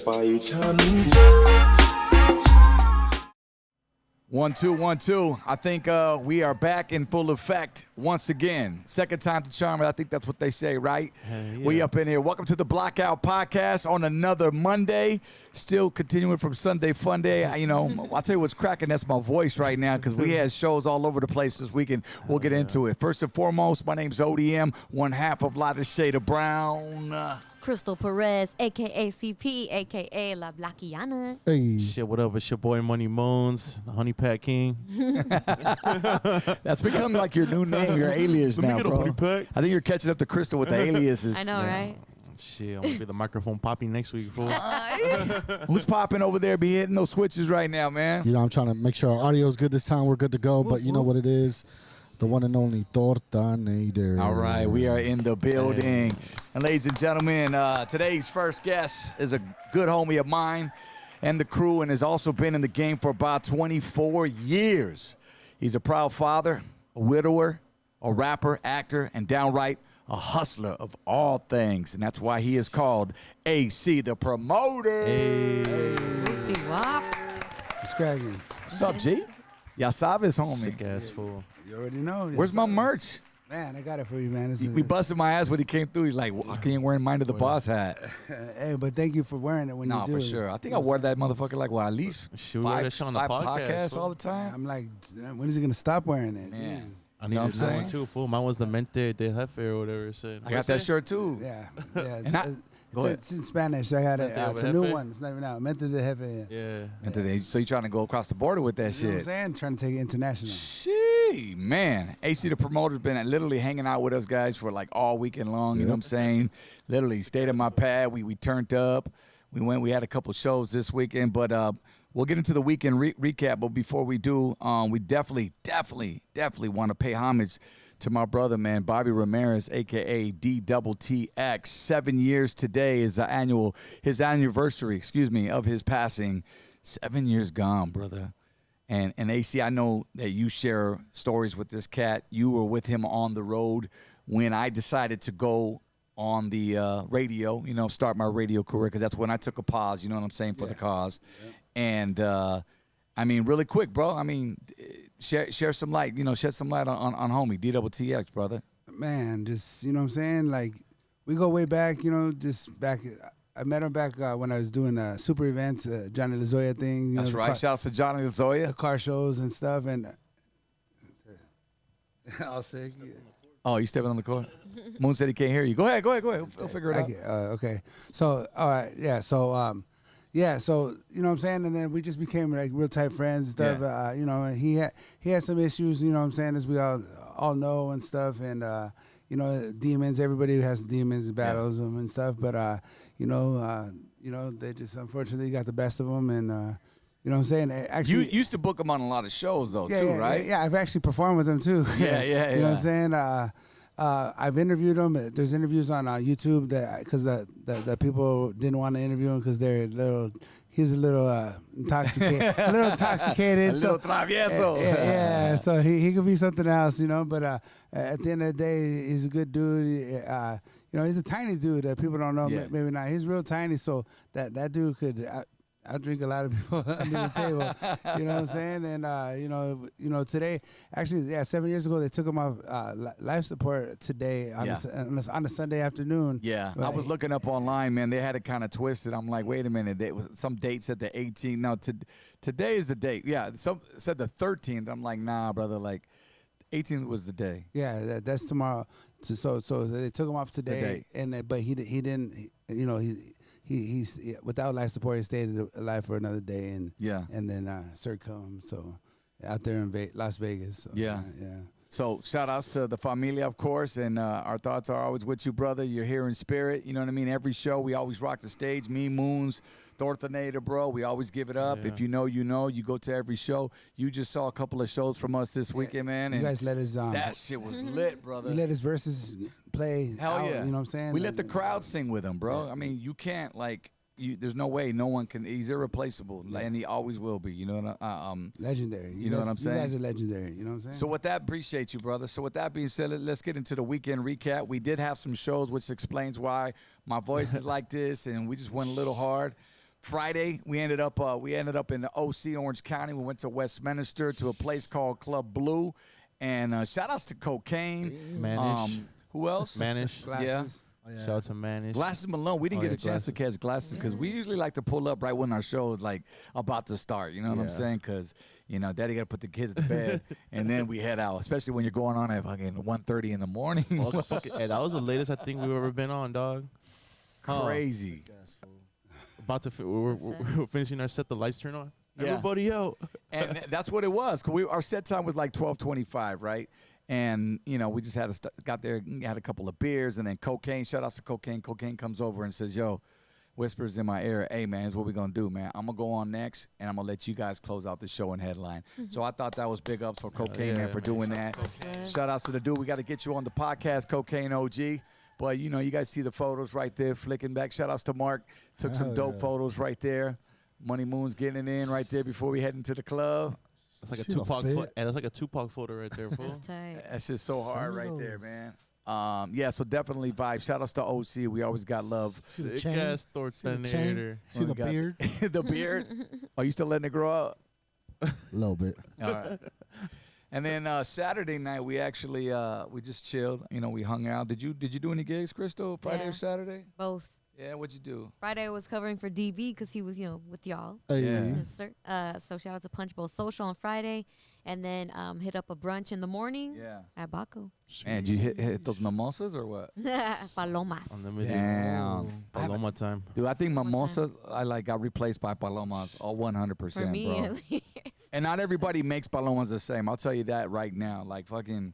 1 2 1 2. I think we are back in full effect once again. Second time to charm. I think that's what they say, right? Yeah. We up in here. Welcome to the Blockout Podcast on another Monday. Still continuing from Sunday Fun Day. I'll tell you what's cracking. That's my voice right now because we had shows all over the place this weekend. We'll get into it. First and foremost, my name's ODM, one half of Lighter Shade of Brown. Crystal Perez, a.k.a. CP, a.k.a. La Blackiana. Hey. Shit, what up? It's your boy Money Moans, the Honey Pack King. That's become like your new name, your alias now, bro. Honey Pack. I think you're catching up to Crystal with the aliases. I know, right? Shit, I'm going to be the microphone popping next week, fool. Who's popping over there? Be hitting those switches right now, man. You know, I'm trying to make sure our audio's good this time. We're good to go, but you know what it is. The one and only Tortanator. All right, we are in the building. And ladies and gentlemen, today's first guest is a good homie of mine and the crew and has also been in the game for about 24 years. He's a proud father, a widower, a rapper, actor, and downright a hustler of all things. And that's why he is called AC the Promoter. Hey. It's cracking. What's up, G? Ya sabes, homie. Sick ass fool. You already know. Where's my merch? Man, I got it for you, man. We busted my ass when he came through. He's like, how can you wearing Mind of the Boss hat? Hey, but thank you for wearing it when you do. No, for sure. I think I wore that motherfucker like, at least Should we wear that shit on the five podcast, podcasts fool? all the time? I'm like, when is he going to stop wearing it? Man. Jeez. I know what I'm needed that one saying? too, fool. Mine was the Mente de Jefe or whatever it said. I got that shirt too. Yeah. Go ahead. It's in Spanish. I got it. Mente It's de a new Jefe? one. It's not even out. Mente de Jefe. Yeah. And today, so you trying to go across the border with that You know what I'm shit? saying? Trying to take it international. Shee, man. AC the Promoter's been literally hanging out with us guys for like all weekend long. You know what I'm saying? Literally stayed in my pad. We turned up. We had a couple shows this weekend, but we'll get into the weekend recap. But before we do, we definitely want to pay homage to my brother, man, Bobby Ramirez, a.k.a. DTTX. 7 years today is his anniversary, of his passing. 7 years gone, brother. And AC, I know that you share stories with this cat. You were with him on the road when I decided to go on the radio, start my radio career, because that's when I took a pause, you know what I'm saying, for the cause. Yeah. And, really quick, bro, share some light, shed some light on homie, DTTX, brother. Man, just, you know what I'm saying? Like, we go way back, just back. I met him back when I was doing super events, Johnny LaZoya thing. That's right. Shouts to Johnny LaZoya. The car shows and stuff. And I'll say, oh, you stepping on the court? Moon said he can't hear you. Go ahead. We'll figure it out. Okay. So, all right. Yeah. So, so you know what I'm saying, and then we just became like real tight friends and stuff. Yeah. He had some issues, you know what I'm saying, as we all know and stuff, and demons. Everybody has demons, battles them and stuff, but they just unfortunately got the best of them, and you know what I'm saying. Actually, you used to book them on a lot of shows though, right? Yeah, I've actually performed with them too. Yeah. You know what I'm saying. I've interviewed him. There's interviews on YouTube because the people didn't want to interview him because he was a little intoxicated, a little travieso. Yeah, so he could be something else, But at the end of the day, he's a good dude. He's a tiny dude that people don't know. Yeah. Maybe not. He's real tiny, so that dude could. I'll drink a lot of people under the table. You know what I'm saying? And, today, actually, 7 years ago, they took him off life support today on a Sunday afternoon. Yeah, I was looking up online, man. They had it kind of twisted. I'm like, wait a minute. There was some date said the 18th. No, today is the date. Yeah, some said the 13th. I'm like, nah, brother. Like, 18th was the day. Yeah, that's tomorrow. So they took him off today, but he didn't. He's without life support. He stayed alive for another day, and then Sir come. So out there in Las Vegas. So, yeah. So shout outs to the familia, of course, and our thoughts are always with you, brother. You're here in spirit. You know what I mean? Every show, we always rock the stage. Me, Moons, Tortanator, bro. We always give it up. Yeah. If you know, you know. You go to every show. You just saw a couple of shows from us this weekend, man. You guys let us that shit was lit, brother. You let his verses play. Hell out, yeah. You know what I'm saying? We let the crowd sing with him, bro. I mean, you can't, there's no way no one can. He's irreplaceable, and he always will be. You know what? Legendary. You know what I'm saying? You guys are legendary. You know what I'm saying? So with that, appreciate you, brother. So with that being said, let's get into the weekend recap. We did have some shows, which explains why my voice is like this, and we just went a little hard. Friday, we ended up in the OC, Orange County. We went to Westminster to a place called Club Blue. And shout outs to Cocaine. Manish. Who else? Manish. Glasses. Yeah. Shout out to Manish. Glasses Malone. We didn't get a chance to catch Glasses because we usually like to pull up right when our show is like about to start. You know what I'm saying? Because, Daddy got to put the kids to bed and then we head out, especially when you're going on at fucking 1:30 in the morning. Hey, that was the latest I think we've ever been on, dog. Crazy. About to, we're finishing our set. The lights turn on. Yeah. Everybody out. And that's what it was. 'Cause our set time was like 12:25, right? And, we just got there, had a couple of beers, and then Cocaine, shout outs to Cocaine. Cocaine comes over and says, yo, whispers in my ear, hey, man, here's what we're going to do, man. I'm going to go on next, and I'm going to let you guys close out the show and headline. So I thought that was big ups for Cocaine, man, for doing that. Shout outs to the dude. We got to get you on the podcast, Cocaine OG. But, you guys see the photos right there, flicking back. Shout outs to Mark. Took some dope photos right there. Money Moon's getting it in right there before we head into the club. That's like a Tupac photo. That's like a Tupac photo right there, fool. That's tight. That's just so hard right there, man. So definitely vibe. Shout outs to OC. We always got love. Sick ass tortinator. See the beard? The beard. Are you still letting it grow out? A little bit. All right. And then Saturday night we actually we just chilled. We hung out. Did you do any gigs, Crystal? Friday or Saturday? Both. Yeah, what'd you do? Friday was covering for DB because he was, with y'all. Yeah. So shout out to Punch Bowl Social on Friday, and then hit up a brunch in the morning. At Baco. Man, did you hit those mimosas or what? Palomas. Damn. Paloma time. Dude, I think mimosas got replaced by palomas all 100%, For me, bro. at least. And not everybody makes palomas the same. I'll tell you that right now. Like fucking,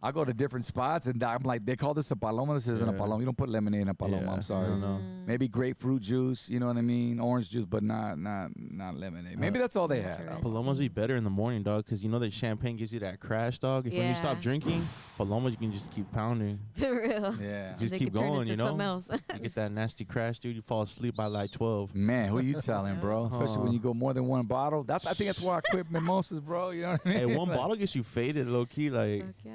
I go to different spots and I'm like, they call this a paloma. This isn't a paloma. You don't put lemonade in a paloma. I'm sorry. No. Maybe grapefruit juice. You know what I mean? Orange juice, but not lemonade. Maybe that's all they have. Palomas be better in the morning, dog, because that champagne gives you that crash, dog. If when you stop drinking, palomas you can just keep pounding. For real. Yeah. Just They keep could turn going, into something else. You get that nasty crash, dude. You fall asleep by like 12. Man, who you telling, bro? Especially when you go more than one bottle. I think that's why I quit mimosas, bro. You know what I mean? Hey, one bottle gets you faded, low key. Like, Fuck yeah.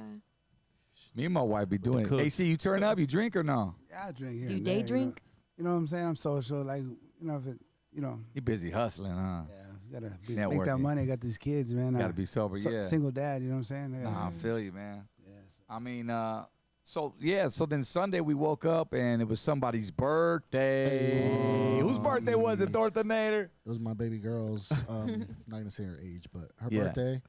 Me and my wife be doing it. AC, you turn up, you drink or no? Yeah, I drink here. Do you and day there, drink? You know what I'm saying? I'm social. Like, if it, You busy hustling, huh? Yeah, you gotta make that money. I got these kids, man. Gotta be sober, yeah. Single dad, you know what I'm saying? Nah, I feel you, man. Yeah, I mean, so then Sunday we woke up and it was somebody's birthday. Whose birthday was it, Tortinator? It was my baby girl's, not gonna say her age, but her Yeah. birthday.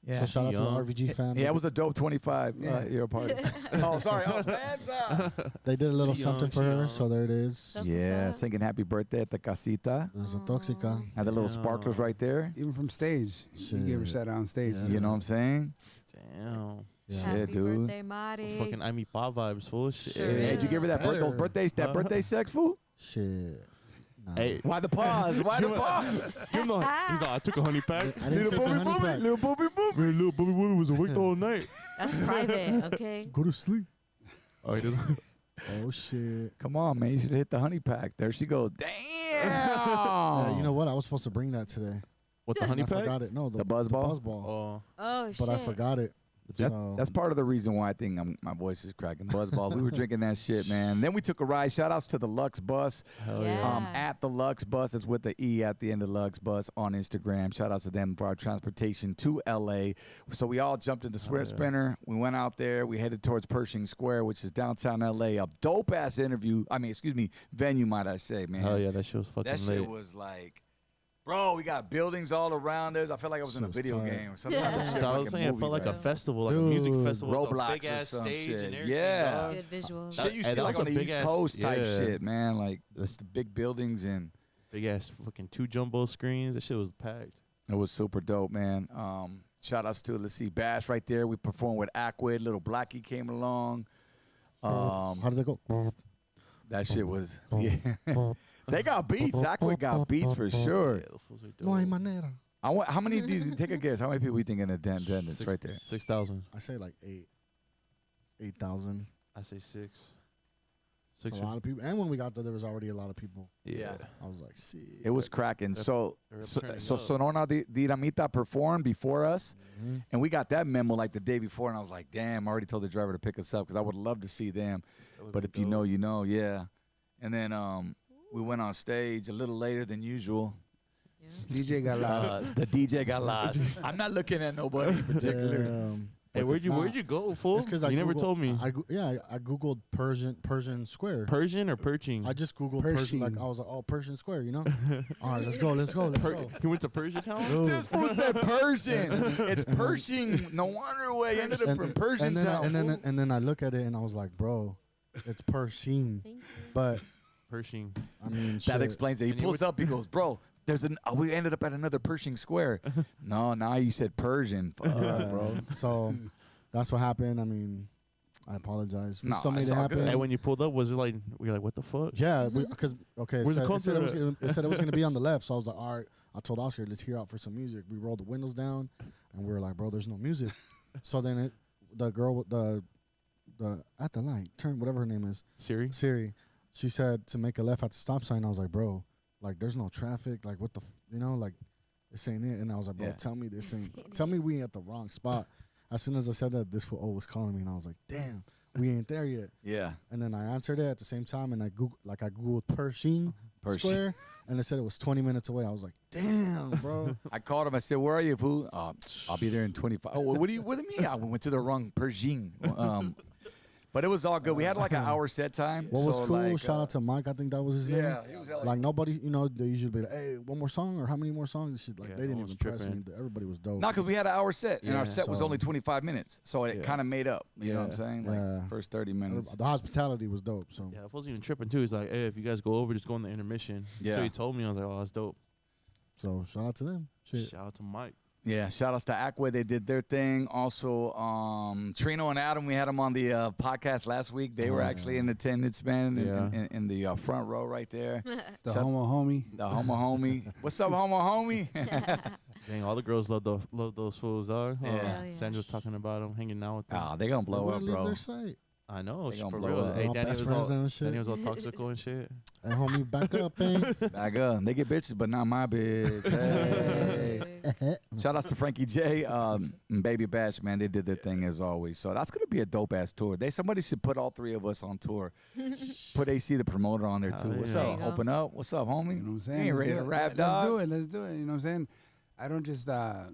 Yeah. So shout out to the RVG family. Yeah, it was a dope 25 year party. Oh, sorry. Oh, Spencer. They did a little She something young, for she her, young. so there it is. That's Yeah, what's up. singing happy birthday at the casita. There's a Toxica. Had the little sparklers right there. Even from stage, you gave her a shout out on stage. You know what I'm saying? damn. Shit, Happy dude. birthday, Mari. Fucking I meet Pa vibes, fool. Shit. Sure Hey, did you give her that Better. those birthdays, that birthday sex food? Shit. Nah. Hey, Why the pause? Why the pause? he's like, I took a honey pack. I didn't take the honey pack. Little booby booby. Man, little Bobby Woody was awake all night. That's private, okay? Go to sleep. Oh, he doesn't. Oh, shit. Come on, man. You should hit the honey pack. There she goes. Damn. You know what? I was supposed to bring that today. What, the honey I pack? forgot it. No, The buzz ball? buzz ball. Oh. Oh, shit. But I forgot it. So, That's part of the reason why I think my voice is cracking. Buzzball. We were drinking that shit, man. Then we took a ride. Shout outs to the Lux Bus. Hell Yeah. At the Lux Bus. It's with the E at the end of Lux Bus on Instagram. Shout outs to them for our transportation to LA. So we all jumped into Sprinter. We went out there. We headed towards Pershing Square, which is downtown LA. A dope ass venue, might I say, man. Hell yeah, that shit was fucking That lit. shit was like, bro, we got buildings all around us. I felt like I was in a Shit was video tight. game. Sometimes I was saying, it felt like a festival, like a Dude. music festival, with a Roblox big or ass some stage shit. and everything. Yeah. dog. Good visuals. Shit you Hey, see that like was on a the big East ass- Coast type yeah. shit, man. Like that's the big buildings and Big ass fucking 2 jumbo screens. That shit was packed. it was super dope, man. Shout outs to Bash right there. We performed with Aquid. Little Blackie came along. how did they go? That shit was They got beats. Aquid got beats for sure. Yeah, those fools are dope. No hay manera. I want how many? Take a guess. How many people you think in attendance right there? 6,000. I say like 8,000. I say 6. It's a lot of people. And when we got there was already a lot of people. Yeah. I was like, see. It was cracking. So turning up. Sonora Dinamita performed before us, and we got that memo like the day before, and I was like, damn, I already told the driver to pick us up because I would love to see them. But if you know, you know, yeah. And then We went on stage a little later than usual. DJ got lost. The DJ got lost. I'm not looking at nobody in particular. Hey, where'd you go, fool? It's because you never told me. I googled Persian Square. Persian or perching? I just googled Persian. Like I was like, oh, Persian Square, you know. All right, let's go. He went to Persian town. This fool said Persian. It's Pershing. No wonder why he ended up in Persian town. And then I look at it and I was like, bro, it's Pershing. But Pershing. I mean, that explains it. He pulls up. He goes, bro. We ended up at another Pershing Square. No, now you said Persian. Fuck, bro. So that's what happened. I mean, I apologize. We No, still made it's it all happen. good. Hey, when you pulled up, was it like we were like, what the fuck? Yeah, because Where's the it said it was going to be on the left. So I was like, all right. I told Oscar, let's hear out for some music. We rolled the windows down, and we were like, bro, there's no music. So then the girl, the at the light, turn whatever her name is, Siri. She said to make a left at the stop sign. I was like, bro. Like, there's no traffic. Like, what the, like, this ain't it. And I was like, bro, tell me tell me we ain't at the wrong spot. As soon as I said that, this fool was calling me, and I was like, damn, we ain't there yet. Yeah. And then I answered it at the same time, and I Googled Pershing Square, and it said it was 20 minutes away. I was like, damn, bro. I called him. I said, where are you, fool? I'll be there in 25. Oh, what do you mean? I went to the wrong Pershing. But it was all good. We had like an hour set time. What was cool, like, shout out to Mike. I think that was his name. Yeah, he was like nobody, they usually be like, hey, one more song or how many more songs? Shit, like, they didn't even press me. Everybody was dope. Not because we had an hour set, and our set was only 25 minutes. So it kind of made up. You know what I'm saying? Like, first 30 minutes. The hospitality was dope. So yeah, I wasn't even tripping, too. He's like, hey, if you guys go over, just go in the intermission. Yeah. So he told me. I was like, oh, that's dope. So shout out to them. Shit. Shout out to Mike. Yeah, shout outs to Aqua. They did their thing. Also, Trino and Adam, we had them on the podcast last week. They were actually in attendance, man, in the front row right there. The homo homie. The homo homie. What's up, homo homie? Dang, all the girls love those fools, dog. Yeah. Sandra's talking about them, hanging out with them. Oh, they're going to blow up, bro. I know, it's for blow real. up. Hey, All Danny best was friends all and shit. Danny was all toxical and shit. Hey, homie, back up, man. Back up. They get bitches, but not my bitch. Hey. Shout outs to Frankie J and Baby Bash, man. They did their thing as always. So that's going to be a dope-ass tour. Somebody should put all three of us on tour. Put AC the promoter on there, too. What's up? Open up. What's up, homie? You know what I'm saying? You ain't ready to rap, dog? Let's do it. You know what I'm saying? I don't just, I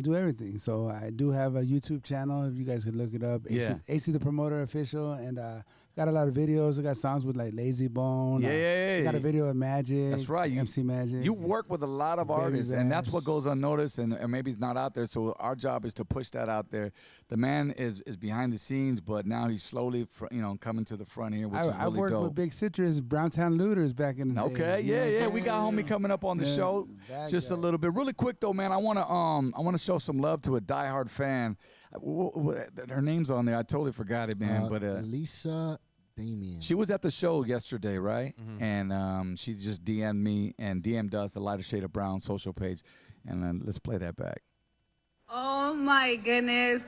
do everything. So I do have a YouTube channel. If you guys could look it up. AC the Promoter Official. And got a lot of videos. I got songs with like Lazy Bone. Yeah. Got a video of Magic. That's right. MC Magic. You work with a lot of artists, and that's what goes unnoticed, and maybe it's not out there. So our job is to push that out there. The man is behind the scenes, but now he's slowly, coming to the front here, which is really I worked dope. with Big Citric, Browntown Looters back in the day. Okay, yeah. We got homie coming up on the show. Just a little bit. Really quick though, man. I wanna show some love to a diehard fan. Her name's on there. I totally forgot it, man. But Lisa Damien. She was at the show yesterday, right? Mm-hmm. And she just DM'd me and DM'd us, the Lighter Shade of Brown social page. And then let's play that back. Oh my goodness.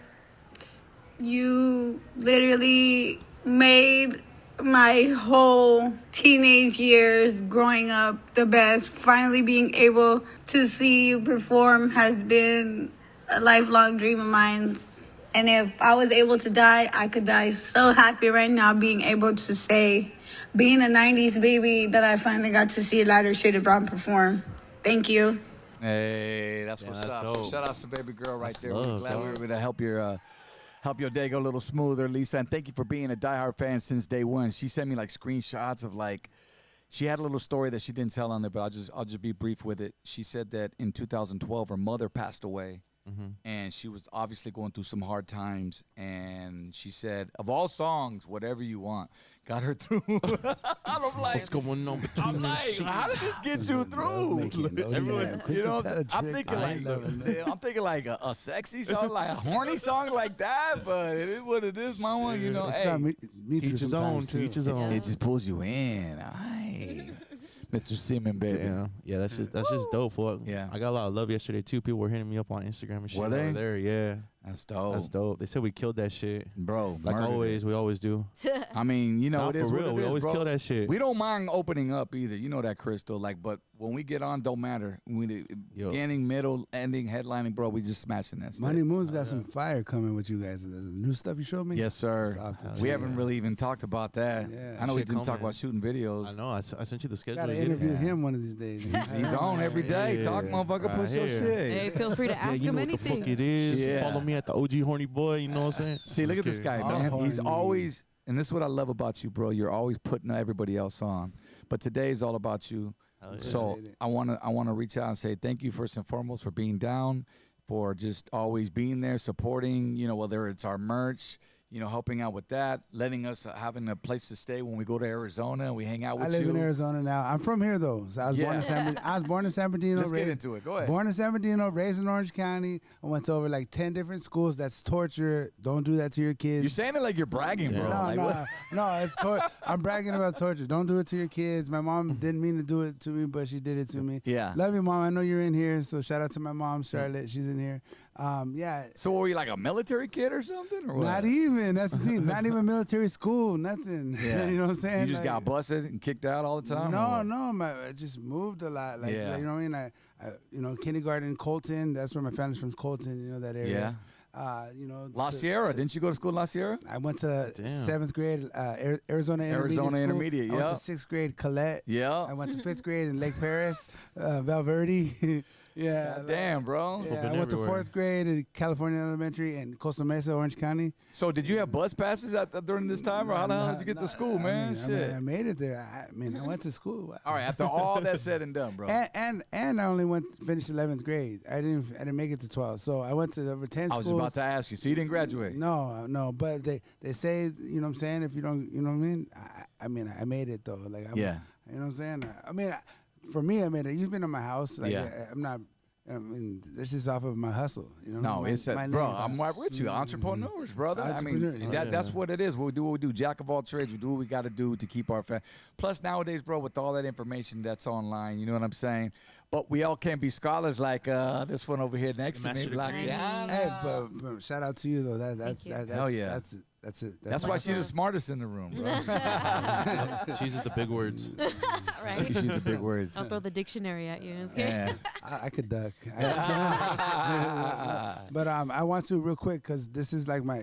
You literally made my whole teenage years growing up the best. Finally being able to see you perform has been a lifelong dream of mine. And if I was able to die, I could die so happy right now being able to say, being a 90s baby, that I finally got to see Lighter Shade of Brown perform. Thank you. Hey, that's what's up. So shout out to baby girl right there. We're glad we were able to help your day go a little smoother, Lisa. And thank you for being a diehard fan since day one. She sent me like screenshots of like, she had a little story that she didn't tell on there, but I'll just be brief with it. She said that in 2012 her mother passed away. Mm-hmm. And she was obviously going through some hard times. And she said, of all songs, Whatever You Want, got her through. I'm like, what's going on between I'm like, how did this get you through? I'm thinking like a sexy song, like a horny song like that. But it is what it is, mama. It's got me each his own, to each his own. It just pulls you in. Mr. Seaman, baby. Yeah, that's just dope. Yeah, I got a lot of love yesterday too. People were hitting me up on Instagram and shit. Were they? Over there, yeah. That's dope. That's dope. They said we killed that shit, bro. Like always, we always do. I mean, you know, Nah, it is for real. what it We is, always bro. kill that shit. We don't mind opening up either. You know that, Crystal. Like, but when we get on, don't matter. Beginning, middle, ending, headlining, bro. We just smashing that stuff. Money Moon's got some fire coming with you guys. The new stuff you showed me. Yes, sir. We haven't really even talked about that. Yeah. I know we Shit didn't talk coming. about shooting videos. I know. I sent you the schedule. Gotta to get it. interview him one of these days. He's on every day. Yeah. Talk, motherfucker. Push your Right shit. Hey, feel free to Yeah, ask you him know anything. what the fuck it is. Yeah. Follow me at the OG Horny Boy. You know what I'm saying? See, look at this guy, man. Oh, He's horny. always, and this is what I love about you, bro. You're always putting everybody else on. But today is all about you. Hell yeah. So Appreciate it. I wanna reach out and say thank you first and foremost for being down, for just always being there, supporting. You know, whether it's our merch, you know, helping out with that, letting us having a place to stay when we go to Arizona and we hang out with I live you. in Arizona now. I'm from here though. So I was born in San Bernardino. Let's get into it. Go ahead. Born in San Bernardino, raised in Orange County. I went to over like 10 different schools. That's torture. Don't do that to your kids. You're saying it like you're bragging, bro. Like, what? No, it's I'm bragging about torture. Don't do it to your kids. My mom didn't mean to do it to me, but she did it to me. Yeah. Love you, Mom. I know you're in here, so shout out to my mom, Charlotte. She's in here. Yeah. So were you like a military kid or something? Or what? Not even. That's the thing. Not even military school. Nothing. Yeah. You know what I'm saying? You just Like, got busted and kicked out all the time? or No, what? no, I just moved a lot. Like, Yeah. you know what I mean? I kindergarten, Colton. That's where my family's from, Colton. You know that area. La Sierra. Didn't you go to school in La Sierra? I went to Damn. 7th grade, Arizona Intermediate. School. Intermediate, I went yeah. to 6th grade, Colette. Yeah. I went to 5th grade in Lake Paris, Valverde. Yeah. God damn, bro. Yeah, I Been went to everywhere. 4th grade in California Elementary and Costa Mesa, Orange County. So did you have bus passes during this time, or how the hell did you get to school, man? Shit. I made it there. I went to school. All right, after all that said and done, bro. And I only finished 11th grade. I didn't make it to 12. So I went to over 10 I was schools. about to ask you. So you didn't graduate? No, but they say, you know what I'm saying, if you don't, you know what I mean? I made it though. Like Yeah. You know what I'm saying? I mean, for me, I made it. You've been in my house. Like Yeah. I'm not. I mean, that's just off of my hustle. You know. No, it's my bro. name. I'm right with you. Entrepreneurs, brother. I mean, Entrepreneur. that's what it is. We do what we do. Jack of all trades. We do what we got to do to keep our Plus, nowadays, bro, with all that information that's online, you know what I'm saying? But we all can't be scholars like this one over here next to me. Master Like, degree. yeah, Hey, but shout out to you though. That's you. Hell yeah. That's it. that's why she's the smartest in the room, bro. She uses the big words. Right? She's the big words. I'll throw the dictionary at you. It's okay. Yeah. I could duck. But I want to real quick because this is like my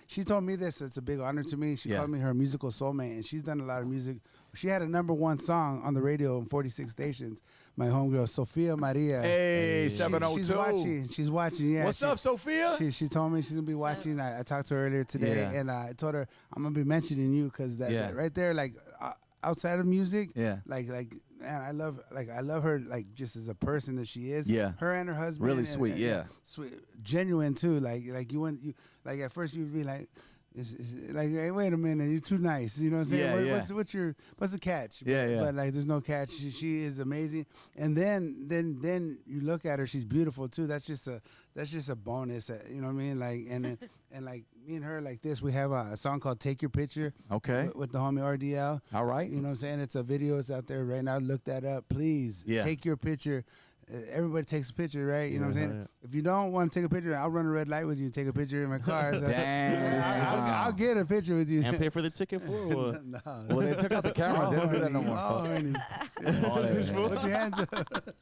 she told me this. It's a big honor to me. She Yeah. called me her musical soulmate, and she's done a lot of music. She had a #1 song on the radio in 46 stations. My homegirl Sofia Maria. Hey, She's 702. watching. She's watching. Yeah. What's up, Sophia? She told me she's gonna be watching. I talked to her earlier today, Yeah. and I told her I'm gonna be mentioning you because that right there, like outside of music, Yeah. like man, I love her like just as a person that she is. Yeah. Her and her husband. Really sweet, yeah. Sweet, genuine too. Like you like at first you'd be like. It's like, hey, wait a minute, you're too nice. You know what I'm saying? Yeah, What's the catch? Yeah. But like, there's no catch. She is amazing. And then you look at her, she's beautiful too. That's just a bonus. You know what I mean? Like, and like me and her like this, we have a song called "Take Your Picture." Okay. With the homie RDL. All right. You know what I'm saying? It's a video. It's out there right now. Look that up, please. Yeah. Take your picture. Everybody takes a picture, right? You know what I'm saying? Yeah. If you don't want to take a picture, I'll run a red light with you and take a picture in my car. So Damn. I'll get a picture with you. And pay for the ticket for what? No. Well, they took out the cameras. They don't do that no more. honey. All that, man. Put your hands up.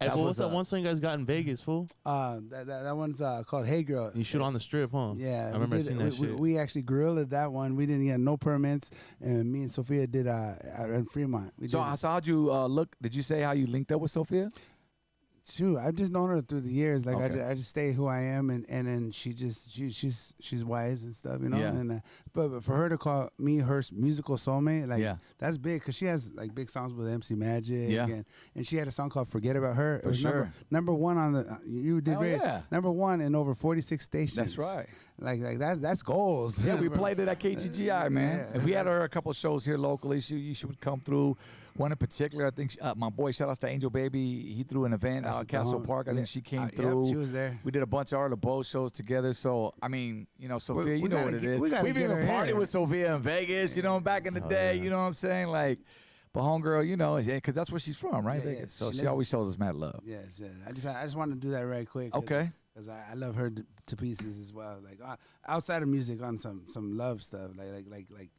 Hey, fool, what's that one song you guys got in Vegas, fool? That one's called Hey Girl. You shoot on the strip, huh? Yeah, I remember seeing that we, shit. we actually grilled that one. We didn't get no permits, and me and Sophia did in Fremont. We So did, how'd you look? Did you say how you linked up with Sophia? shoot, I've just known her through the years. Like Okay. I just stay who I am, and then she's wise and stuff, you know. Yeah. And but for her to call me her musical soulmate, like Yeah. that's big because she has like big songs with MC Magic, Yeah. and she had a song called "Forget About Her." It For was sure. number one on the. You did Hell great. yeah. #1 in over 46 stations. That's right. Like that. That's goals. Yeah, we played it at KGGI, man. Yeah. If we had her a couple shows here locally, she would come through. One in particular, I think my boy, shout out to Angel Baby. He threw an event out at Castle Park. I think she came through. Yep, she was there. We did a bunch of Arla Bow shows together. So, I mean, you know, Sophia, you know gotta what it get- is. we gotta We've get even her partied here. with Sophia in Vegas, you know, back in the day. You know what I'm saying? Like, but homegirl, you know, because that's where she's from, right? Yeah, Vegas. So she she lives- always shows us mad love. Yes, yes. I just wanted to do that right quick. 'cause Okay. because I love her to pieces as well. Like outside of music, on some love stuff, like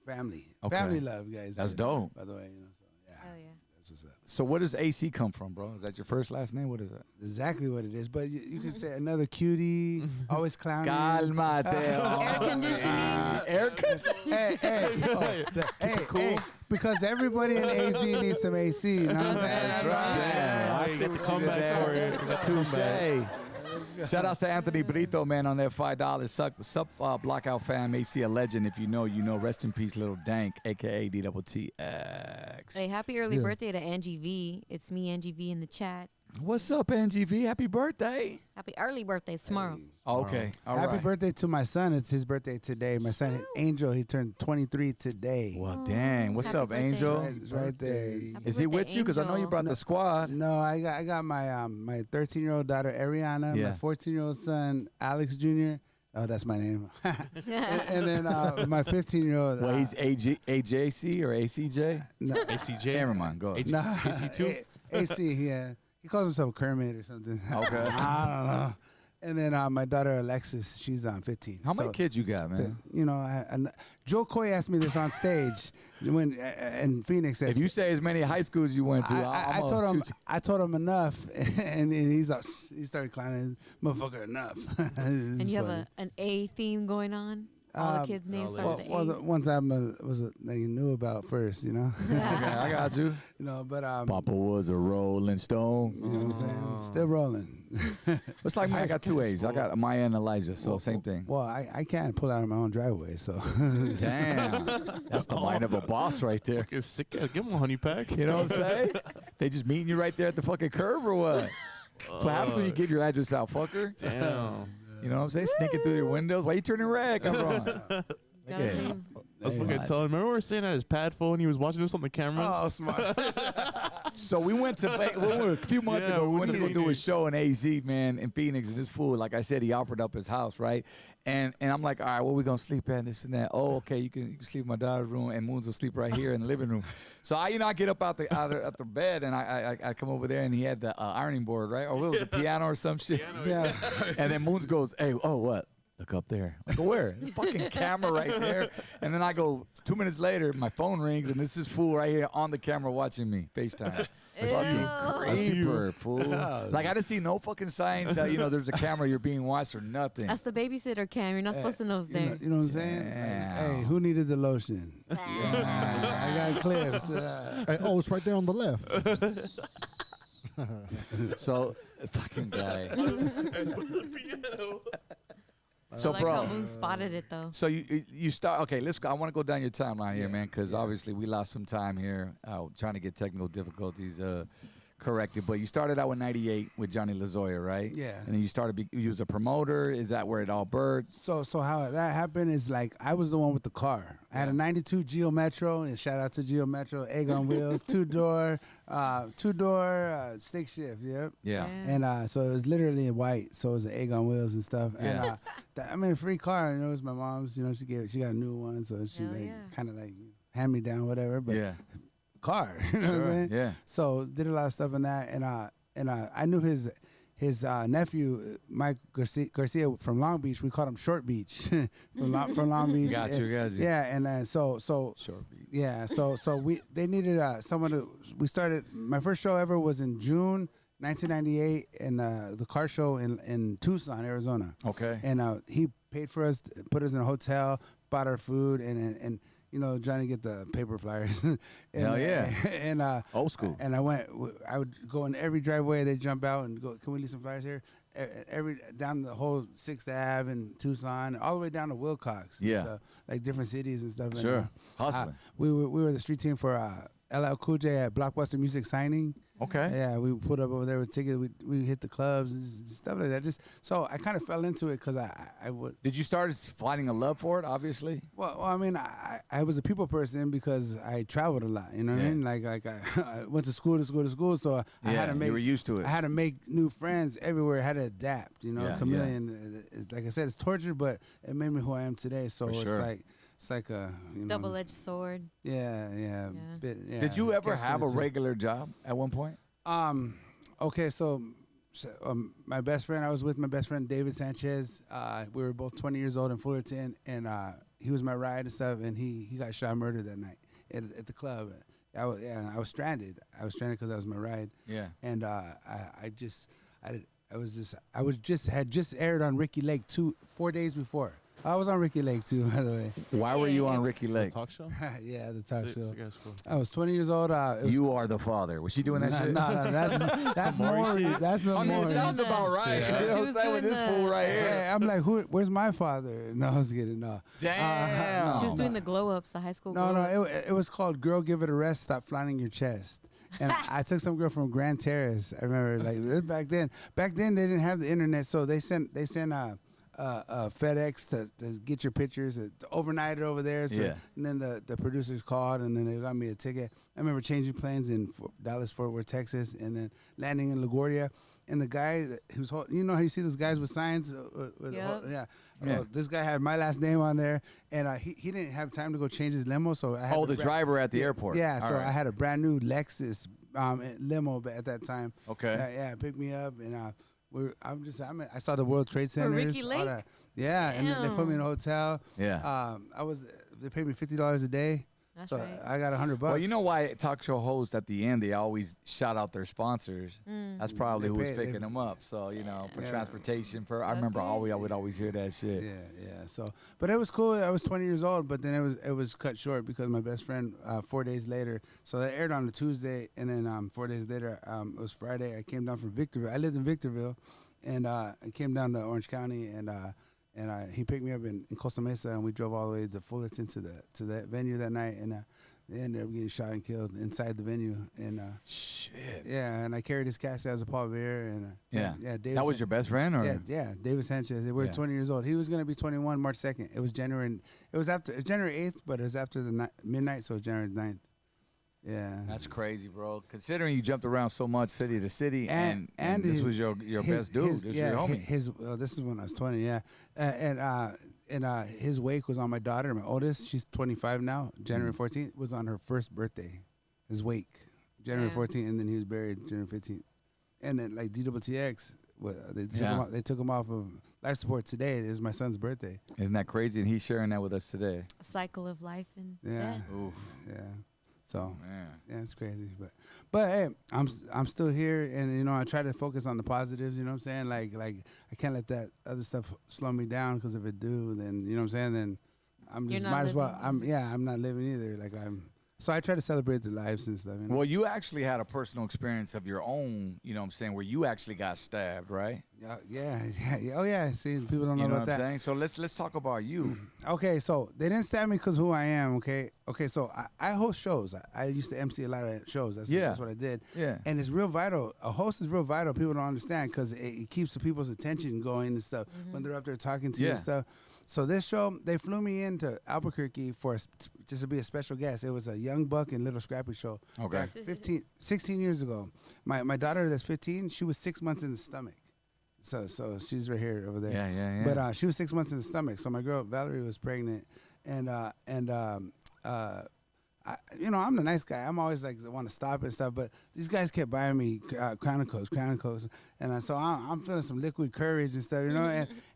family, family love, guys. That's dope. By the way, so yeah. Oh yeah. That's what's up. So where does AC come from, bro? Is that your first last name? What is that? Exactly what it is. But you could say another cutie, always clowning. Calmate. Air conditioning. Air conditioning. Hey, because everybody in AZ needs some AC. You know what I'm saying? That's right. Yeah, I see what you come did back there. for it. Touche. Shout out to Anthony Brito, man, on that $5. Sup, Blockout fam, AC a legend. If you know, you know. Rest in peace, Little Dank, a.k.a. DTTX. Hey, happy early birthday to Angie V. It's me, Angie V, in the chat. What's up, Angie V? Happy birthday. Happy early birthday. It's tomorrow. Oh, okay. All Happy right. birthday to my son. It's his birthday today. My son, Angel, he turned 23 today. Well, dang. What's Happy up, birthday. Angel? It's right there. Happy Is he birthday, with you? Because I know you Angel. brought the squad. No, I got my my 13-year-old daughter Ariana, Yeah. my 14-year-old son Alex Jr. Oh, that's my name. and then my 15-year-old. Well, he's AJC or ACJ? no, ACJ. Never mind. Go ahead. no, AC2? AC. Yeah, he calls himself Kermit or something. Okay. I don't know. And then my daughter Alexis, she's 15. How many So, kids you got, man? You know, Joe Coy asked me this on stage when in Phoenix. If you say as many high schools you went to, I told him enough, and he's like, he started clowning, motherfucker, enough. And you have an A theme going on? All the kids' names start with the A's? the ones that you knew about first, you know. Okay, I got you. You know, but Papa was a Rolling Stone. you know what I'm saying? Still rolling. It's like me. I got two A's. I got Maya and Elijah, so same thing. Well, I can't pull out of my own driveway, so. Damn, that's the mind of a boss right there. Fucking sick. Give him a honey pack. You know what I'm saying? They just meeting you right there at the fucking curb or what? So what happens when you give your address out, fucker? Damn. You know what I'm saying? Sneaking through your windows. Why you turning red? Come on. Got Yeah. a name. I was fucking Nice. telling. Remember we were sitting at his pad phone and he was watching us on the cameras? Oh, smart. So we went to a few months Yeah, ago. We we went to did. go do a show in AZ, man, in Phoenix. And this fool, like I said, he offered up his house, right? And I'm like, all right, where we gonna sleep at? This and that. Oh, okay, you can sleep in my daughter's room, and Moons will sleep right here in the living room. So I get up out the bed, and I come over there, and he had the ironing board, right? Or it was a piano or some shit. Yeah. And then Moons goes, hey, oh what? Look up there. I go, where? The fucking camera right there. And then I go, 2 minutes later, my phone rings, and this is fool right here on the camera watching me, FaceTime. Fucking creeper, fool. Like, I didn't see no fucking signs that, there's a camera, you're being watched or nothing. That's the babysitter cam. You're not supposed to know it's there. You know what I'm saying? Damn. Hey, who needed the lotion? I got clips. Hey, oh, it's right there on the left. So, fucking guy. So, I like how Moon spotted it, though. So you start, okay, let's go. I want to go down your timeline here, man, because obviously we lost some time here trying to get technical difficulties corrected. But you started out with 98 with Johnny Lazoya, right? Yeah. And then you was a promoter. Is that where it all birthed? So how that happened is like I was the one with the car. I had a 92 Geo Metro, and shout out to Geo Metro, egg on wheels, two-door stick shift, yep. Yeah. And so it was literally in white, so it was an egg on wheels and stuff. Yeah. And a free car, it was my mom's, she got a new one, so she kind of like hand me down, whatever, but car, you know what I'm saying? Yeah. So did a lot of stuff in that, and I knew his nephew, Mike Garcia from Long Beach. We called him Short Beach from Long Beach. Got you. Yeah, and then so Short Beach. yeah, so they needed someone to. We started. My first show ever was in June 1998 in the car show in Tucson, Arizona. Okay. And he paid for us, put us in a hotel, bought our food, and trying to get the paper flyers. And, Hell yeah. And Old school. And I would go in every driveway. They jump out and go, can we leave some flyers here? Down the whole 6th Ave in Tucson, all the way down to Wilcox. Yeah. And stuff, like different cities and stuff. Sure. And, Hustling. we were the street team for LL Cool J at Blockbuster Music signing. Okay. Yeah, we put up over there with tickets. We hit the clubs and stuff like that. So I kind of fell into it because I would. Did you start finding a love for it, obviously? Well, I mean, I was a people person because I traveled a lot. You know what I mean? Like I went to school, so I had to make. You were used to it. I had to make new friends everywhere. I had to adapt. Chameleon. Like I said, it's torture, but it made me who I am today. So it's like a double-edged sword. Yeah. Yeah. Yeah. Did you ever have a regular job at one point? Okay, so my best friend, I was with my best friend David Sanchez. We were both 20 years old in Fullerton, and he was my ride and stuff. And he got shot and murdered that night at the club. I was stranded. I was stranded because that was my ride. Yeah. And had just aired on Ricky Lake 4 days before. I was on Ricky Lake too, by the way. Why were you on Ricky Lake? Talk show? Yeah, the talk show. Cool. I was 20 years old. You are the father. Was she doing that shit? No, that's Maury. That's the I mean, it Maury. sounds about right. Yeah. You know She what I'm was saying with doing this fool right here. Yeah, I'm like, where's my father? No, I was kidding. No. Damn. She was doing the glow ups, the high school. No, glow ups. it was called "Girl, Give It a Rest, Stop Flaunting Your Chest." And I took some girl from Grand Terrace. I remember, like back then. Back then they didn't have the internet, so they sent FedEx to get your pictures, overnight it over there. So, Yeah. And then the producers called, and then they got me a ticket. I remember changing planes in Dallas, Fort Worth, Texas, and then landing in LaGuardia. And the guy who was holding, you know how you see those guys with signs? Yep. Yeah. Yeah. This guy had my last name on there, and he didn't have time to go change his limo, so I had The driver at the airport. Yeah, All so right. I had a brand new Lexus limo at that time. Okay. Yeah, picked me up, and I saw the World Trade Center. Ricky Lake? Yeah, and then they put me in a hotel. Yeah. They paid me $50 a day. That's So right. I got $100. Well, you know why talk show hosts at the end, they always shout out their sponsors. That's probably They who's pay- picking them up. So, for Yeah. transportation. I remember I would always hear that shit. Yeah. So, but it was cool. I was 20 years old, but then it was cut short because my best friend 4 days later. So that aired on a Tuesday, and then 4 days later, it was Friday. I came down from Victorville. I lived in Victorville, and I came down to Orange County, and he picked me up in Costa Mesa, and we drove all the way to Fullerton to that venue that night, and they ended up getting shot and killed inside the venue. And Shit. yeah, and I carried his casket as a pallbearer, and David That was your best friend? Or? yeah, David Sanchez. We were Yeah. 20 years old. He was gonna be 21 March 2nd. It was January 8th, but it was after the midnight, so it was January 9th. Yeah. That's crazy, bro. Considering you jumped around so much city to city, and this his- was your best dude. This was your homie. This is when I was 20. Yeah, and his wake was on my daughter, my oldest. She's 25 now. January 14th was on her first birthday. His wake, January Yeah. 14th, and then he was buried January 15th. And then like DWTX, they took him off of life support today. It was my son's birthday. Isn't that crazy? And he's sharing that with us today. Cycle of life and Yeah. death. Oof, Yeah. So man. yeah, it's crazy, but hey, I'm still here, and I try to focus on the positives. You know what I'm saying? Like I can't let that other stuff slow me down, because if it do, then you know what I'm saying. Then I'm You're just not might as well. living. I'm not living either. So I try to celebrate the lives and stuff. Well, you actually had a personal experience of your own, you know what I'm saying, where you actually got stabbed, right? Yeah. Oh yeah. See, people don't know You know about what I'm that. saying? So let's talk about you. Okay, so they didn't stab me because who I am. Okay. So I host shows. I used to MC a lot of shows. That's what I did. Yeah. And it's real vital. A host is real vital. People don't understand, because it keeps the people's attention going and stuff when they're up there talking to you and stuff. So this show, they flew me into Albuquerque just to be a special guest. It was a Young Buck and Little Scrappy show. Okay. 16 years ago. My daughter that's 15, she was 6 months in the stomach. So she's right here over there. Yeah. But she was 6 months in the stomach. So my girl Valerie was pregnant, and I'm the nice guy. I'm always like want to stop and stuff. But these guys kept buying me Crown Coast, and so I'm feeling some liquid courage and stuff,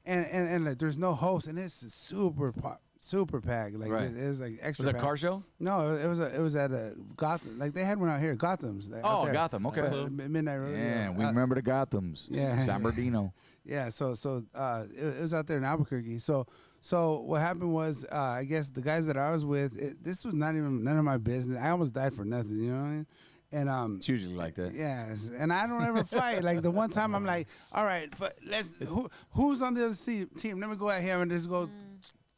and like there's no host, and it's super packed. Like Right. it was like extra. Was it a packed. car show? No, it was at a Gotham. Like they had one out here, Gotham's. Like, out there. Gotham. Okay. Midnight Rodeo. Yeah, we remember the Gothams. Yeah. San Bernardino. Yeah, so it was out there in Albuquerque. So what happened was, I guess the guys that I was with, this was not even none of my business. I almost died for nothing, you know what I mean? And It's usually like that. yeah, and I don't ever fight. Like the one time I'm like, all right, who's on the other team? Let me go at him and just go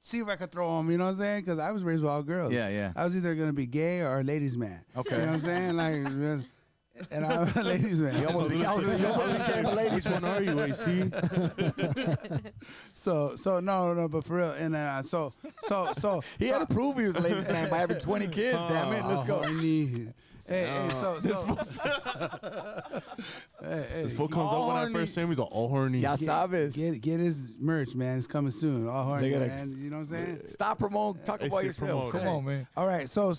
see if I could throw him. You know what I'm saying? Because I was raised with all girls. Yeah. I was either gonna be gay or a ladies' man. Okay. You know what I'm saying? Like. And I'm a ladies' man. You almost became a ladies one, are you? AC? So no, but for real, and He had to prove he was a ladies man by having 20 kids. Damn it, let's go. Hey, so this fool comes up when I first see him. He's like, all horny. Ya sabes. Get his merch, man. It's coming soon. All horny, man. You know what I'm saying? Stop promoting. Talk about yourself. Come on, man. All right. So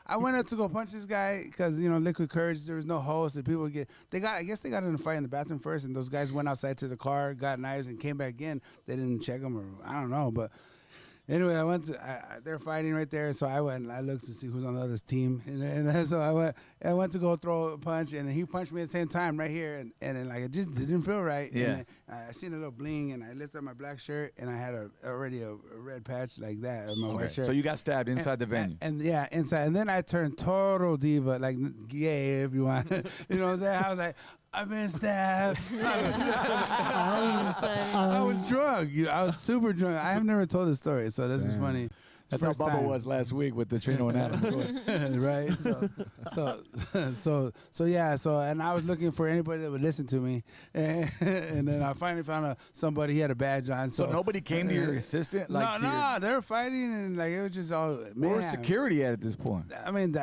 I went up to go punch this guy because Liquid Courage. There was no host, and people I guess they got in a fight in the bathroom first, and those guys went outside to the car, got knives, and came back in. They didn't check them, or I don't know, but. Anyway, they're fighting right there, so I went and I looked to see who's on the other team, and so I went to go throw a punch, and he punched me at the same time right here, and then like it just didn't feel right. Yeah. And I seen a little bling, and I lifted up my black shirt, and I had already a red patch like that on my white shirt. So you got stabbed inside the venue. And yeah, inside, and then I turned total diva, like gay if you want. You know what I'm saying? I was like, I've been stabbed. I was drunk. I was super drunk. I have never told this story, so this is funny. That's how Bubba was last week with the Trino and Adam. Right? So yeah. So, and I was looking for anybody that would listen to me, and then I finally found somebody. He had a badge on. So nobody came to your assistant? Like no, they were fighting, and like it was just all. Where was security at this point? I mean,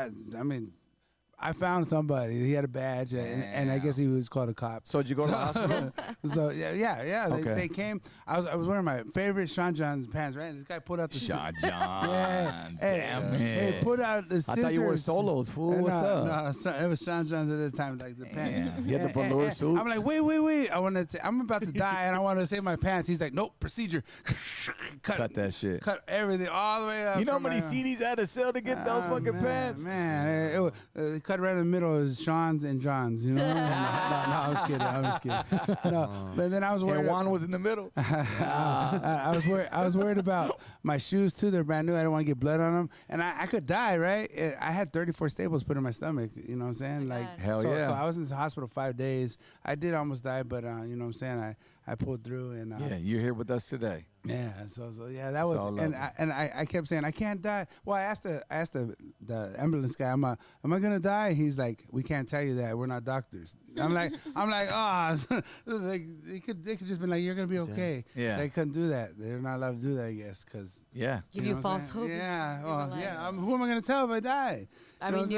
I found somebody. He had a badge, and I guess he was called a cop. So did you go to the hospital? So yeah. Okay. They came. I was wearing my favorite Sean John's pants, right? This guy pulled out the Sean John. Yeah. Damn it. Hey, put out the scissors. I thought you were solos, fool. What's up? No, it was Sean John's at the time, like the pants. You had the velour suit. I'm like, wait. I'm about to die, and I want to save my pants. He's like, nope, procedure. Cut that shit. Cut everything all the way up. You know how many CDs I had to sell to get those fucking pants? Man, it cut right in the middle. It was Sean's and John's, you know? no, I was kidding. No, but then I was worried. And Juan was in the middle. I was worried about my shoes too. They're brand new. I didn't want to get blood on them, and I could die. Right? I had 34 staples put in my stomach. You know what I'm saying? Like hell so, yeah. So I was in the hospital 5 days. I did almost die, but you know what I'm saying? I pulled through, and yeah, you're here with us today. Yeah, so yeah, that was, and I kept saying I can't die. Well, I asked the ambulance guy, am I gonna die? He's like, we can't tell you that. We're not doctors. I'm like, they could just be like, you're gonna be okay. Yeah, they couldn't do that. They're not allowed to do that, I guess, because give you false hope. Yeah, well, yeah. Who am I gonna tell if I die? I mean,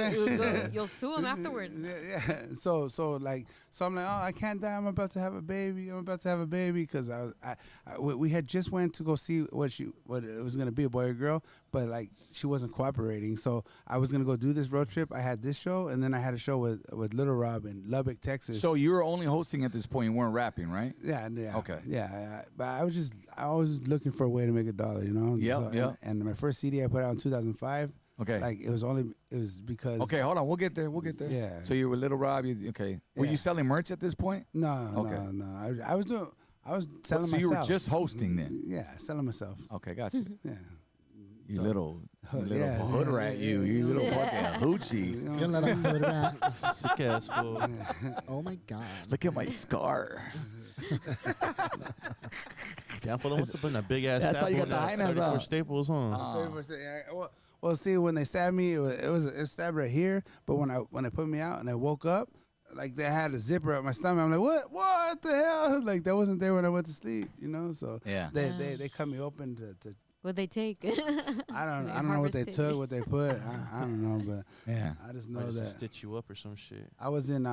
you'll sue him afterwards. Yeah. So I'm like, I can't die. I'm about to have a baby. Because we had just went to go see what it was gonna be, a boy or girl, but like she wasn't cooperating. So I was gonna go do this road trip. I had this show, and then I had a show with Little Rob in Lubbock, Texas. So you were only hosting at this point. You weren't rapping, right? Yeah. Okay. Yeah. But I was looking for a way to make $1, you know. Yeah. And my first CD I put out in 2005. Okay. Like it was because. Okay, hold on. We'll get there. Yeah. So you were Little Rob. Okay. Were you selling merch at this point? No. I was selling myself. So you were just hosting then? Yeah, selling myself. Okay, got you. Yeah. You little hood rat, you little fucking hoochie. You're a little hood rat. Sick ass fool. Oh my God. Look at my scar. Damn, fool, must have been a big ass. That's how you got the staple in that hyenas 34 out. staples, huh? Well, see, when they stabbed me, it was stabbed right here. But when I put me out and I woke up, like they had a zipper up my stomach. I'm like, what the hell? Like that wasn't there when I went to sleep, you know. So yeah, they cut me open to What'd they take? I don't know what they took, what they put. I don't know, but yeah, I just know just that stitch you up or some shit. I was in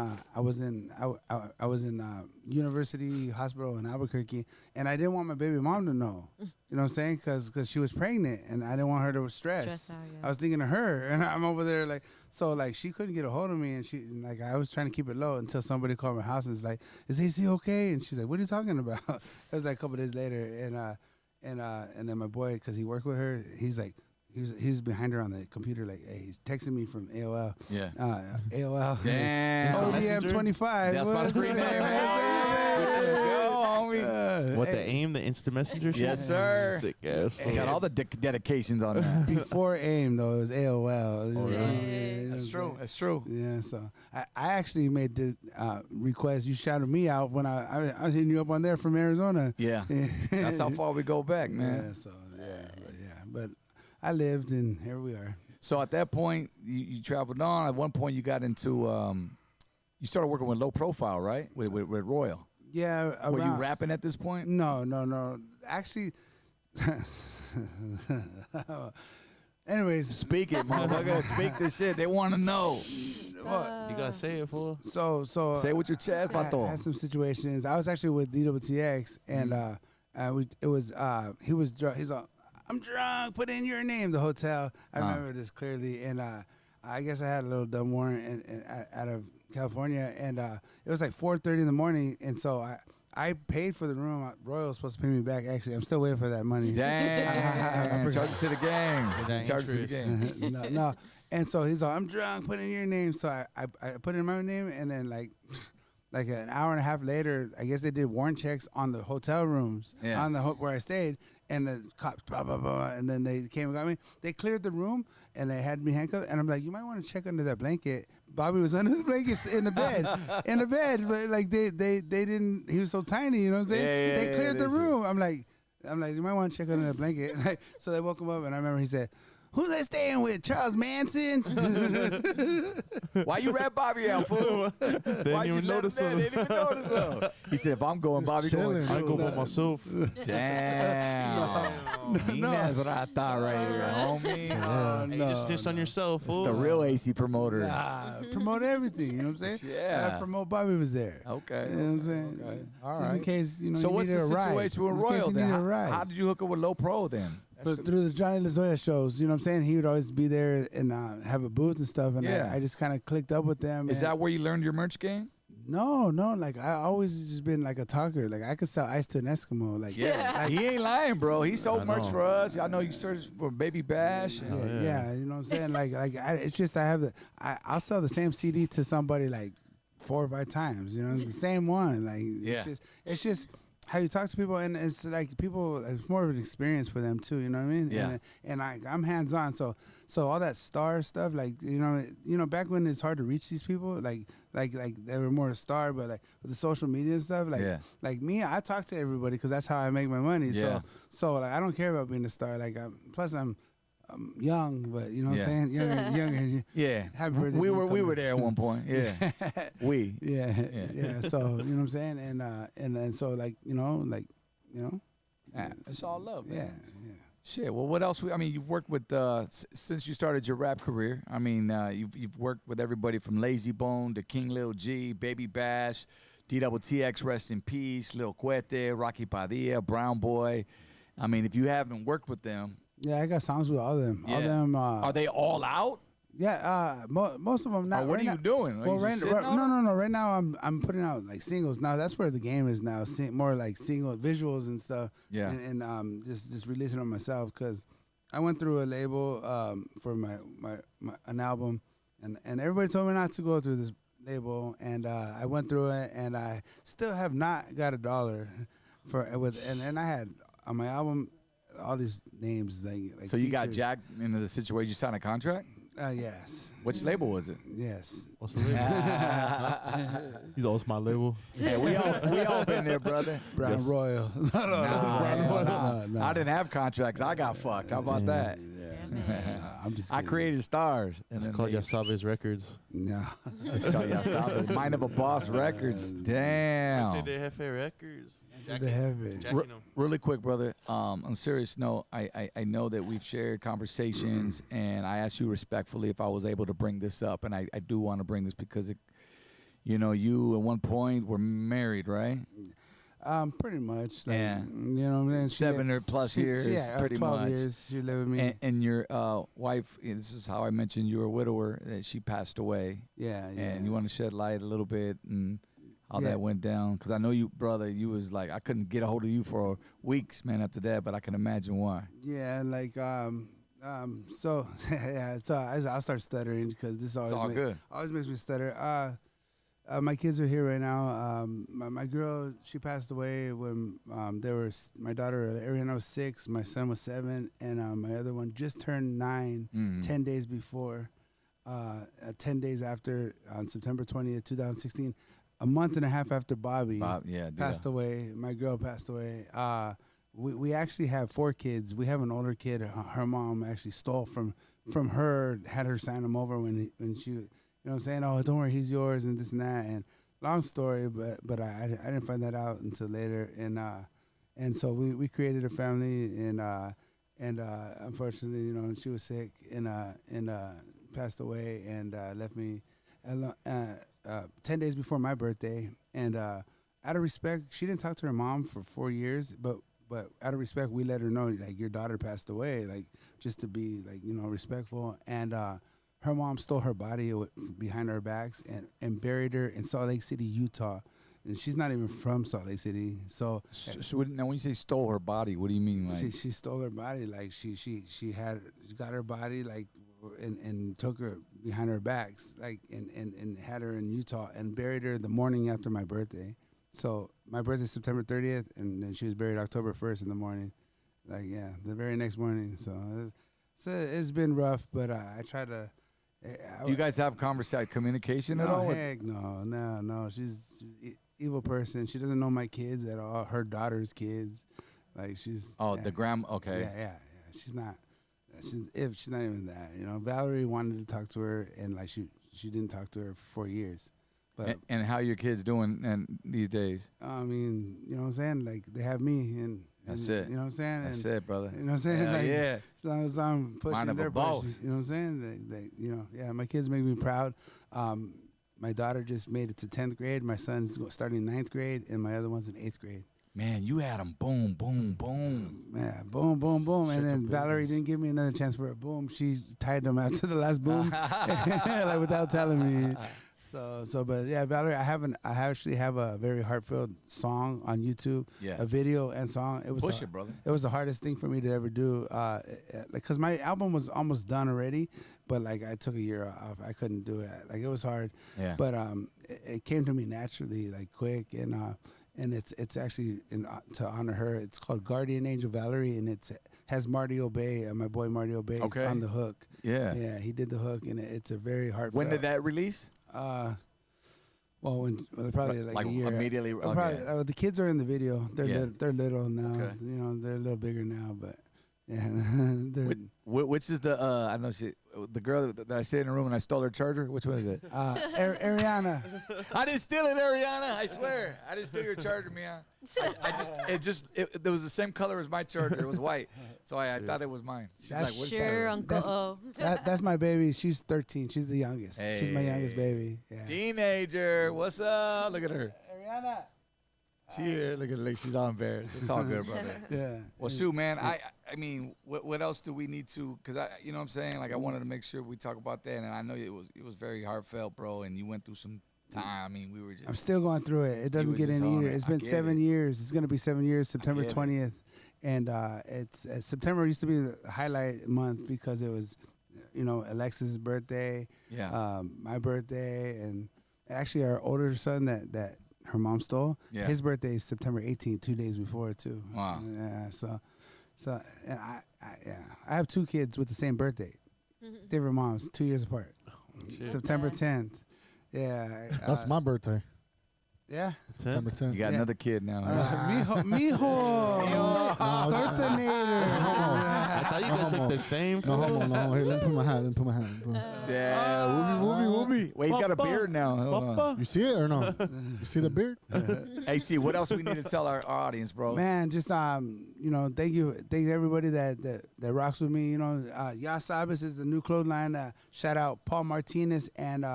University Hospital in Albuquerque, and I didn't want my baby mom to know. You know what I'm saying? Because she was pregnant, and I didn't want her to stress. Out, yeah. I was thinking of her, and I'm over there like, so like she couldn't get a hold of me, and I was trying to keep it low until somebody called my house and was like, "Is AC okay?" And she's like, "What are you talking about?" It was like a couple days later, and then my boy, because he worked with her, he's like, he's behind her on the computer, like, hey, he's texting me from AOL. Yeah. AOL. Damn. ODM 25. That's my screen name. Let's go, homie. What, the AIM, the instant messenger shit? Yes, sir. Sick ass. It got all the dedications on that. Before AIM, though, it was AOL. Oh, yeah. really? That's true. That's true. Yeah, so I actually made the request. You shouted me out when I was hitting you up on there from Arizona. Yeah. That's how far we go back, man. Yeah, so, but I lived, and here we are. So at that point, you traveled on. At one point, you got into, you started working with Low Profile, right? With Royal. Yeah. Were you rapping at this point? No. Actually, Anyways, speak it, motherfucker. Speak this shit. They want to know. You gotta say it, fool. So say it with your chest, I had some situations. I was actually with DWTX, and he's all, I'm drunk. Put in your name. The hotel. I remember this clearly, and I guess I had a little dumb warrant out of California, and it was like 4:30 in the morning, and so I paid for the room. Royal was supposed to pay me back. Actually, I'm still waiting for that money. Damn. Charge it to the gang. Charge it to the gang. No. And so he's like, I'm drunk, put in your name. So I put in my name, and then like an hour and a half later, I guess they did warrant checks on the hotel rooms, on the where I stayed, and the cops, blah, blah, blah, and then they came and got me. They cleared the room, and they had me handcuffed, and I'm like, you might want to check under that blanket. Bobby was under the blankets in the bed, but like they didn't, he was so tiny, you know what I'm saying? They cleared the room. I'm like, you might want to check under that blanket. So they woke him up, and I remember he said, who they staying with? Charles Manson? Why you rat Bobby out, fool? Why you notice him? They didn't even notice him. He said, if I'm going, Bobby going too. I go by myself. Damn. That's what I thought right here, homie. You just snitched on yourself, fool. It's the real AC promoter. Promote everything, you know what I'm saying? Yeah. Promote Bobby was there. Okay. You know what I'm saying? Okay. All just in case, you know, so you what's needed the a ride. situation with Royal then? How Did did you hook up with Low Pro then? But through the Johnny Lazoya shows, you know what I'm saying? He would always be there and have a booth and stuff, and I just kind of clicked up with them. Is that where you learned your merch game? No, like I always just been like a talker. Like I could sell ice to an Eskimo. Like like, he ain't lying, bro. He sold merch for us. I know you searched for Baby Bash. Yeah, you know what I'm saying? It's just I'll sell the same CD to somebody like 4 or 5 times. You know, the same one. Like it's just how you talk to people, and it's like people. It's more of an experience for them too. You know what I mean? Yeah. And I'm hands on, so all that star stuff, like you know, back when it's hard to reach these people, like they were more a star, but like with the social media and stuff, like me, I talk to everybody because that's how I make my money. Yeah. So like I don't care about being a star. Like plus I'm young, but you know what I'm saying? Younger. Yeah. Happy birthday. We were there at one point. Yeah. Yeah. So you know what I'm saying? And then so it's all love, man. Yeah. Shit. Well, what else? You've worked with since you started your rap career. You've worked with everybody from Lazy Bone to King Lil G, Baby Bash, DWTX, rest in peace, Lil Cuete, Rocky Padilla, Brown Boy. If you haven't worked with them. Yeah, I got songs with all of them. Yeah. All of them. Are they all out? Yeah, most of them. Not. What are you doing? Well, no. Right now, I'm putting out like singles. Now that's where the game is now. More like single visuals and stuff. Yeah. And just releasing them myself because I went through a label for my an album, and everybody told me not to go through this label, and I went through it, and I still have not got $1 and I had on my album all these names like so you features. got jacked into the situation. You signed a contract? Yes. Which label was it? Yes. What's the label? He's always my label. Hey, we all been there, brother. Brown Royal. No. I didn't have contracts. I got fucked. How about that? I'm just I created stars. It's called Yasabe's Records. No. It's called Yasabe. Mind of a Boss Records. Damn. De Jefe Records. Really quick, brother. On a serious note, I know that we've shared conversations, and I asked you respectfully if I was able to bring this up, and I do want to bring this because you at one point were married, right? Pretty much. Like, yeah. You know what I mean? 7 or plus years. Pretty 12 much. years she lived with me. And your wife, this is how I mentioned you were a widower, that she passed away. Yeah. And you want to shed light a little bit and how that went down? Because I know you, brother, you was like, I couldn't get a hold of you for weeks, man, after that, but I can imagine why. Yeah, like, so, so I'll start stuttering because this always makes me stutter. My kids are here right now. My girl, she passed away when my daughter Ariana was 6, my son was 7, and my other one just turned 9 10 days before, 10 days after, on September 20th, 2016, a month and a half after Bobby passed away. My girl passed away. We actually have 4 kids. We have an older kid. Her mom actually stole from her, had her sign him over when she. You know what I'm saying? Oh, don't worry, he's yours and this and that. And long story, but I didn't find that out until later. And so we created a family, and unfortunately, you know, she was sick and passed away and left me 10 days before my birthday. And out of respect, she didn't talk to her mom for 4 years, but out of respect, we let her know, like, your daughter passed away, like, just to be, like, you know, respectful. And her mom stole her body behind our backs and buried her in Salt Lake City, Utah. And she's not even from Salt Lake City. So now, when you say stole her body, what do you mean? Like she stole her body. Like she got her body, like, and took her behind her backs, like, and had her in Utah and buried her the morning after my birthday. So my birthday is September 30th, and then she was buried October 1st in the morning. Like, yeah, the very next morning. So it's been rough, but I try to. Do you guys have communication at all? Heck no. She's an evil person. She doesn't know my kids at all. Her daughter's kids. Like, she's. Oh, yeah. The grandma. Okay. Yeah. She's not. She's not even that. You know, Valerie wanted to talk to her, and like she didn't talk to her for 4 years. But and how your kids doing these days? I mean, you know what I'm saying? Like, they have me, and that's it. You know what I'm saying? That's it, brother. You know what I'm saying? Like, yeah. As long as I'm pushing their boss. push, you know what I'm saying? They, you know, yeah. My kids make me proud. My daughter just made it to 10th grade. My son's starting 9th grade, and my other one's in 8th grade. Man, you had them boom, boom, boom. Yeah, boom, boom, boom. And then Valerie didn't give me another chance for a boom. She tied them after the last boom, like, without telling me. But yeah, Valerie, I actually have a very heartfelt song on YouTube. Yeah. A video and song. It was Push it, brother. It was the hardest thing for me to ever do. Like, cause my album was almost done already, but like, I took a year off. I couldn't do it. Like, it was hard. Yeah. But it came to me naturally, like, quick, and it's actually to honor her. It's called Guardian Angel Valerie, and it has Marty Obey, my boy Marty Obey, on the hook. Yeah. Yeah, he did the hook, and it's a very heartfelt. When did that release? Well, probably like a year. Immediately. Okay. Probably, the kids are in the video. They're little now. Okay. You know, they're a little bigger now, but yeah. Which is the I know the girl that I stayed in the room and I stole her charger? Which one is it? Ariana. I didn't steal it, Ariana. I swear, I didn't steal your charger, Mia. It was the same color as my charger. It was white, so I thought it was mine. She's like, "What's sure, Uncle? That's my baby. She's 13. She's the youngest. Hey. She's my youngest baby. Yeah. Teenager. What's up? Look at her. Ariana. Look at her. She's all embarrassed. It's all good, brother. Yeah. Well, shoot, man. I mean, what else do we need to? Because you know what I'm saying. Like, I wanted to make sure we talk about that, and I know it was very heartfelt, bro. And you went through some time. I mean, we were just. I'm still going through it. It doesn't get any easier. It's been 7 years. It's gonna be 7 years, September 20th, and it's September used to be the highlight month because it was, you know, Alexis' birthday, my birthday, and actually our older son that her mom stole. Yeah. His birthday is September 18th, 2 days before too. Wow. Yeah. So and I have two kids with the same birthday, different moms, 2 years apart. September 10th. Yeah. That's my birthday. Yeah. September 10th. You got another kid now. Mijo. Tortonator. I thought you guys looked the same. No homo. Here, let me put my hat. Yeah, whoopie. Wait, he's got a beard now. Hold on. You see it or no? You see the beard? Hey, see, what else we need to tell our audience, bro? Man, just you know, thank you everybody that rocks with me. You know, Ya Sabes is the new clothing line. Shout out Paul Martinez and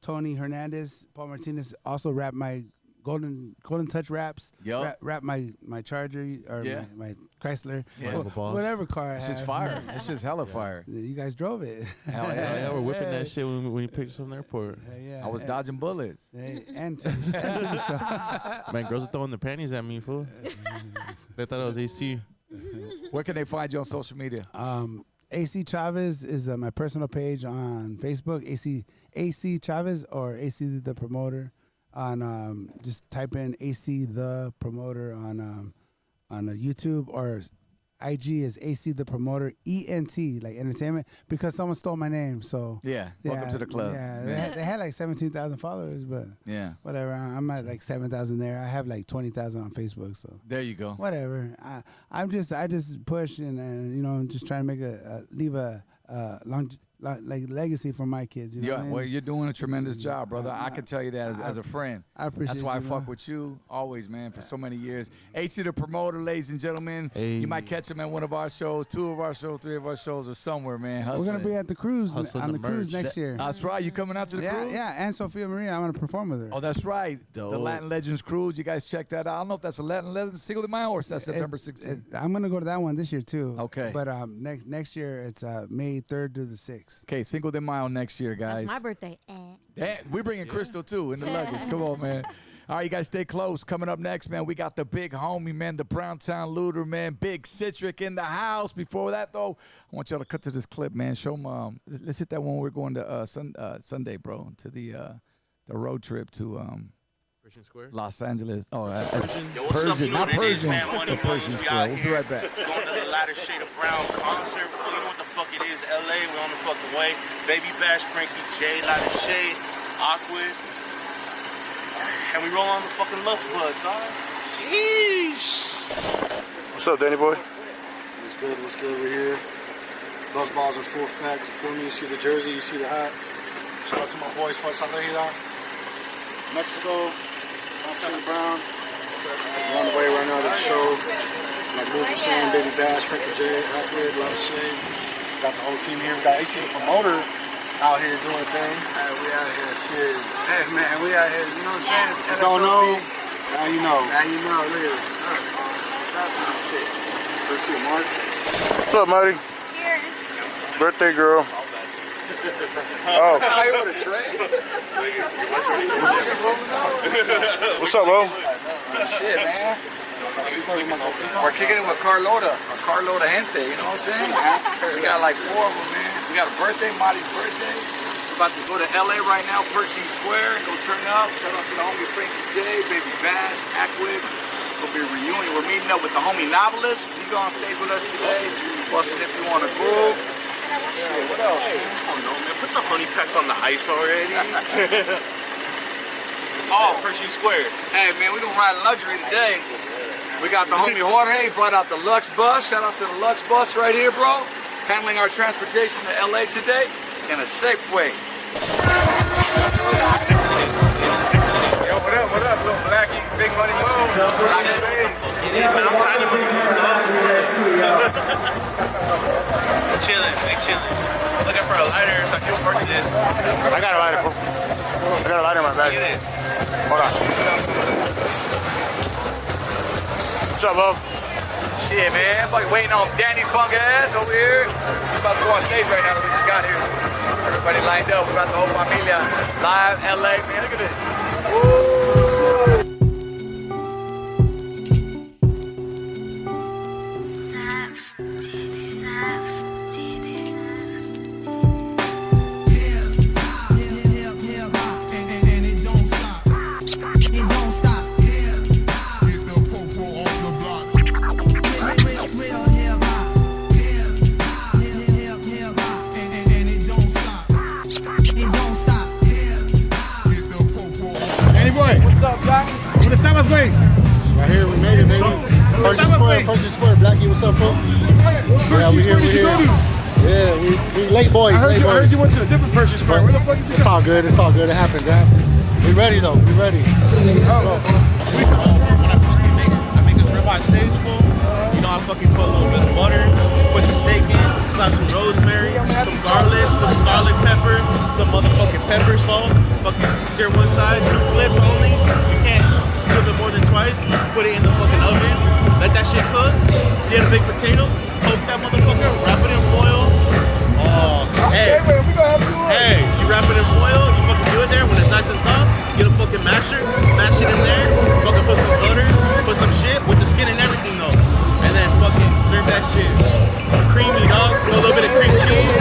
Tony Hernandez. Paul Martinez also rapped my Golden Touch raps. Yep. Rap my Charger or my Chrysler. Yeah. Whatever car I have. This is fire. This is hella fire. You guys drove it. Hell yeah. We're whipping that shit when you picked us from the airport. Yeah. I was dodging bullets. And Man, girls are throwing their panties at me, fool. They thought I was AC. Where can they find you on social media? AC Chavez is my personal page on Facebook. AC Chavez or AC the Promoter. On just type in AC the Promoter on YouTube, or IG is AC the Promoter ENT, like entertainment, because someone stole my name. So welcome to the club. Yeah, they had like 17,000 followers, but whatever. I'm at like 7,000 there. I have like 20,000 on Facebook. So there you go. Whatever. I just push and you know, just trying to make leave a like legacy for my kids. You know what I mean? Well, you're doing a tremendous job, brother. I can tell you that as a friend. I appreciate That's why I you, fuck man. with you always, man, for so many years. AC the promoter, ladies and gentlemen. Hey. You might catch him at one of our shows, 2 of our shows, 3 of our shows, or somewhere, man. We're Hustling. gonna be at the cruise Hustling on the the cruise merch. next year. That's right. You coming out to the cruise? Yeah, and Sophia Maria, I'm gonna perform with her. Oh, that's right. The Dope. Latin Legends Cruise. You guys check that out. I don't know if that's a Latin Legends Single de Mayo or is that September 16th. I'm gonna go to that one this year too. Okay. But next year it's May 3rd to the 6th. Okay, Cinco de Mayo next year, guys. That's my birthday. We bringing Crystal too in the luggage. Come on, man. All right, you guys stay close. Coming up next, man, we got the big homie, man, the Browntown Looter, man, Big Citric in the house. Before that, though, I want y'all to cut to this clip, man. Show them. Let's hit that one. We're going to Sunday, bro, to the road trip to Pershing Square. Los Angeles. Oh, Yo, what's up? Persian, You know not what it is, Persian. man. Money, Persian we Square. out We'll be here right back. Going to the lighter shade of brown concert. You know what the fuck it is? LA, we're on the fucking way. Baby Bash, Frankie J, lighter shade, Awkward. And we roll on the fucking Lux Buzz, dog. Sheesh. What's up, Danny boy? What's good? What's good? We're here. Buzz balls in full effect. Before me, you see the jersey, you see the hat. Shout out to my boys from Salida, Mexico, Montana Brown. We're on the way right now to the show. Like Moose was saying, Baby Bash, Frankie J, Awkward, Lot of Shade. Got the whole team here. We got AC the promoter out here doing a thing. We out here. Shit. Hey man, we out here. You know what I'm saying? If you don't know, now you know. Now you know. Look at this. That's sick. First to Mark. What's up, Marty? Cheers. Birthday girl. Oh. What's up, bro? Shit, man. We're kicking it with Carlota gente, you know what I'm saying? We got like 4 of them, man. We got a birthday, Marty's birthday. We're about to go to LA right now, Pershing Square, go turn up. Shout out to the homie Frankie J, Baby Bass, Aquid. It'll be a reunion. We're meeting up with the homie Novelist. He go on stage with us today. Busting if you want to groove. Shit, what else? I don't know, man. Put the honey packs on the ice already. Oh, Pershing Square. Hey, man, we gonna ride luxury today. We got the homie Jorge, brought out the Lux Bus. Shout out to the Lux Bus right here, bro. Handling our transportation to LA today in a safe way. Yo, what up, little Blackie? Big money move. I'm trying to They chilling. Looking for a lighter so I can spark this. I got a lighter, bro. I got a lighter in my bag. Get it. Hold on. What's up, bro? Shit, man. Fucking waiting on Danny's punk ass over here. He's about to go on stage right now. We just got here. Everybody lined up. We got the whole familia live, LA. Man, look at this. Woo! Right here, we made it, baby. Pershing Square, Blackie, what's up, bro? Yeah, we here. Yeah, we late boys. I heard you went to a different Pershing Square. Where the fuck you It's all good. It happens. We ready though. We ready. I make this ribeye stage full. You know, I fucking put a little bit of butter, put the steak in, slap some rosemary, some garlic, some garlic pepper, some motherfucking pepper salt. Fucking sear one side, 2 flips only. You can't flip it more than twice. Put it in the fucking oven. Let that shit cook. Get a big potato. Poke that motherfucker. Wrap it in foil. Oh, hey. Hey, you wrap it in foil. You fucking do it there when it's nice and soft. Get a fucking masher. Mash it in there. Fucking put some butter. Put some shit with the skin and everything though. And then fucking serve that shit. Creamy, dog. Put a little bit of cream cheese.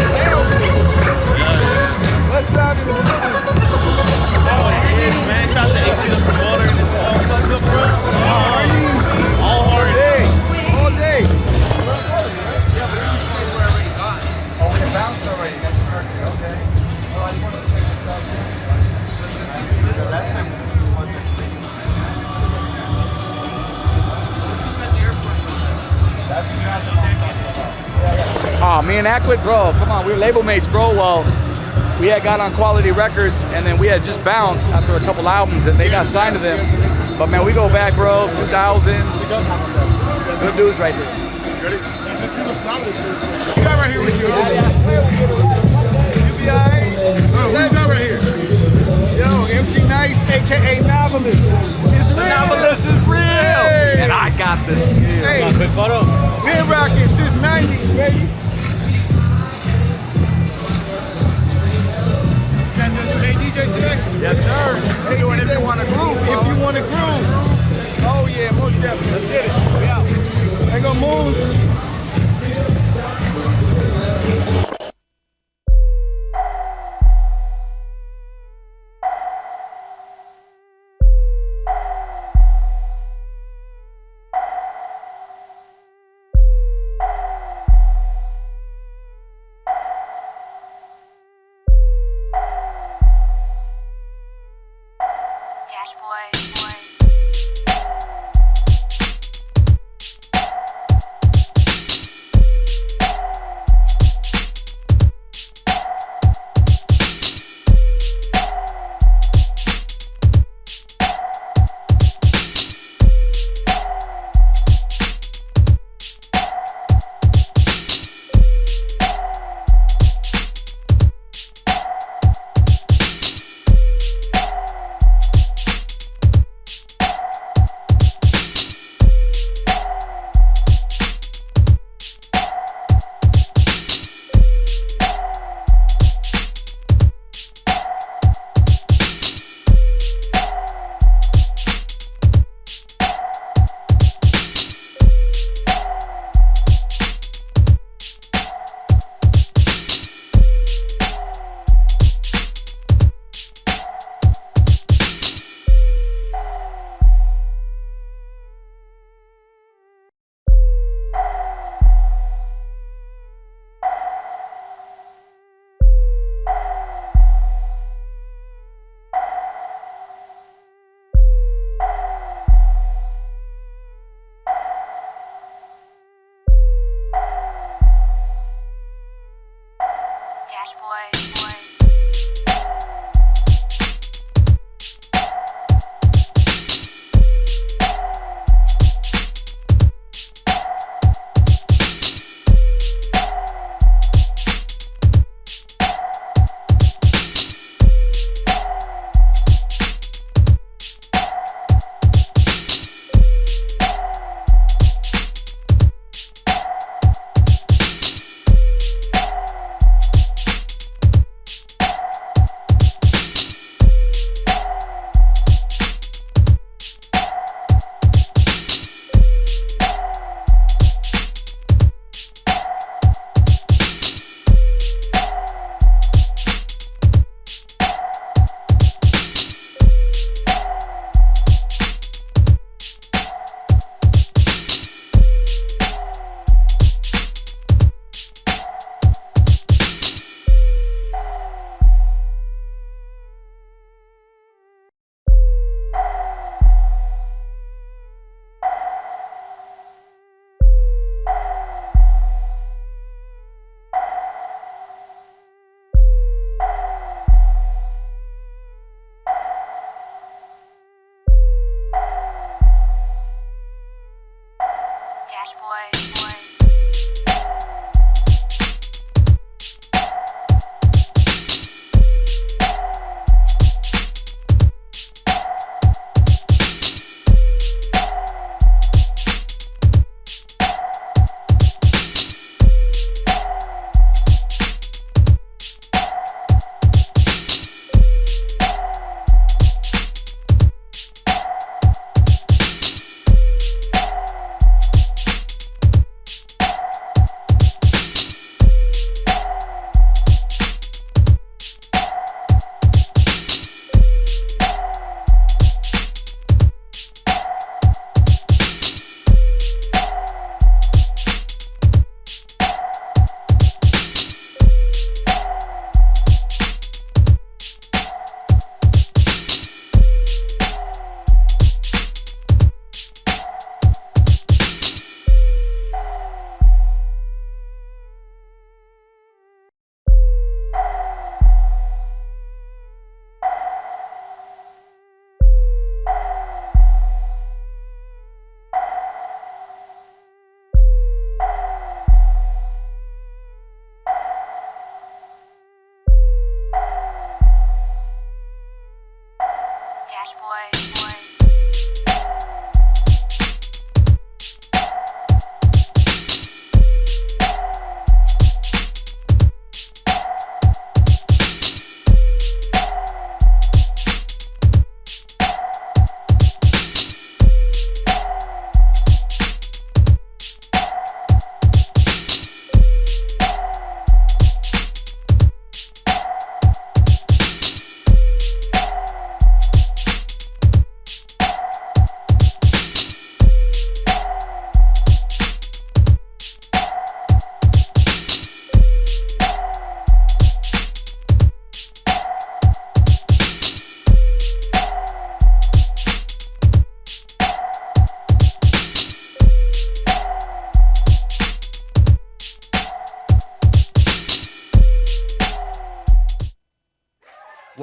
Let's dive into Oh, yeah, man. Shout out to AC the promoter and it's all fucked up, bro. All hard. all day. Oh, me and Aquid, bro, come on, we were label mates, bro. Well, we had got on Quality Records, and then we had just bounced after a couple albums, and they got signed to them. But man, we go back, bro, 2000. Good dudes right there. Ready? You got right here with you. You be alright? Who's got right here? Yo, MC Nice, aka Novelist. Novelist is real, and I got this. Hey, quick photo. Been rocking since 90's, baby. Hey, DJ today? Yes, sir. Hey, doing if you want to groove. If you want to groove. Oh, yeah, most definitely. Let's get it. We out. Ain't gonna move.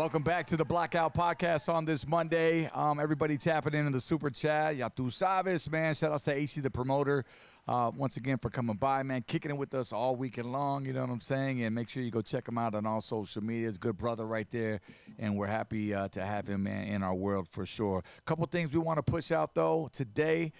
Welcome back to the Blackout Podcast on this Monday. Everybody tapping into the super chat. Ya tu sabes, man. Shout out to AC the promoter once again for coming by, man. Kicking it with us all weekend long, you know what I'm saying? And make sure you go check him out on all social media. It's a good brother right there, and we're happy to have him, man, in our world for sure. Couple things we want to push out, though, today.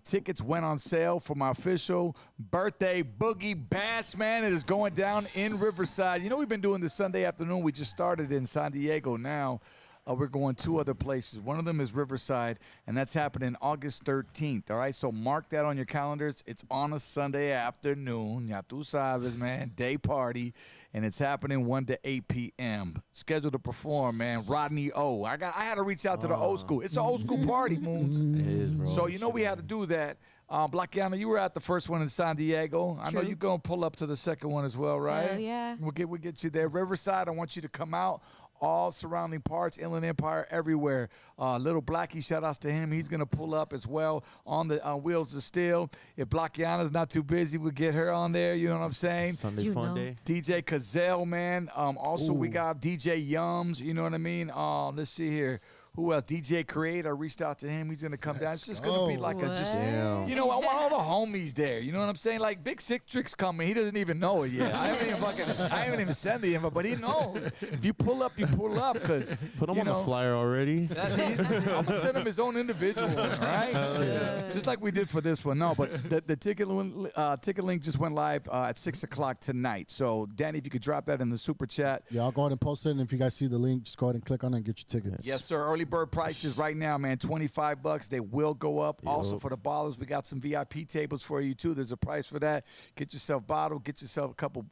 Tickets went on sale for my official birthday boogie bash, man. It is going down in Riverside. You know, we've been doing this Sunday afternoon. We just started in San Diego. Now we're going 2 other places. One of them is Riverside, and that's happening August 13th, all right? So mark that on your calendars. It's on a Sunday afternoon. Ya tu sabes, man. Day party, and it's happening 1 to 8 p.m. Scheduled to perform, man. Rodney O. I had to reach out to the old school. It's an old school party, Moons. It is, bro. So you know we had to do that. Blackiana, you were at the first one in San Diego. I know you're going to pull up to the second one as well, right? Hell yeah. We'll get you there. Riverside, I want you to come out. All surrounding parts, Inland Empire, everywhere. Little Blackie, shout outs to him. He's going to pull up as well on the Wheels of Steel. If Blackiana's not too busy, we'll get her on there. You know what I'm saying? Sunday fun day. DJ Cazell, man. Also, we got DJ Yums. You know what I mean? Let's see here. Who else? DJ Create. I reached out to him. He's going to come down. It's just going to be like you know, I want all the homies there. You know what I'm saying? Like Big Citric's coming. He doesn't even know it yet. I haven't even sent the invite, but he knows. If you pull up, you pull up. Cause, put him on the flyer already. I'm going to send him his own individual one, right? Just like we did for this one. No, but the ticket link just went live at 6 o'clock tonight. So, Danny, if you could drop that in the super chat. Yeah, I'll go ahead and post it. And if you guys see the link, just go ahead and click on it and get your tickets. Yes, sir. Early bird prices right now, man. $25. They will go up. Yep. Also for the ballers, we got some VIP tables for you too. There's a price for that. Get yourself a bottle. Get yourself a couple,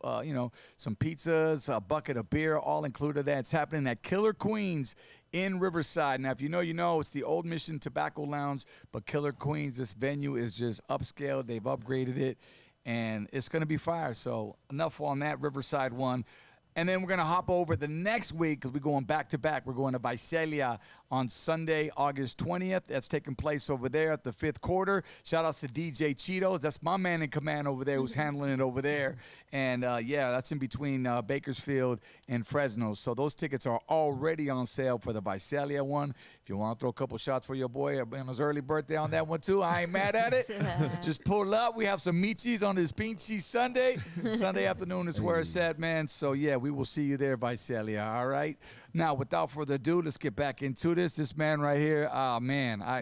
some pizzas, a bucket of beer, all included. That it's happening at Killer Queens in Riverside. Now, if you know, you know. It's the Old Mission Tobacco Lounge, but Killer Queens, this venue is just upscale. They've upgraded it, and it's going to be fire. So enough on that Riverside one. And then we're going to hop over the next week because we're going back-to-back. We're going to Visalia on Sunday, August 20th. That's taking place over there at the 5th quarter. Shout-outs to DJ Cheetos. That's my man in command over there who's handling it over there. And, that's in between Bakersfield and Fresno. So those tickets are already on sale for the Visalia one. If you want to throw a couple shots for your boy on his early birthday on that one, too, I ain't mad at it. Just pull up. We have some michis on this Pinchy Sunday. Sunday afternoon is where it's at, man. So, yeah. We will see you there, Visalia, all right? Now, without further ado, let's get back into this. This man right here,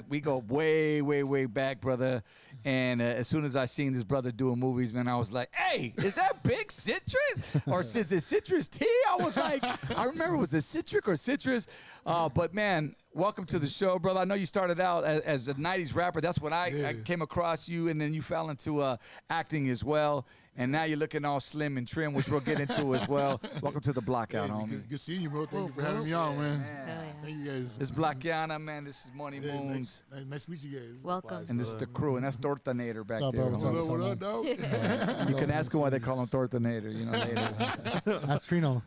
we go way, way, way back, brother. And as soon as I seen this brother doing movies, man, I was like, hey, is that Big Citric? Or is it Citrus Tea? I was like, I remember, was it Citric or Citrus? But, man, welcome to the show, brother. I know you started out as a 90's rapper. That's when I came across you, and then you fell into acting as well. And now you're looking all slim and trim, which we'll get into as well. Welcome to the Blackout, homie. Good seeing you, bro. Thank you for having me on, man. Thank you, guys. It's Blackiana, man. This is Money Moons. Nice to meet you guys. Welcome. And this is the crew, and that's Tortanator back there. What's up, what up, dog? You can ask him why they call him Tortanator, you know, later. That's Trino.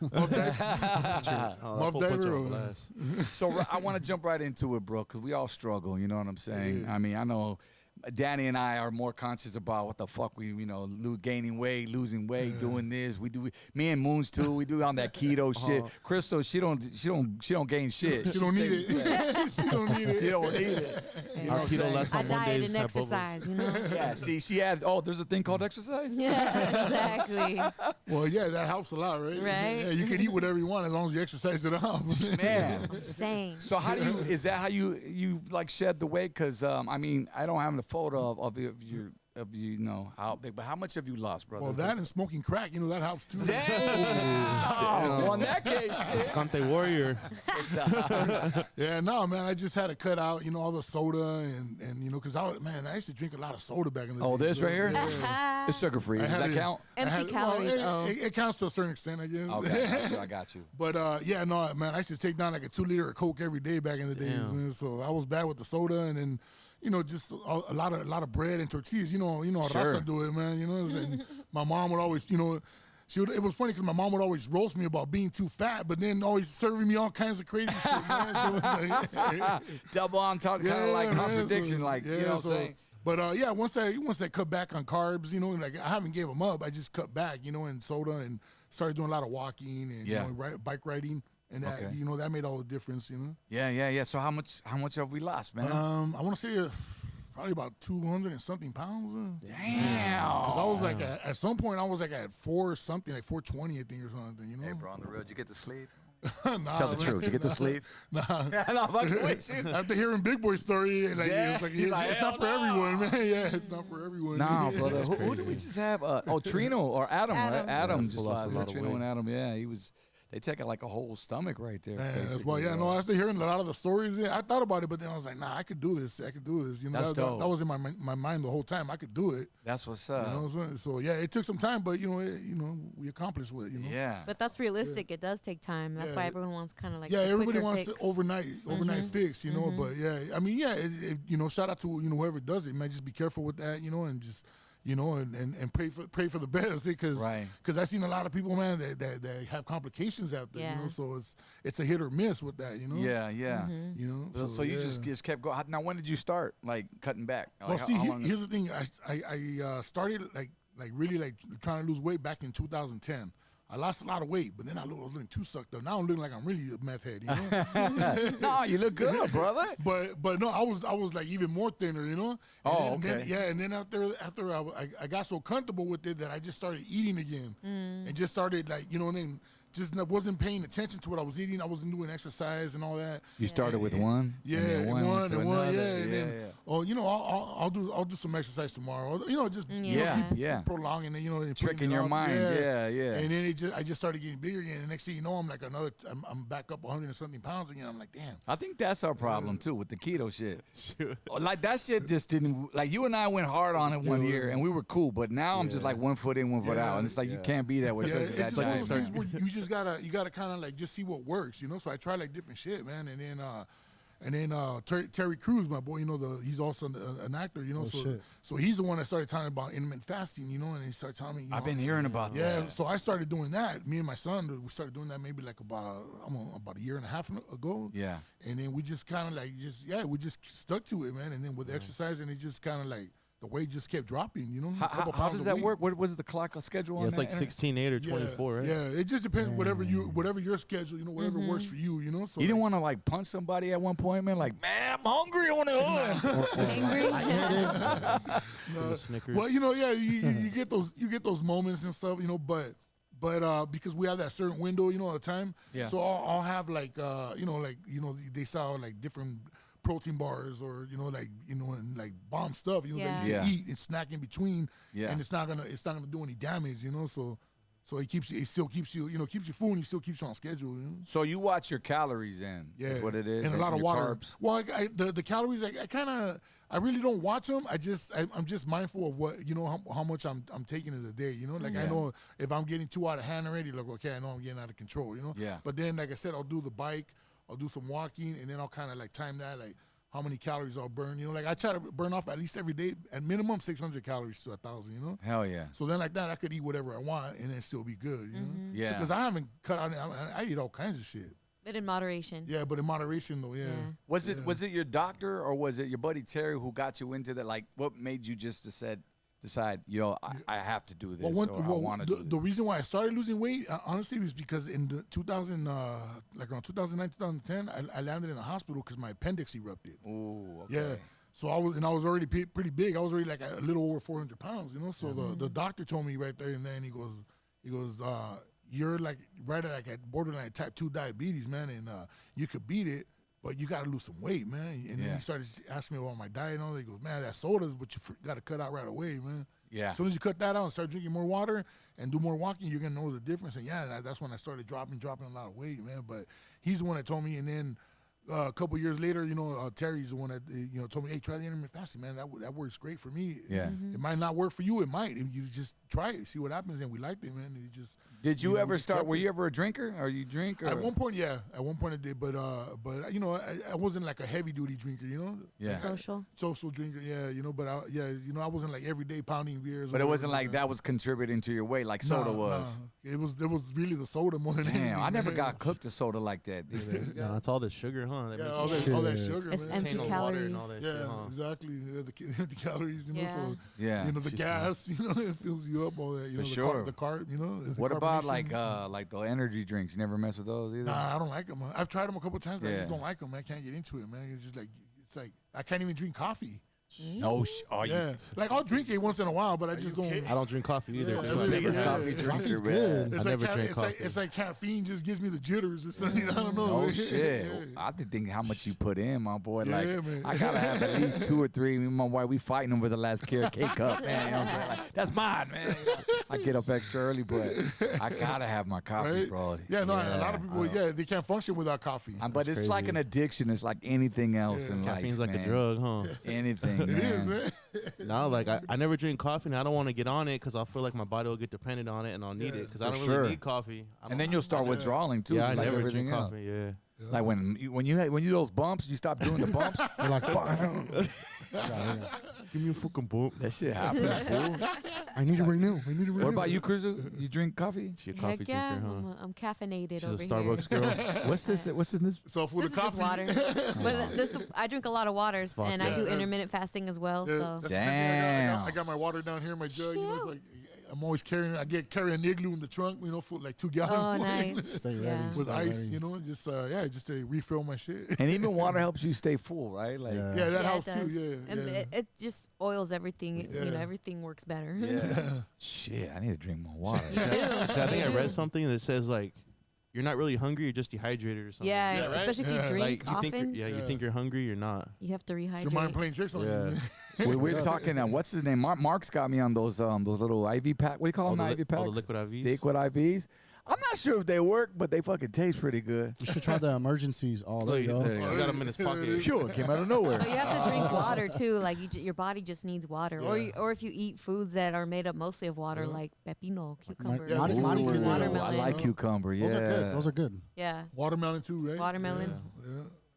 So I want to jump right into it, bro, because we all struggle, you know what I'm saying? I mean, I know Danny and I are more conscious about what the fuck we, gaining weight, losing weight, doing this. We do. Me and Moons too. We do on that keto shit. Crystal, she don't gain shit. She don't need it. She don't need it. You don't need it. Our keto less on diet Mondays. and exercise, you know. Yeah. See, she had. Oh, there's a thing called exercise. Yeah, exactly. Well, yeah, that helps a lot, right? Right. Yeah, you can eat whatever you want as long as you exercise it up. Man. Same. So how do you? Is that how you like shed the weight? Because I mean, I don't have a photo of you know how big, but how much have you lost, brother? Well, that and smoking crack, that helps too. Damn. Well, in that case, Scante Warrior. Yeah, no, man, I just had to cut out, all the soda and because I used to drink a lot of soda back in the day. Oh, this right here? Yeah. It's sugar free. Does that count? Empty calories. It counts to a certain extent, I guess. Okay, I got you. But no, man, I used to take down like a 2-liter of Coke every day back in the days, man. So I was bad with the soda, and then just a lot of bread and tortillas. You know how Sure. Raza do it, man. And my mom would always, it was funny because my mom would always roast me about being too fat, but then always serving me all kinds of crazy shit, man. So it's like, double entendre, kind of like contradiction, so, like, you know what I'm saying? But once I cut back on carbs, like I haven't gave them up. I just cut back, and soda, and started doing a lot of walking and bike riding. And that that made all the difference, Yeah. So how much have we lost, man? I want to say probably about 200 and something pounds. Damn. Because I was like at some point I was like at 4 something, like 420 I think or something. Hey, bro, on the road, did you get the sleeve? Nah, Tell the truth. Did you get the sleeve? Nah. After hearing Big Boy's story, it's not for everyone, man. Yeah, it's not for everyone. Nah, brother. Who did we just have? Trino or Adam, right? Adam just lost a lot of Trino weight. and Adam. Yeah, he was. They take like a whole stomach right there. Well, after hearing a lot of the stories, I thought about it, but then I was like, nah, I could do this. That's dope. That was in my mind the whole time. I could do it. That's what's up. You know what I'm saying? So it took some time, but we accomplished it. Yeah. But that's realistic. It does take time. That's why everyone wants kind of like everybody wants fix. to overnight fix, But I mean, shout out to whoever does it, man. Just be careful with that, and just. And pray for the best, because I've seen a lot of people, man, that have complications after, so it's a hit or miss with that, Yeah. So you just kept going. Now, when did you start like cutting back? Well, here's the thing. I started like really like trying to lose weight back in 2010. I lost a lot of weight, but then I was looking too sucked up. Now I'm looking like I'm really a meth head, No, you look good, brother. But no, I was like even more thinner, And then after I got so comfortable with it that I just started eating again, and just started like and then just wasn't paying attention to what I was eating. I wasn't doing exercise and all that. You started with one, one, and then I'll do some exercise tomorrow. Just keep prolonging it, tricking your mind. Yeah. And then I just started getting bigger again. And next thing you know, I'm like I'm back up 100 and something pounds again. I'm like, damn. I think that's our problem too with the keto shit. Like that shit just didn't. Like you and I went hard on it one year, and we were cool. But now I'm just like 1 foot in, 1 foot out, and it's like you can't be that way. It's just like one of those things where you just gotta kind of like just see what works, So I try like different shit, man, and then Terry Crews, my boy, he's also an actor, so he's the one that started telling me about intermittent fasting, and he started telling me. I've been hearing about that. Yeah, so I started doing that. Me and my son, we started doing that maybe like about a year and a half ago. Yeah, and then we just kind of like we just stuck to it, man, and then with exercise, and it just kind of like. The weight just kept dropping, How does that work? What was the clock schedule on it's that? like 16/8 or 24, right? Yeah, it just depends. Whatever your schedule, whatever works for you, So you didn't want to like punch somebody at one point, man. Like, man, I'm hungry. I want Angry. Snickers. Well, you get those moments and stuff, but because we have that certain window, at a time. Yeah. So I'll have like they sell like different protein bars or and like bomb stuff that you can eat and snack in between, and it's not gonna do any damage, so it still keeps you keeps you full and it still keeps you on schedule. So you watch your calories in, is what it is, and a lot of your water. Carbs. Well, the calories I really don't watch them. I'm just mindful of what how much I'm taking in the day. I know if I'm getting too out of hand already, like okay, I know I'm getting out of control. Yeah. But then like I said, I'll do the bike. I'll do some walking, and then I'll kind of like time that, like how many calories I'll burn. I try to burn off at least every day, at minimum 600 calories to 1,000. Hell yeah. So then like that, I could eat whatever I want and then still be good. Yeah. Because I haven't cut out. I eat all kinds of shit. But in moderation. Yeah, but in moderation though. Yeah. Was it your doctor or was it your buddy Terry who got you into that? Like, what made you just decide, I have to do this, or I want to do this? The reason why I started losing weight, honestly, was because in the 2000, like around 2009, 2010, I landed in a hospital because my appendix erupted. Ooh, okay. Yeah. So I was already pretty big. I was already like a little over 400 pounds, So the doctor told me right there and then, he goes, you're like right at borderline type 2 diabetes, man, and you could beat it. But you got to lose some weight, man. And then he started asking me about my diet and all that. He goes, man, that soda's what you got to cut out right away, man. Yeah. As soon as you cut that out and start drinking more water and do more walking, you're going to know the difference. And, that's when I started dropping a lot of weight, man. But he's the one that told me. And then a couple years later, Terry's the one that, told me, hey, try the intermittent fasting, man. That works great for me. Yeah. It might not work for you. It might. And you just try it, see what happens. And we liked it, man. And Did you ever start? Were you ever a drinker? Or you drink? Or? At one point, yeah. At one point I did, but I wasn't like a heavy duty drinker, Yeah. Social drinker, yeah. But I wasn't like every day pounding beers. But it wasn't like that was contributing to your weight like soda was. It was really the soda more than anything. Damn, I never got cooked a soda like that. No, it's all the sugar, huh? huh? That Yeah, makes all that sugar, It's man. empty Contain no water and all calories. that shit, Yeah, huh? exactly. Yeah, the empty calories, you know. Yeah. So Yeah. you know the gas, you know, it fills you up. All that, you know, sure. the carb, you know. the What about carbonation. like the energy drinks? You never mess with those either? Nah, I don't like them. I've tried them a couple times, but I Yeah. just don't like them. I can't get into it, man. It's like I can't even drink coffee. No, Yeah, like I'll drink it once in a while, but I just don't. I don't drink coffee either. Yeah, dude. I really- biggest yeah. coffee Coffee's drinker, good. man. It's I like never drink coffee. it's like caffeine just gives me the jitters or something. I don't know. Oh Yeah. shit! Yeah. I have to think how much you put in, my boy. Yeah, Like man. I gotta have at least 2 or 3. Me and my wife, we fighting over the last carrot cake cup, man. You know what I'm saying? Like, that's mine, man. I get up extra early, but I gotta have my coffee, Right? bro. Yeah, no, a lot of people, they can't function without coffee. But it's like an addiction. It's like anything else Yeah. in life. Caffeine's like man. a drug, huh? Anything, It man. is, man. No, like I never drink coffee, and I don't want to get on it because I feel like my body will get dependent on it, and I'll need it because I For don't sure. really need coffee. And then you'll start withdrawing too. Yeah, I just like never everything drink else. coffee. Yeah. Like when you do those bumps, you stop doing the bumps. You're like, fuck. Give me a fucking bump. That shit happens, fool. I need it right now. I need it right now. What about you, Cruiser? You drink coffee? She a Heck coffee yeah, drinker, huh? I'm caffeinated She's over a Starbucks here. girl. What's this? What's in this? So for This the is just coffee, water. But this, I drink a lot of waters, and I do intermittent fasting as well. Yeah, So that's the thing. Damn. I got my water down here in my jug. You know, it's like I'm always carrying. I carry an igloo in the trunk. You know, for like 2 gallons. oh, water. nice. Stay ready. Yeah. With Stay ice, ready. you know, just just to refill my shit. And even water helps you stay full, right? Like, Yeah. Yeah, that Yeah, helps it too. does. Yeah, And yeah. it just oils everything. You know, Yeah. everything works better. shit, I need to drink more water. So I think I read something that says like you're not really hungry, you're just dehydrated or something. Yeah, Yeah, right? especially if you Yeah. drink Like you think, often, you think you're hungry, you're not. you have to rehydrate. It's your mind playing tricks on Yeah. you. We're talking. What's his name? Mark's got me on those little IV pack. What do you call them? All IV packs. the liquid IVs. The liquid IVs. I'm not sure if they work, but they fucking taste pretty good. You should try the emergencies. Oh, there you go. There you I go. got him in his pocket. Sure, it came out of nowhere. But you have to drink water too. Like your body just needs water, or if you eat foods that are made up mostly of water, like pepino, cucumber, Yeah, Ooh, Monty gives me those. I watermelon. like cucumber. Yeah, Those are good. Those are good. Yeah, Watermelon too, right? watermelon.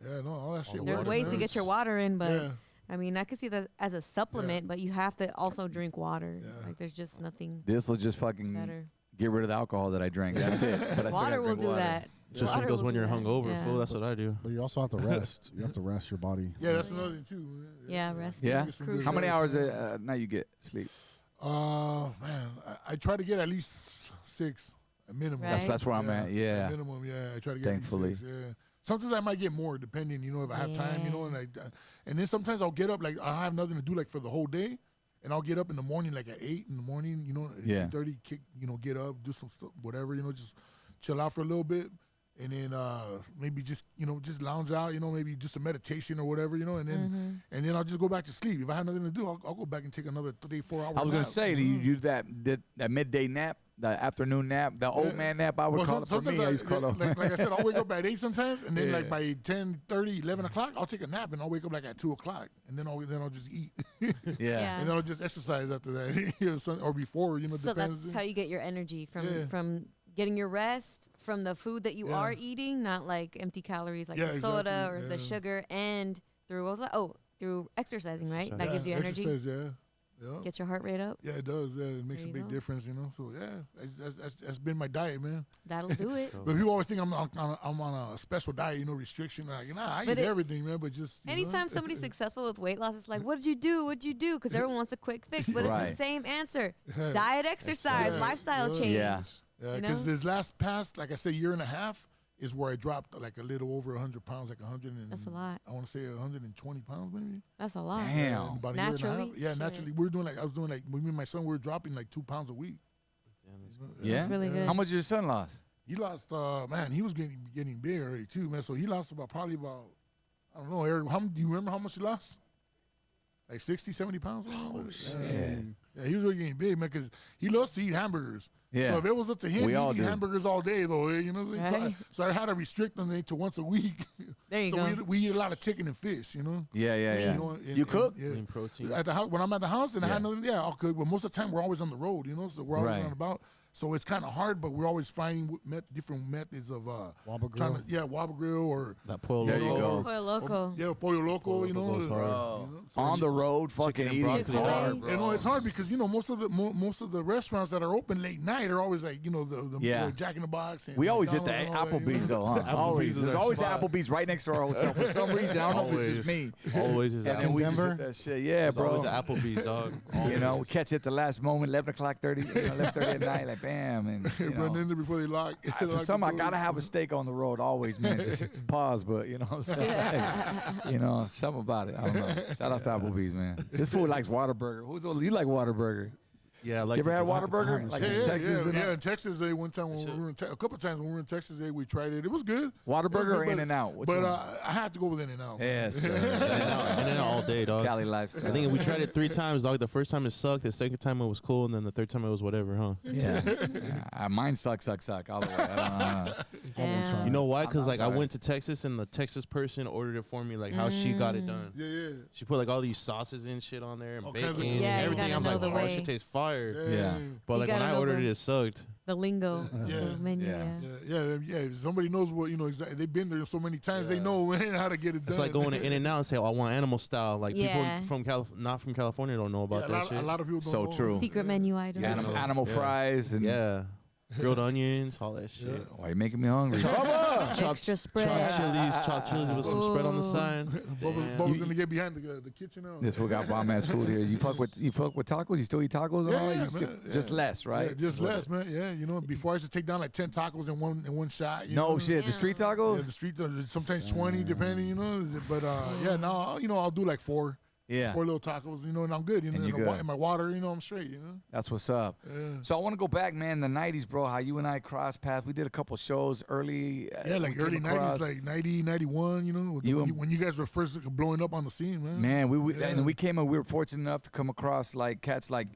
Yeah, no, all that shit. There's works, ways man. to get your water in, but Yeah. I mean, I could see that as a supplement, but you have to also drink water. Like there's just nothing This will just fucking better. get rid of the alcohol that I drank. That's it. But I still Water gotta will drink do water. that. Just Water drink those will when do you're that. hungover, Yeah. fool. That's what I do. But you also have to rest. You have to rest your body. Yeah, that's another thing too. Yeah, rest. Yeah. is crucial. How many hours a night you get sleep? Man, I try to get at least 6, a minimum. Right. That's where I'm at. Yeah. Minimum, yeah. I try to get Thankfully. at least 6, yeah. Sometimes I might get more, depending, you know, if I have time, you know, and then sometimes I'll get up, like, I have nothing to do, like, for the whole day, and I'll get up in the morning, like, at 8 in the morning, you know, 8:30, get up, do some stuff, whatever, you know, just chill out for a little bit, and then maybe just, you know, just lounge out, you know, maybe do some meditation or whatever, you know, and then I'll just go back to sleep. If I have nothing to do, I'll go back and take another 3-4 hours I was gonna nap, say, do you do that midday nap, the afternoon nap, the old man nap? I would call it for me. I used to call it. like I said, I'll wake up at 8 sometimes, and then like by 10:30, 11 o'clock, I'll take a nap, and I'll wake up like at 2 o'clock, and then I'll just eat. Yeah. And then I'll just exercise after that, you know, or before, you know. So depends. that's how you get your energy from getting your rest, from the food that you are eating, not like empty calories like the soda or the sugar, and through what was that? Oh, through exercising, right? That gives you energy. Exercise, yeah. Get your heart rate up. Yeah, it does. Yeah, it makes a big difference, you know. So that's been my diet, man. That'll do it. But people always think I'm on a special diet, you know, restriction. Like, I eat everything, man. But just anytime somebody's successful with weight loss, it's like, what did you do? What'd you do? Because everyone wants a quick fix, but it's the same answer: diet, exercise, lifestyle change. Yeah. Yeah, because this past, like I said, year and a half is where I dropped like a little over 100 pounds, like 100 and that's a lot. I want to say 120 pounds, maybe. That's a lot. Damn. About a Naturally? year and a half. Yeah, Shit. naturally. I was doing like, me and my son, we were dropping like 2 pounds a week. Yeah. That's really good. How much did your son lost? He lost, man, he was getting big already too, man. So he lost probably about, I don't know, Eric, do you remember how much he lost? Like 60, 70 pounds? Oh, shit. Yeah, he was really getting big, man, because he loves to eat hamburgers. Yeah. So if it was up to him, We all he'd eat do. hamburgers all day, though. You know what I'm saying? Right. So I had to restrict them to once a week. There you so go. we eat a lot of chicken and fish, you know? Yeah. You, know, You cook? Yeah. Lean protein. At the house, when I'm at the house and I had nothing, I'll cook. But most of the time, we're always on the road, you know? So we're always Right. on about. So it's kind of hard, but we're always finding different methods of Wobble trying grill. to Wobble grill or That Pollo There you Loco. go. Pollo Loco. Pollo Loco, Pollo Loco goes hard. so On the road, fucking Chicken and eating is broccoli. hard, bro. You know, it's hard because most of the restaurants that are open late night are always like the Jack in the Box. And We always hit the McDonald's and all that, Applebee's though, huh? Applebee's Always. is There's our always spot. Applebee's right next to our hotel for some reason. I don't know if it's just me. Always is And then we just Denver? hit that shit. Yeah, There's bro. always an Applebee's, dog. You know, we catch it at the last moment, 11:30, 11:30 at night, like bam, and you know. Run in there before they lock. For some, I gotta have a steak on the road always, man. Just pause, but you know what I'm saying? You know, something about it. I don't know. Shout out to Applebee's, man. This fool likes Whataburger. You like Whataburger? Yeah, like You ever had Whataburger? Like in Texas? In Texas, one time when we were a couple times when we were in Texas, we tried it. It was good. Whataburger or In-N-Out? But I had to go with In-N-Out. Yes. and then all day, dog. Cali lifestyle. I think we tried it 3 times, dog. The first time it sucked. The second time it was cool, and then the third time it was whatever, huh? Yeah. Mine suck all the way. I don't know. Damn. You know why? I'm Because like I sorry. went to Texas, and the Texas person ordered it for me, like how she got it done. Yeah. She put like all these sauces and shit on there, and All kinds of- bacon, Yeah, and you everything. gotta I'm know like, the oh, way. that shit tastes fire. Yeah. But You like when gotta I know ordered the- it, it sucked. The lingo, Yeah. the menu. Yeah. Yeah. If somebody knows what exactly. They've been there so many times. They know how to get it done. It's like going to In-N-Out and say, oh, I want animal style. Like Yeah. people from not from California don't know about that shit. a lot of people don't So know. true. Secret menu items. Animal fries and Yeah. Grilled onions, all that shit. Why you making me hungry? Extra spread. Chopped chilies with some spread on the side. Bubba's gonna get behind the kitchen now. This fool got bomb ass food here. You fuck with tacos? You still eat tacos? Yeah, all right? yeah, You still- man, Just yeah. less, right? Yeah, just less, man. Yeah, before I used to take down like 10 tacos in one shot. You No know? shit. The street Yeah, tacos? the street sometimes 20 depending, But yeah, now I'll do like 4 Yeah. 4 little tacos, and I'm good. And And you good. in my water, I'm straight. That's what's up. Yeah. So I want to go back, man. The 90s, bro. How you and I crossed paths. We did a couple shows early. Yeah, like we came early across. 90s, like 90, 91, when you guys were first blowing up on the scene, man. Man, Yeah. and we came and we were fortunate enough to come across like cats like.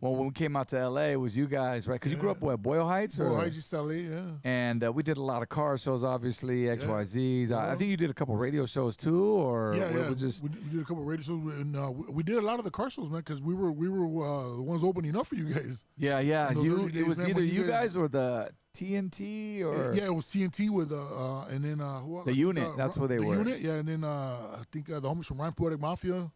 Well, when we came out to LA, it was you guys, right? Because you grew up where, Boyle Heights, or? Boyle Heights, East LA, yeah. And we did a lot of car shows, obviously, XYZs. I think you did a couple radio shows too, or Yeah, we just we did a couple of radio shows, and we did a lot of the car shows, man, because we were the ones opening up for you guys. yeah. In those early days, It was man, either when you you guys or the TNT or Yeah, it was TNT with and then who else? The Unit, that's what they the were. Unit, yeah, and then I think the homies from Rimpau Ave Mafia.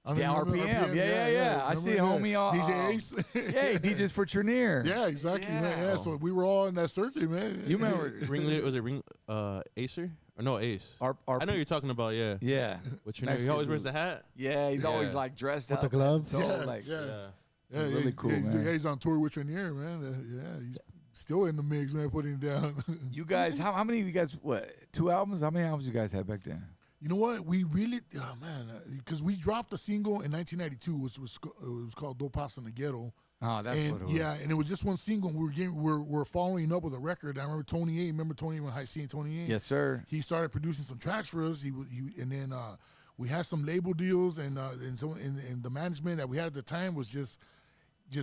I The mean, RPM. Yeah. I see a homie all DJ Ace. yeah, DJs for Trenier. Yeah, exactly, man. Yeah, so we were all in that circuit, man. You remember? Ringleader, was it Acer? Or no, Ace. I know what you're talking about, yeah. Yeah. What's your Nice name? He always dude. wears the hat? Yeah, he's always Yeah. like dressed With up. the glove? So, Yeah, like, yeah. Yeah, really cool, man. He's on tour with Trenier, man. Yeah, he's still in the mix, man, putting it down. You guys, how many of you guys? What, 2 albums? How many albums you guys had back then? You know what? We really, because we dropped a single in 1992, which was called "Do Pasa in the Ghetto." Oh, that's and, what it was. Yeah, and it was just one single. We're following up with a record. I remember Tony A. Remember Tony when High C and Tony A? Yes, sir. He started producing some tracks for us. And then we had some label deals, and the management that we had at the time was just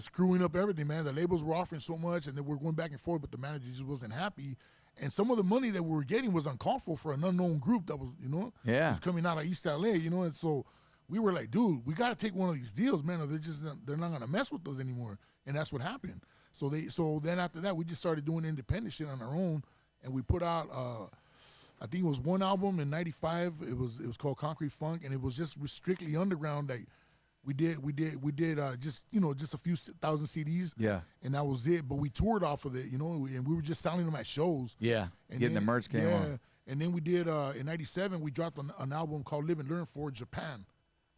screwing up everything, man. The labels were offering so much, and then we're going back and forth, but the manager just wasn't happy. And some of the money that we were getting was uncalled for an unknown group that was, Yeah. just coming out of East LA, and so we were like, dude, we got to take one of these deals, man, or they're not gonna mess with us anymore. And that's what happened. So then after that, we just started doing independent shit on our own, and we put out I think it was one album in '95. It was called Concrete Funk, and it was just strictly underground. Like we did just a few thousand CDs. Yeah. And that was it. But we toured off of it, and we were just selling them at shows. Yeah. And Getting then, the merch game on. And then we did in '97. We dropped an album called Live and Learn for Japan.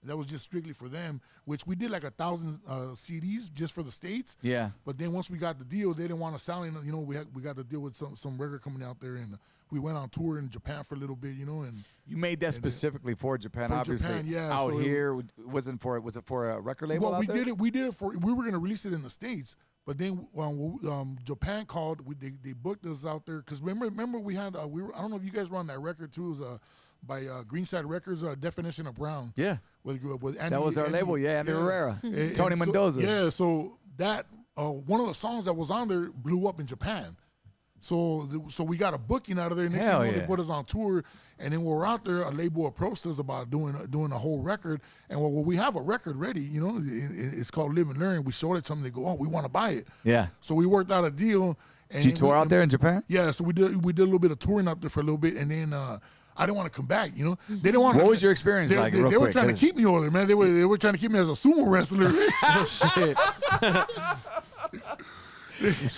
And that was just strictly for them, which we did like 1,000 CDs just for the States. Yeah. But then once we got the deal, they didn't want to sell it. We got the deal with some record coming out there, and we went on tour in Japan for a little bit, and You made that specifically for Japan, for obviously. Japan, yeah, Out so it here, was it for a record label? well, out we there? did it. We did it for. We were gonna release it in the States, but then Japan called. They booked us out there because remember we had I don't know if you guys were on that record too. It was by Greenside Records, Definition of Brown. Yeah. With Andy, That was our label, yeah, Andy Herrera. Tony so, Mendoza. Yeah, so that one of the songs that was on there blew up in Japan. So we got a booking out of there. Next thing you know, they put us on tour. And then when we're out there, a label approached us about doing a whole record. And well, we have a record ready, you know. It's called Live and Learn. We showed it to them. They go, oh, we want to buy it. Yeah. So we worked out a deal. And did you tour out there in Japan? Yeah. So we did a little bit of touring out there for a little bit. And then I didn't want to come back, you know. They didn't want. What was your experience like? They were trying to keep me over there, man. They were trying to keep me as a sumo wrestler. Shit.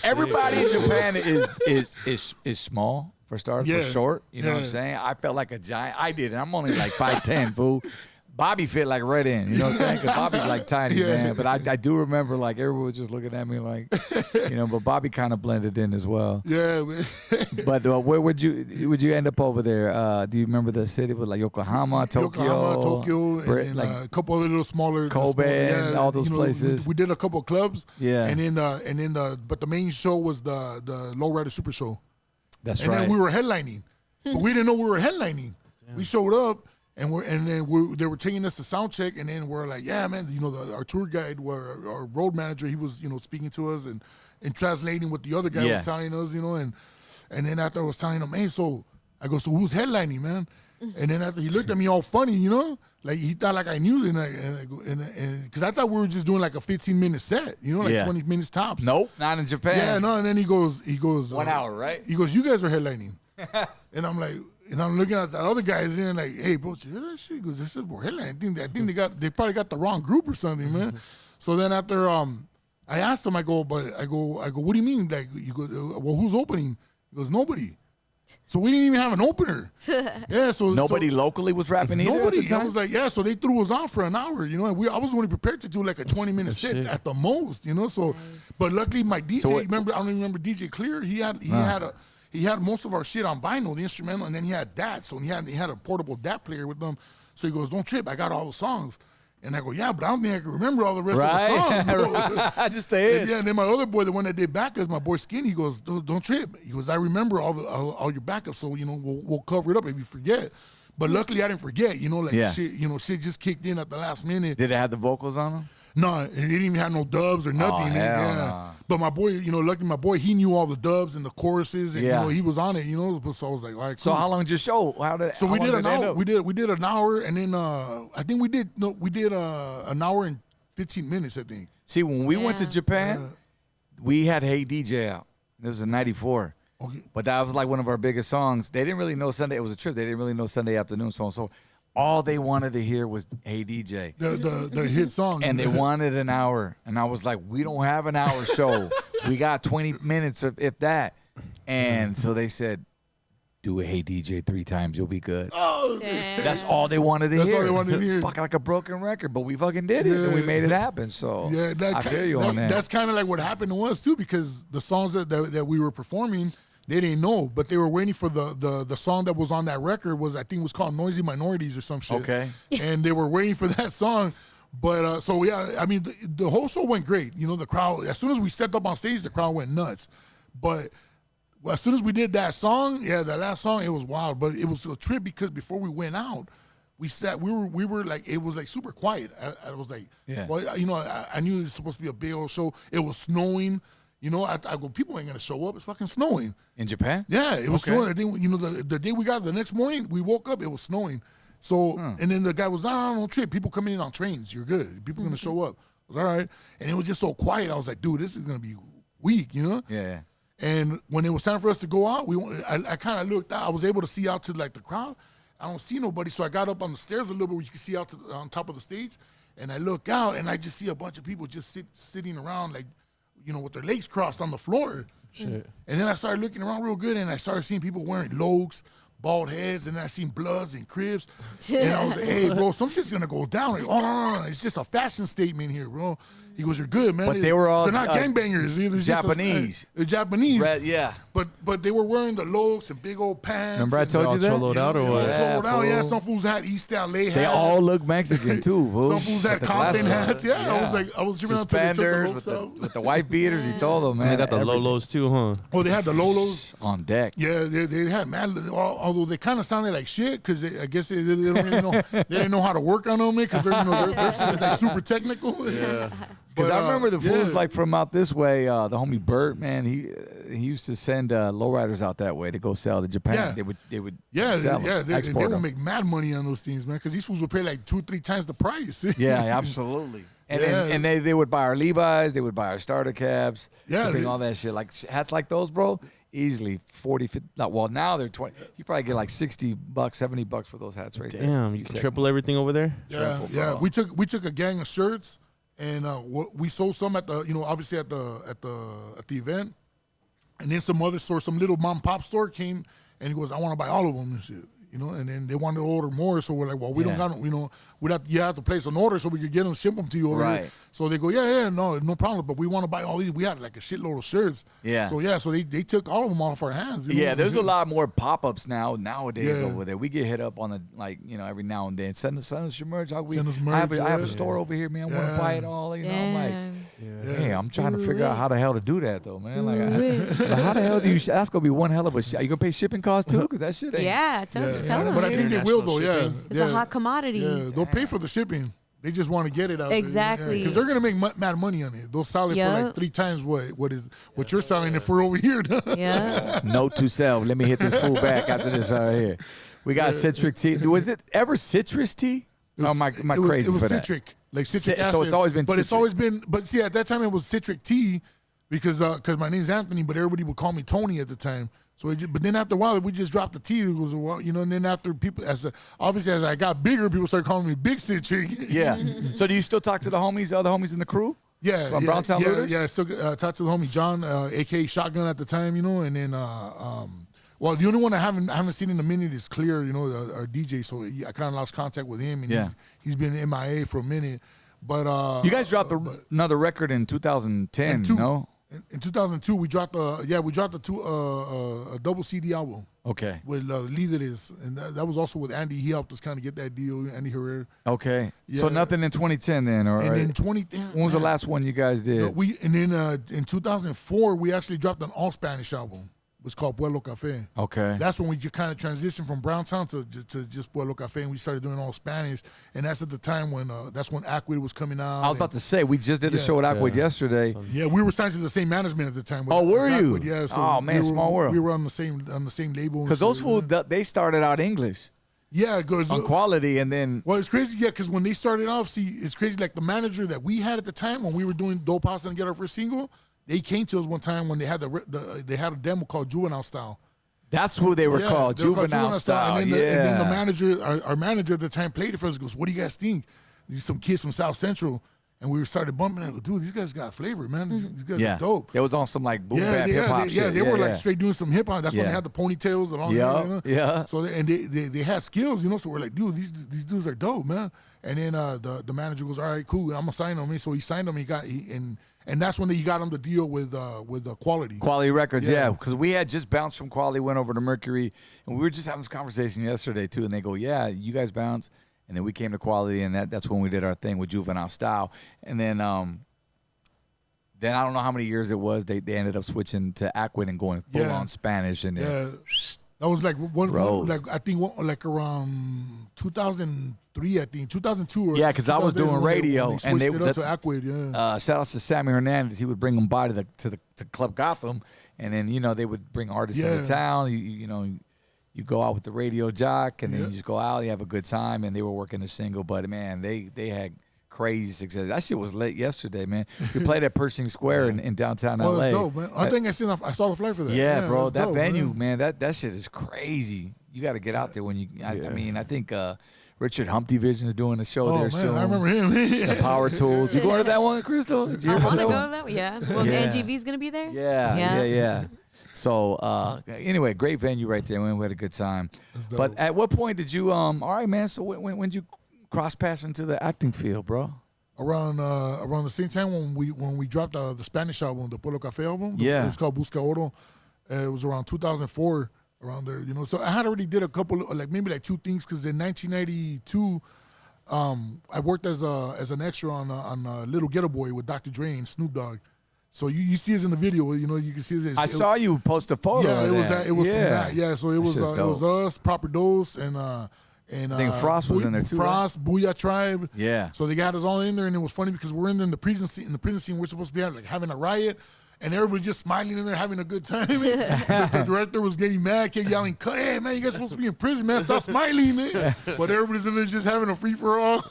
Everybody in Japan is small. For starters, for short, you know what I'm saying? I felt like a giant. I did, and I'm only like 5'10", fool. Bobby fit like right in, you know what I'm saying? Because Bobby's like tiny, man. But I do remember like everyone was just looking at me like, you know. But Bobby kind of blended in as well. Yeah, man. But where would you end up over there? Do you remember the city with like Yokohama, Tokyo, and like a couple other little smaller Kobe, and all those places? We did a couple of clubs. Yeah, and then but the main show was the Lowrider Super Show. That's right. And then we were headlining, but we didn't know we were headlining. Damn. We showed up, and they were taking us to sound check, and then we're like, yeah, man, you know, our tour guide, our road manager, he was, you know, speaking to us and translating what the other guy was telling us, you know, and then after I was telling him, hey, so I go, so who's headlining, man? And then after he looked at me all funny, you know, like he thought like I knew, and because I thought we were just doing like a 15-minute set, you know, like 20 minutes tops. Nope, not in Japan. Yeah, no, and then he goes 1 hour, right? He goes, you guys are headlining, and I'm like, and I'm looking at the other guys in like, hey, bro, you hear that shit? He goes, this is we're headlining. I think they probably got the wrong group or something, man. So then after I asked him, I go, what do you mean? Like, he goes, well, who's opening? He goes, nobody. So we didn't even have an opener. Yeah, so nobody locally was rapping either. Nobody. I was like, yeah. So they threw us on for an hour, you know. And I was only prepared to do like a 20-minute set at the most, you know. So, but luckily my DJ, remember, I don't even remember DJ Clear. He had most of our shit on vinyl, the instrumental, and then he had DAT. So he had a portable DAT player with them. So he goes, don't trip, I got all the songs. And I go, yeah, but I don't think I can remember all the rest of the songs. Just the hits. Yeah, and then my other boy, the one that did backups, my boy Skinny, he goes, don't trip. He goes, I remember all your backups, so, you know, we'll cover it up if you forget. But luckily, I didn't forget, you know, like shit just kicked in at the last minute. Did it have the vocals on them? No, it didn't even have no dubs or nothing. Nah. But my boy, you know, lucky my boy, he knew all the dubs and the choruses, and you know, he was on it, you know. So I was like, all right, cool. So how long did your show? We did an hour. We did an hour, and then I think we did an hour and 15 minutes. I think. See, when we went to Japan, we had Hey DJ out. It was in '94. Okay. But that was like one of our biggest songs. They didn't really know Sunday. It was a trip. They didn't really know Sunday afternoon, so and so. All they wanted to hear was Hey DJ. The hit song. And they wanted an hour. And I was like, we don't have an hour show. We got 20 minutes, if that. And so they said, do a Hey DJ 3 times. You'll be good. Oh, that's all they wanted to hear. That's all they wanted to hear. Fucking like a broken record. But we fucking did it. And we made it happen. So I feel you on that. That's kind of like what happened to us, too, because the songs that we were performing, they didn't know, but they were waiting for the song that was on that record I think was called Noisy Minorities or some shit. Okay. And they were waiting for that song. But so yeah, I mean the whole show went great. You know, the crowd, as soon as we stepped up on stage, the crowd went nuts. But as soon as we did that song, that last song, it was wild. But it was a trip because before we went out, we were like, it was like super quiet. I was like, well, you know, I knew it was supposed to be a big old show. It was snowing. You know, I go, people ain't gonna show up. It's fucking snowing. In Japan? Yeah, it was snowing. I think, you know, the day we got the next morning, we woke up, it was snowing. So, and then the guy was, no trip. People coming in on trains. You're good. People are gonna show up. I was all right. And it was just so quiet. I was like, dude, this is gonna be weak, you know? Yeah. And when it was time for us to go out, I kind of looked out. I was able to see out to like the crowd. I don't see nobody, so I got up on the stairs a little bit where you can see out on top of the stage. And I look out, and I just see a bunch of people just sitting around like, you know, with their legs crossed on the floor. Shit. And then I started looking around real good, and I started seeing people wearing logs, bald heads, and then I seen Bloods and Cribs. And I was like, hey, bro, some shit's going to go down. Like, oh, no. It's just a fashion statement here, bro. He goes, you're good, man. But they're not gangbangers. Japanese. They're Japanese. Yeah. But they were wearing the logs and big old pants. Remember I told you that? Choloed out or what? Yeah, some fools had East LA hats. They all look Mexican too, fool. Some fools had Compton hats. Yeah, I was suspenders with the white beaters. He told them, man. They got the Lolos too, huh? Oh, they had the Lolos on deck. Yeah, they had mad. Although they kind of sounded like shit because I guess they don't really know. They didn't know how to work on them because their shit is like super technical. Yeah. Because I remember the fools like from out this way, the homie Bert, man, send lowriders out that way to go sell to Japan. Yeah. They would sell them, they would make mad money on those things, man, because these fools would pay like 2-3 times the price. Yeah, absolutely. And they would buy our Levi's, they would buy our starter caps, all that shit. Like hats like those, bro, easily 40, 50. Well, now they're 20. You probably get like $60, $70 for those hats right there. Damn, you can triple everything over there. Yeah. We took a gang of shirts and we sold some at the obviously at the event, and then some other store, some little mom and pop store came and he goes, I want to buy all of them and shit. And then they wanted to order more, so we're like, well, we don't got, you have to place an order so we could get them, ship them to you over here. So they go, no problem, but we want to buy all these. We had like a shitload of shirts. Yeah. So they took all of them off our hands. There's a lot more pop-ups nowadays over there. We get hit up on every now and then. Send us your merch. I have a store over here, man. I want to buy it all. I'm like, hey, I'm trying to figure out how the hell to do that though, man. Like, how the hell do you? That's gonna be one hell of a shit. You gonna pay shipping costs too? Because that shit ain't. Tell them. But I think they will though. It's a hot commodity. Yeah, they'll pay for the shipping. They just want to get it out. Exactly. Because they're gonna make mad money on it. They'll sell it for like 3 times what you're selling it for over here. Note to self. Let me hit this fool back after this right here. We got Citric tea. Was it ever citrus tea? Am I crazy for that? It was Citric. Like citric acid. So it's always been But Citric. it's always been, but see, at that time it was Citric tea because my name's Anthony, but everybody would call me Tony at the time. So, but then after a while, we just dropped the T. It was a while, and then after people, obviously as I got bigger, people started calling me Big Citric. Yeah. So do you still talk to the other homies in the crew? Yeah. From Browntown Looters? Yeah, I still talk to the homie John, a.k.a. Shotgun at the time, and then, well, the only one I haven't seen in a minute is Clear, our DJ. So I kind of lost contact with him, and he's been MIA for a minute. But you guys dropped another record in 2010, no? In 2002, we dropped a double CD album. Okay. With Líderes, and that was also with Andy. He helped us kind of get that deal, Andy Herrera. Okay. Yeah. So nothing in 2010 then, or and in 2010. When was the last one you guys did? In 2004 we actually dropped an all Spanish album. It was called Pueblo Café. Okay. That's when we just kind of transitioned from Browntown to just Pueblo Café, and we started doing all Spanish. And that's at the time when that's when Acquid was coming out. I was about to say, we just did a show with Acquid yesterday. Yeah, we were signed to the same management at the time. Oh, were you? Acquid, yeah. So small world. We were on the same label. Because those fools, they started out English. Yeah, because on quality, and then it's crazy. Yeah, because when they started off, it's crazy. Like the manager that we had at the time when we were doing Dope House and Get Our First Single, they came to us one time when they had they had a demo called Juvenile Style. That's who they were called, Juvenile Style. And then the manager, our manager at the time, played it for us. Goes, "What do you guys think?" These some kids from South Central, and we started bumping. I go, "Dude, these guys got flavor, man. These guys are dope." It was on some like boom bap hip hop shit. They were like straight doing some hip hop. That's when they had the ponytails and all that. Yeah. So they had skills, So we're like, dude, these dudes are dope, man. And then the manager goes, "All right, cool. I'm gonna sign on me." So he signed him. And that's when he got him to deal with Quality. Quality Records, yeah. Because we had just bounced from Quality, went over to Mercury, and we were just having this conversation yesterday too. And they go, "Yeah, you guys bounced," and then we came to Quality, and that's when we did our thing with Juvenile Style. And then I don't know how many years it was. They ended up switching to Acquid and going full on Spanish, and that was like around 2003, I think 2002. Because I was doing radio, and they switched it up to Acquid. Shout out to Sammy Hernandez. He would bring them by to Club Gotham, and then they would bring artists into town. You go out with the radio jock, and then you just go out. You have a good time, and they were working a single. But man, they had crazy success. That shit was lit yesterday, man. We played at Pershing Square in downtown LA. That's dope, man. I think I saw the flyer for that. Yeah, bro. That dope, venue, man. That shit is crazy. You got to get out there when you. I mean, I think Richard Humpty Vision's doing a show there soon. I remember him. The Power Tools. You going to that one, Crystal? I want to go to that one. Yeah. Well, Angie V's gonna be there. Yeah. So anyway, great venue right there. We had a good time. But at what point did you? All right, man. So when did you cross paths into the acting field, bro? Around the same time when we dropped the Spanish album, the Pueblo Café album. Yeah. It was called Busca Oro. It was around 2004, around there. So I had already did a couple, maybe 2 things, because in 1992, I worked as an extra on Little Ghetto Boy with Dr. Dre and Snoop Dogg. So you see us in the video, you can see it. I saw you post a photo. Yeah, of it was that. It was from that. Yeah, so it was us, Proper Dose, and I think Frost was in there too. Frost, right? Booyah Tribe. Yeah. So they got us all in there, and it was funny because we're in the prison scene. In the prison scene, we're supposed to be having a riot, and everybody's just smiling in there having a good time. The director was getting mad, kept yelling, "Hey man, you guys supposed to be in prison, man! Stop smiling, man!" But everybody's in there just having a free for all.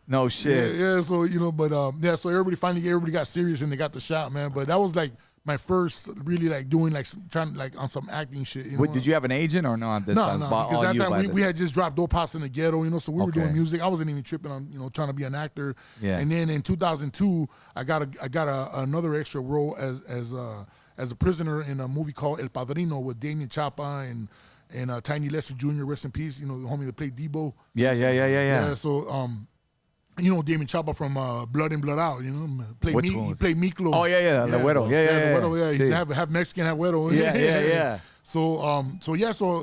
No shit. Yeah. So but so everybody got serious and they got the shot, man. But that was like my first really like doing like trying like on some acting shit. Did you have an agent or no? On this No, because at that time we had just dropped Dope House in the Ghetto, so we were doing music. I wasn't even tripping on trying to be an actor. Yeah. And then in 2002, I got another extra role as a prisoner in a movie called El Padrino with Damien Chapa and Tiny Lester Jr. Rest in peace. The homie that played Debo. Yeah. So Damien Chapa from Blood In, Blood Out, he played Miklo. Oh, yeah, the Güero. The Güero, yeah. He's half Mexican, half Güero. Yeah. So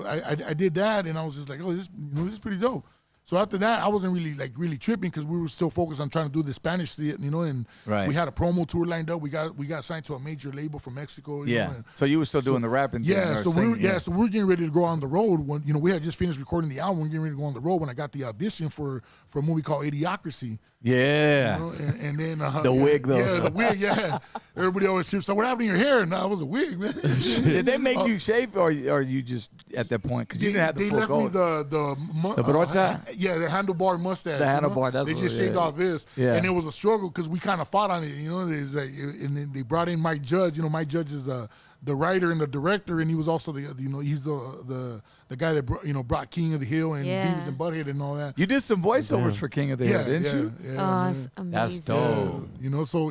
I did that, and I was just like, oh, this is pretty dope. So after that, I wasn't really tripping because we were still focused on trying to do the Spanish shit, and we had a promo tour lined up. We got signed to a major label from Mexico. So you were still doing the rapping thing. Yeah. So we were getting ready to go on the road when we had just finished recording the album. We were getting ready to go on the road when I got the audition for a movie called Idiocracy. Yeah. And then the wig though. Yeah, the wig. Yeah. Everybody always trips. So what happened to your hair? No, it was a wig, man. Did they make you shave, or you just at that point because you didn't have the full gold? They left me the brocha. The handlebar mustache. The handlebar. That's they just shaved off this. Yeah. And it was a struggle because we kind of fought on it. It's like, and then they brought in Mike Judge. Mike Judge is the writer and the director, and he was also he's the guy that brought King of the Hill and Beavis and Butthead and all that. You did some voiceovers for King of the Hill, didn't you? Yeah. That's amazing. That's dope. So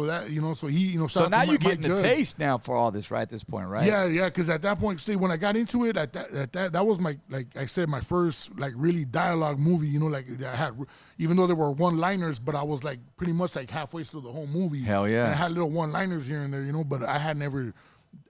that so he So now you're getting the taste now for all this, right? At this point, right? Yeah. Because at that point, see, when I got into it, that was my, like I said, my first like really dialogue movie. Like I had, even though there were one-liners, but I was like pretty much like halfway through the whole movie. Hell yeah. And I had little one-liners here and there, but I had never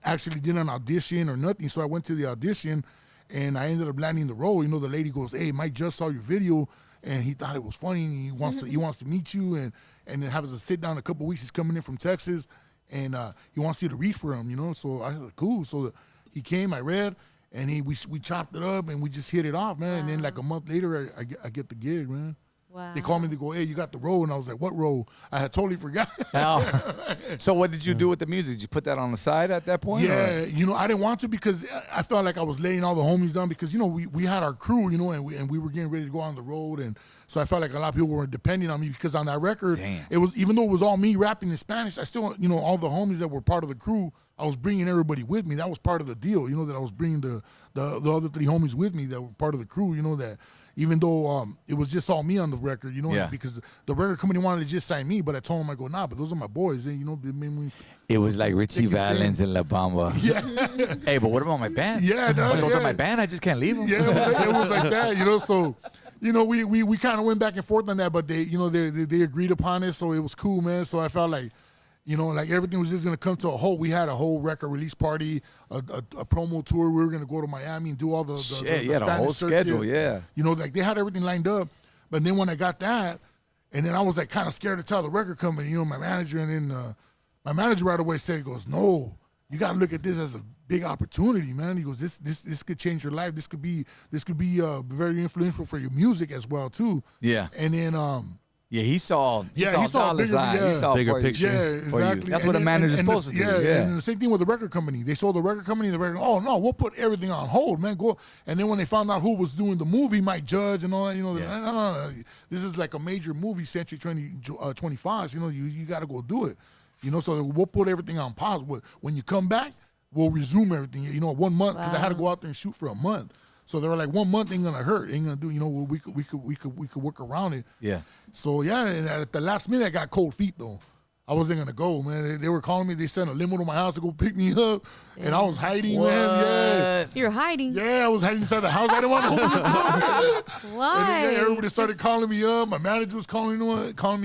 actually did an audition or nothing. So I went to the audition, and I ended up landing the role. The lady goes, "Hey, Mike just saw your video, and he thought it was funny, and he wants to meet you, and then have us to sit down a couple weeks. He's coming in from Texas, and he wants you to read for him, So I was like, cool. So he came, I read, and we chopped it up, and we just hit it off, man. Wow. And then like a month later, I get the gig, man. Wow. They called me to go, "Hey, you got the role," and I was like, "What role?" I had totally forgot. So what did you do with the music? Did you put that on the side at that point? Yeah, I didn't want to because I felt like I was letting all the homies down because we had our crew, and we were getting ready to go on the road, and so I felt like a lot of people were depending on me because on that record, it was, even though it was all me rapping in Spanish, I still all the homies that were part of the crew, I was bringing everybody with me. That was part of the deal, that I was bringing the other three homies with me that were part of the crew, that. Even though it was just all me on the record, because the record company wanted to just sign me, but I told them, I go, nah, but those are my boys. And, they made me. It was like Richie Valens and La Bamba. Yeah. Hey, but what about my band? Yeah, no, those are my band. I just can't leave them. Yeah, it was like that, So, we kind of went back and forth on that, but they, they agreed upon it, so it was cool, man. So I felt like, like everything was just gonna come to a whole. We had a whole record release party, a promo tour. We were gonna go to Miami and do all the the whole circuit. schedule. Yeah, like they had everything lined up. But then when I got that, and then I was like kind of scared to tell the record company, my manager, and then my manager right away said, he goes, "No, you got to look at this as a big opportunity, man." He goes, "This could change your life. This could be very influential for your music as well too." Yeah, and then yeah, he saw bigger, he saw bigger picture. Yeah, exactly. That's what a manager's supposed to do. Yeah, and the same thing with the record company. They sold the record company. The record, oh no, we'll put everything on hold, man. Go. And then when they found out who was doing the movie, Mike Judge and all that, no, this is like a major movie, Century 25. You got to go do it. So we'll put everything on pause. When you come back, we'll resume everything. 1 month because I had to go out there and shoot for a month. So they were like, 1 month ain't gonna hurt, ain't gonna do. We could work around it. Yeah. So yeah, and at the last minute, I got cold feet though. I wasn't gonna go, man. They were calling me. They sent a limo to my house to go pick me up, and I was hiding, man. Yeah. You're hiding. Yeah, I was hiding inside the house. I didn't want to. Why? And then, everybody started calling me up. My manager was calling me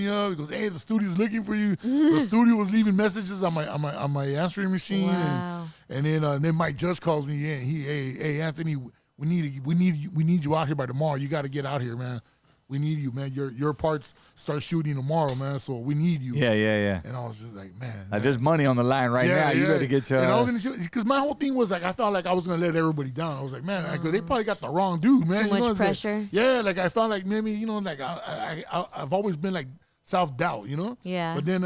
up. He goes, "Hey, the studio's looking for you." The studio was leaving messages on my answering machine, and then Mike Judge calls me in. Hey Anthony. We need you out here by tomorrow. You got to get out here, man. We need you, man. Your parts start shooting tomorrow, man. So we need you. Yeah. And I was just like, man. There's money on the line right now. You got to get your. And I was gonna shoot because my whole thing was like I felt like I was gonna let everybody down. I was like, man, they probably got the wrong dude, man. Too much pressure. Like, yeah, like I felt like maybe like I've always been like self-doubt, Yeah. But then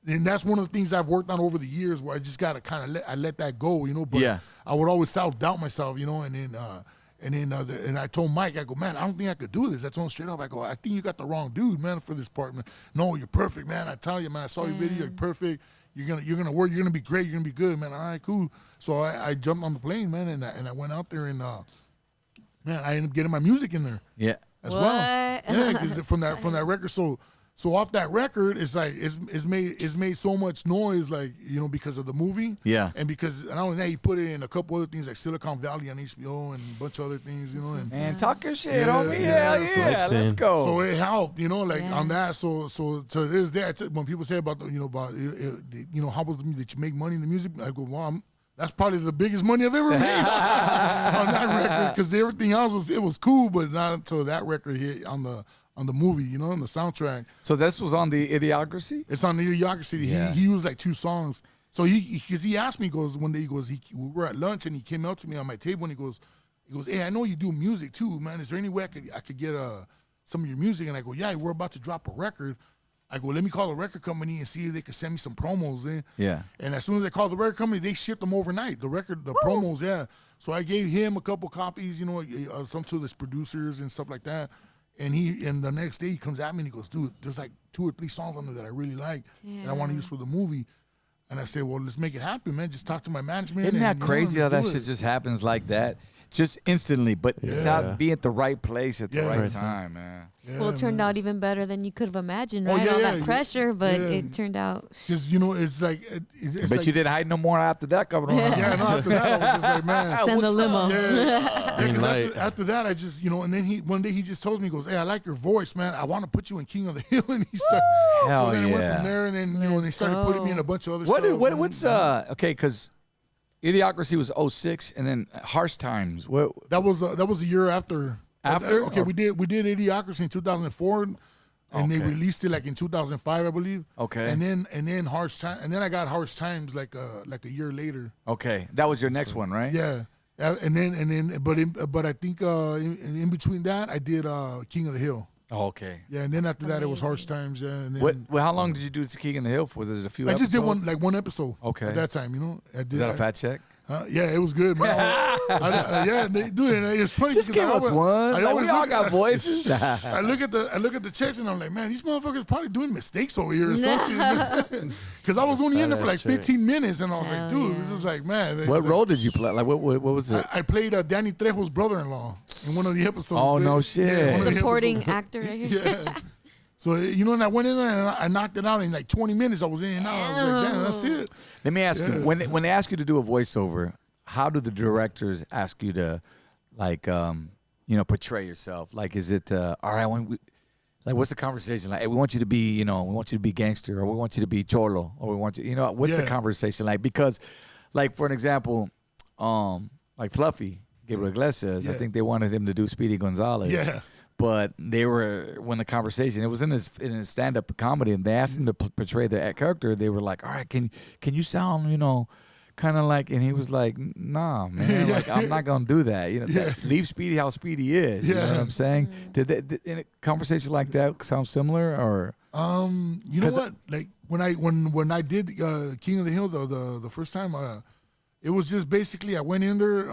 and that's one of the things I've worked on over the years, where I just gotta kind of let that go, you know. But I would always self-doubt myself, you know, and then I told Mike, I go, man, I don't think I could do this. I told him straight up, I go, I think you got the wrong dude, man, for this part, man. No, you're perfect, man. I tell you, man, I saw your video, you're perfect. You're gonna work. You're gonna be great. You're gonna be good, man. All right, cool. So I jumped on the plane, man, and I went out there, and man, I ended up getting my music in there. Yeah. As well. Yeah, because from that record. So off that record, it's like it's made so much noise, like, you know, because of the movie. Yeah. And because not only that, he put it in a couple other things like Silicon Valley on HBO and a bunch of other things, you know. And talk your shit, homie. Yeah, let's go. So it helped, you know, like on that. So to this day, when people say about how was that you make money in the music, I go, well, that's probably the biggest money I've ever made on that record, because everything else was cool, but not until that record hit on the movie, you know, on the soundtrack. So this was on the Idiocracy? It's on the Idiocracy. Yeah. He used like 2 songs. So he asked me, one day, we were at lunch, and he came up to me on my table, and he goes, hey, I know you do music too, man. Is there any way I could get some of your music? And I go, yeah, we're about to drop a record. I go, let me call the record company and see if they can send me some promos in. Yeah. And as soon as I called the record company, they shipped them overnight. The promos, yeah. So I gave him a couple copies, you know, some to his producers and stuff like that. And the next day he comes at me and he goes, dude, there's like 2 or 3 songs on there that I really like and I want to use for the movie. And I said, well, let's make it happen, man. Just talk to my management. Isn't that crazy how that shit just happens like that? Just instantly, but it's how to be at the right place at the right time, man. Yeah, well, it turned out even better than you could have imagined, right? All that pressure, but it turned out. Because, you know, it's like. But you didn't hide no more after that coming around. Yeah, no, after that, I was just like, man. Send the limo. Yeah, after that, I just, you know, and then one day he just told me, he goes, hey, I like your voice, man. I want to put you in King of the Hill. And he started. So then I went from there, and then, you know, and they started putting me in a bunch of other stuff. What's, okay, because Idiocracy was 06, and then Harsh Times. That was a year after. Okay, we did Idiocracy in 2004, and they released it like in 2005, I believe. Okay. And then Harsh Times, and then I got Harsh Times like a year later. Okay, that was your next one, right? Yeah. But I think in between that I did King of the Hill. Oh, okay. Yeah, and then after that it was Harsh Times. Yeah. And then, how long did you do King of the Hill for? Was it a few? I just episodes? did one episode. Okay. At that time, you know. Is that a fat check? Yeah, it was good, man. Yeah, dude, it's funny. Just give us one. We all got voices. I look at the checks and I'm like, man, these motherfuckers probably doing mistakes over here or something. Because I was only in there for like 15 minutes, and I was like, dude, this is like, man. What role did you play? Like, what was it? I played Danny Trejo's brother-in-law in one of the episodes. Oh, no shit. Yeah, supporting actor right here. Yeah. So, you know, and I went in there and I knocked it out in like 20 minutes. I was in and out. I was like, damn, that's it. Let me ask you, when they ask you to do a voiceover, how do the directors ask you to, like, portray yourself? Like, is it, all right, what's the conversation like? Hey, we want you to be, we want you to be gangster, or we want you to be cholo, or we want you, what's the conversation like? Because, like, for an example, like Fluffy, Gabriel Iglesias, I think they wanted him to do Speedy Gonzalez. Yeah. But when the conversation, it was in his stand-up comedy, and they asked him to portray the character. They were like, all right, can you sound, kind of like, and he was like, nah, man, like, I'm not going to do that. Leave Speedy how Speedy is. You know what I'm saying? Did in a conversation like that sound similar, or? You know what? Like, when I did King of the Hill, the first time, it was just basically I went in there,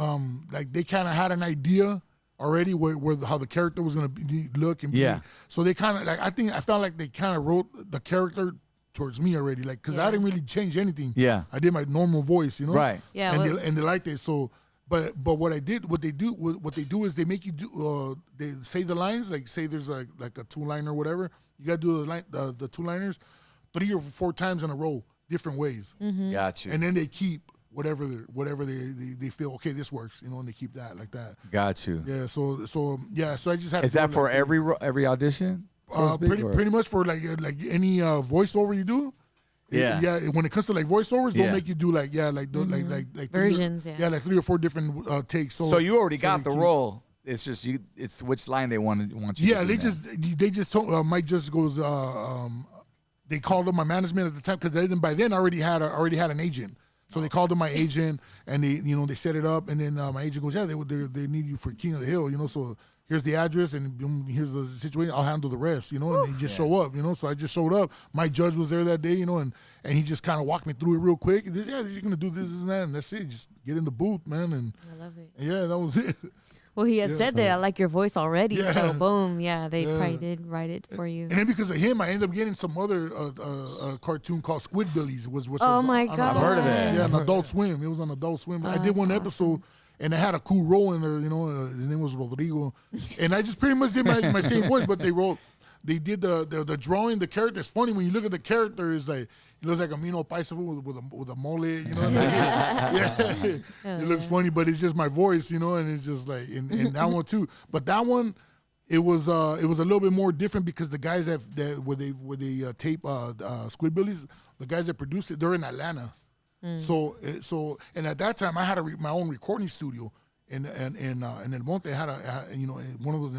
like, they kind of had an idea already where how the character was going to look and be. So they kind of, like, I felt like they kind of wrote the character towards me already, like, because I didn't really change anything. I did my normal voice, right? Yeah, and they liked it. So, but what they do is they make you do they say the lines, like, say there's like a 2-liner or whatever, you got to do the 2-liners 3 or 4 times in a row, different ways. Got you. And then they keep whatever they feel, okay, this works, and they keep that like that. Got you. Yeah. So I just have. Is that for every audition? Pretty much for like any voiceover you do. Yeah. When it comes to like voiceovers, they'll make you do like versions. Like 3 or 4 different takes. So you already got the role. It's just it's which line they want you. Yeah, to they just told Mike just goes. They called up my management at the time because by then I already had an agent. So they called up my agent and they set it up, and then my agent goes, yeah, they need you for King of the Hill, so here's the address, and boom, here's the situation. I'll handle the rest, you know. And they just show up, you know. So I just showed up. My judge was there that day, you know, and he just kind of walked me through it real quick. He said, yeah, you're gonna do this and that, and that's it. Just get in the booth, man. And I love it. Yeah, that was it. Well, he had said that I like your voice already, so boom, they probably did write it for you. And then because of him, I ended up getting some other cartoon called Squidbillies. My God, I've heard of that. Yeah, on Adult Swim. It was on Adult Swim. I did one episode, and I had a cool role in there. You know, his name was Rodrigo, and I just pretty much did my same voice, but they did the drawing. The character is funny when you look at the character. It's like. He looks like a Mino Paisa with a mole, you know. It looks funny, but it's just my voice, you know, and it's just like, and that one too. But that one, it was a little bit more different because the guys where they tape Squidbillies, the guys that produced it, they're in Atlanta. So and at that time I had my own recording studio. In El Monte, I had one of those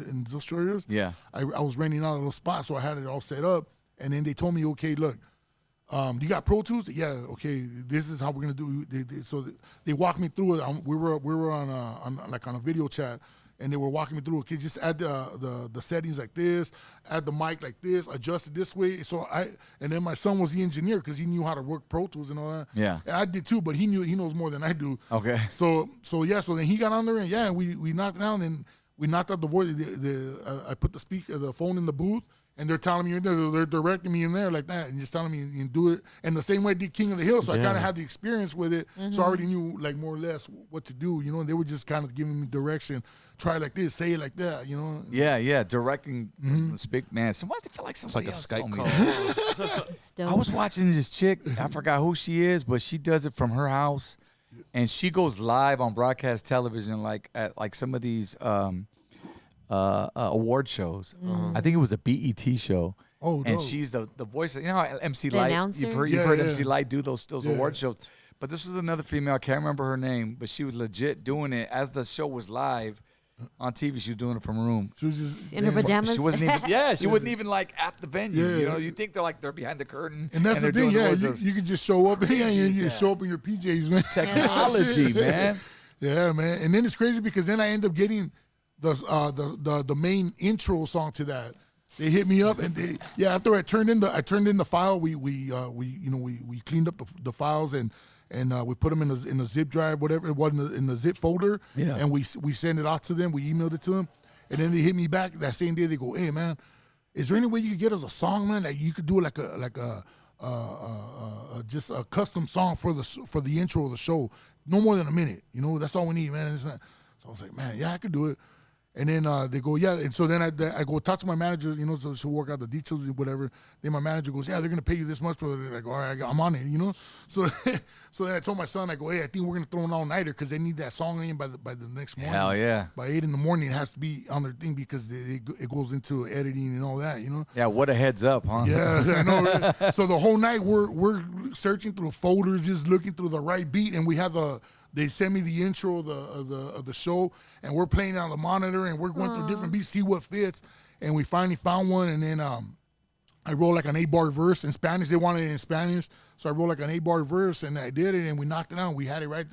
industrial areas. Yeah, I was renting out a little spot, so I had it all set up. And then they told me, okay, look. You got Pro Tools? Yeah, okay. This is how we're gonna do. So they walked me through it. We were on a video chat, and they were walking me through. Okay, just add the settings like this, add the mic like this, adjust it this way. And then my son was the engineer because he knew how to work Pro Tools and all that. Yeah, and I did too, but he knows more than I do. Okay. So then he got on there and we knocked it down and we knocked out the voice. I put the phone in the booth. And they're telling me, they're directing me in there like that and just telling me and do it. And the same way I did King of the Hill, so I kind of had the experience with it. So I already knew like more or less what to do, you know. And they were just kind of giving me direction. Try like this, say it like that, you know. Yeah, directing the speak. Man, I feel like somebody else told me that. I was watching this chick. I forgot who she is, but she does it from her house. And she goes live on broadcast television like at like some of these award shows. I think it was a BET show. Oh, and she's the voice. You know how MC Light. You've heard MC Light do those award shows. But this was another female. I can't remember her name, but she was legit doing it as the show was live on TV. She was doing it from her room. She was just in her pajamas. She wasn't even. Yeah, she wasn't even like at the venue. You know, you think they're behind the curtain. And that's the thing. Yeah, you can just show up. You show up in your PJs, man. Technology, man. Yeah, man. And then it's crazy because then I end up getting the main intro song to that. They hit me up and after I turned in the file, we cleaned up the files and we put them in a zip drive, whatever it was, in the zip folder. Yeah. And we sent it off to them. We emailed it to them, and then they hit me back that same day. They go, "Hey man, is there any way you could get us a song, man? That you could do like a just a custom song for the intro of the show, no more than a minute. You know, that's all we need, man." So I was like, "Man, yeah, I could do it." And then they go, yeah. And so then I go talk to my manager, you know, so she'll work out the details or whatever. Then my manager goes, yeah, they're going to pay you this much. But I go, all right, I'm on it, you know. So then I told my son, I go, hey, I think we're going to throw an all-nighter because they need that song in by the next morning. Hell yeah. By 8 in the morning, it has to be on their thing because it goes into editing and all that, you know. Yeah, what a heads up, huh? Yeah, I know. Right? So the whole night we're searching through folders, just looking through the right beat, and we have they send me the intro of the show, and we're playing on the monitor, and we're going through different beats, see what fits, and we finally found one, and then I wrote like an 8-bar verse in Spanish. They wanted it in Spanish, so I wrote like an 8-bar verse, and I did it, and we knocked it out. We had it right.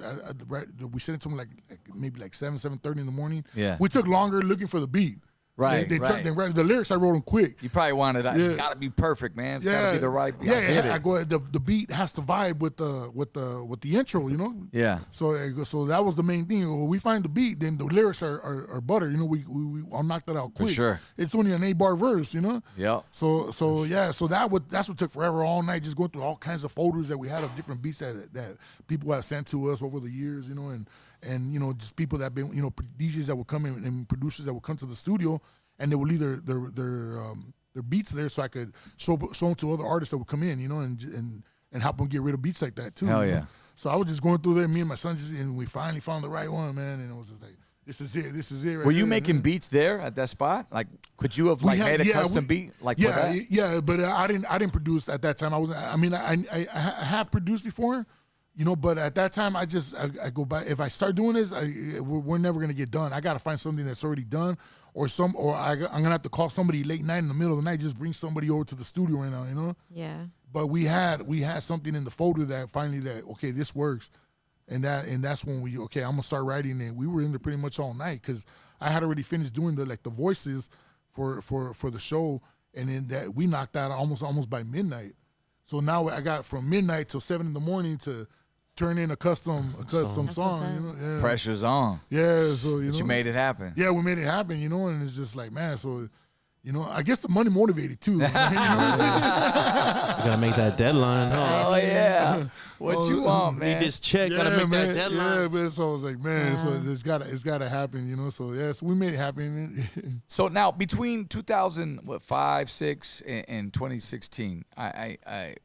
We sent it to them like maybe like 7:30 in the morning. Yeah. We took longer looking for the beat. Right, they the lyrics I wrote them quick. You probably wanted it's got to be perfect, man. It's got to be the right beat. I go the beat has to vibe with the intro, you know. Yeah. So that was the main thing. When we find the beat, then the lyrics are butter. You know, we I'll knock that out quick. For sure. It's only an 8-bar verse, you know. Yeah. So that's what took forever all night, just going through all kinds of folders that we had of different beats that people have sent to us over the years, you know, and you know, just people that have been, you know, DJs that would come in and producers that would come to the studio, and they would leave their beats there, so I could show them to other artists that would come in, you know, and help them get rid of beats like that too. Hell yeah! Know? So I was just going through there, me and my son, and we finally found the right one, man, and it was just like, this is it. Right. Were you making beats there at that spot? Like, could you have made a custom beat like for that? Yeah, but I didn't produce at that time. I have produced before. You know, but at that time, I go by. If I start doing this, we're never gonna get done. I gotta find something that's already done, or I'm gonna have to call somebody late night in the middle of the night. Just bring somebody over to the studio right now, you know. Yeah. But we had something in the folder that finally okay, this works, and that's when I'm gonna start writing. And we were in there pretty much all night because I had already finished doing the voices for the show, and then that we knocked out almost by midnight. So now I got from midnight till 7 in.the morning to turn in a custom song. Yeah. Pressure's on. Yeah, so you made it happen. Yeah, we made it happen. And it's just like, man, so. I guess the money motivated too. You gotta make that deadline, huh? Oh yeah. What you want, man? Need this check. Gotta make that deadline. Yeah, man. So I was like, man. So it's gotta happen. So so we made it happen. So now between 2005, 6, and 2016, I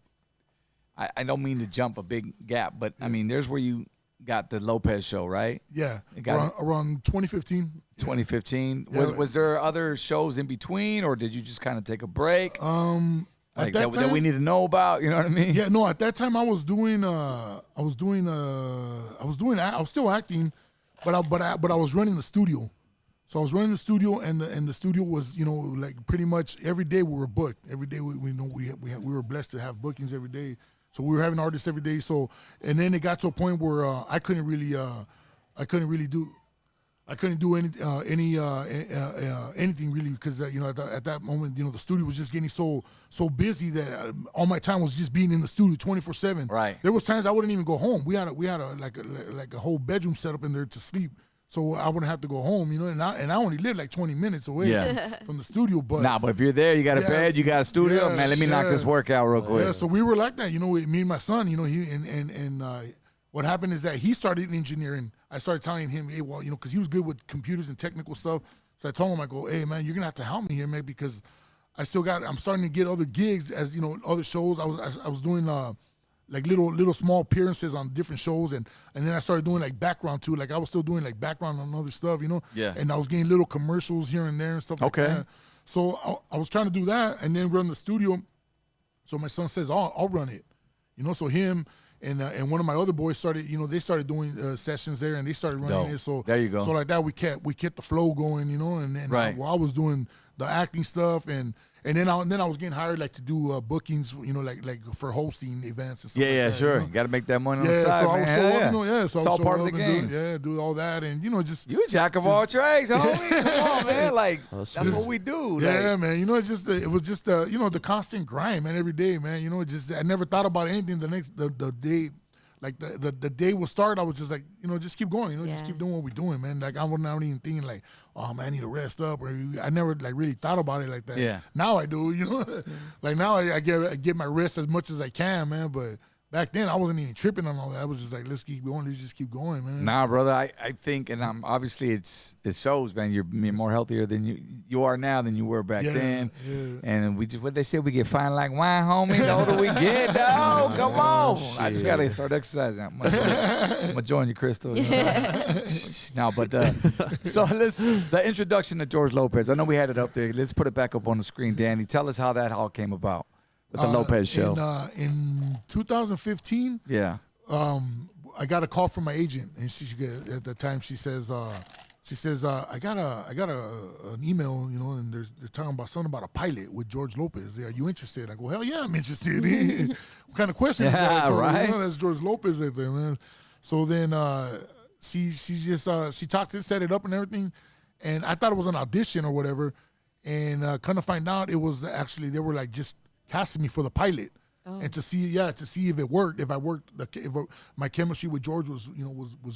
don't mean to jump a big gap, but I mean there's where you got the Lopez Show, right? Yeah. Around 2015. 2015. Was there other shows in between, or did you just kind of take a break? That we need to know about. You know what I mean? Yeah. No. At that time, I was still acting, but I was running the studio. So I was running the studio, and the studio was like pretty much every day we were booked. Every day we were blessed to have bookings every day. So we were having artists every day. So and then it got to a point where I couldn't do anything really because at that moment the studio was just getting so busy that all my time was just being in the studio 24/7. Right. There was times I wouldn't even go home. We had a whole bedroom set up in there to sleep, so I wouldn't have to go home. And I only lived like 20 minutes away from the studio. But if you're there, you got a bed, you got a studio. Man, let me knock this work out real quick. Yeah. So we were like that. Me and my son. What happened is that he started engineering. I started telling him, hey, well, because he was good with computers and technical stuff. So I told him, I go, hey, man, you're going to have to help me here, man, because I'm starting to get other gigs as, other shows. I was doing like little small appearances on different shows. And then I started doing like background too. Like I was still doing like background on other stuff, Yeah. And I was getting little commercials here and there and stuff like that. So I was trying to do that and then run the studio. So my son says, I'll run it. So him and one of my other boys started, they started doing sessions there and they started running it. So there you go. So like that, we kept the flow going, and then while I was doing the acting stuff and then I was getting hired like to do bookings, like for hosting events and stuff. Yeah, like that, sure. You got to make that money on the side, so man. I was so it's all part of the game. Do all that and just you a jack of all trades, homie. Come on, man. Like that's what we do. Yeah, man. It was just the constant grind, man. Every day, man. I never thought about anything. The day. Like the day will start, I was just like, just keep going, just keep doing what we're doing, man. Like I wasn't even thinking like, oh man, I need to rest up, or I never like really thought about it like that. Yeah. Now I do, like now I get my rest as much as I can, man. But back then I wasn't even tripping on all that. I was just like, let's just keep going, man. Nah, brother, I think, and I'm obviously it shows, man. You're more healthier than you are now than you were back then. Yeah. And what they say, we get fine like wine, homie. The older we get, dog. Come on. I just gotta start exercising. I'm gonna join you, Crystal. No, but so the introduction to George Lopez. I know we had it up there. Let's put it back up on the screen, Danny. Tell us how that all came about. With the Lopez Show. In 2015, I got a call from my agent, and at the time she says, I got an email, and they're talking about something about a pilot with George Lopez. Are you interested? I go, hell yeah, I'm interested. What kind of questions? Yeah, right. That's George Lopez right there, man. So then she talked and set it up and everything, and I thought it was an audition or whatever, and kind of find out it was actually they were like just casting me for the pilot, and to see if it worked, if my chemistry with George was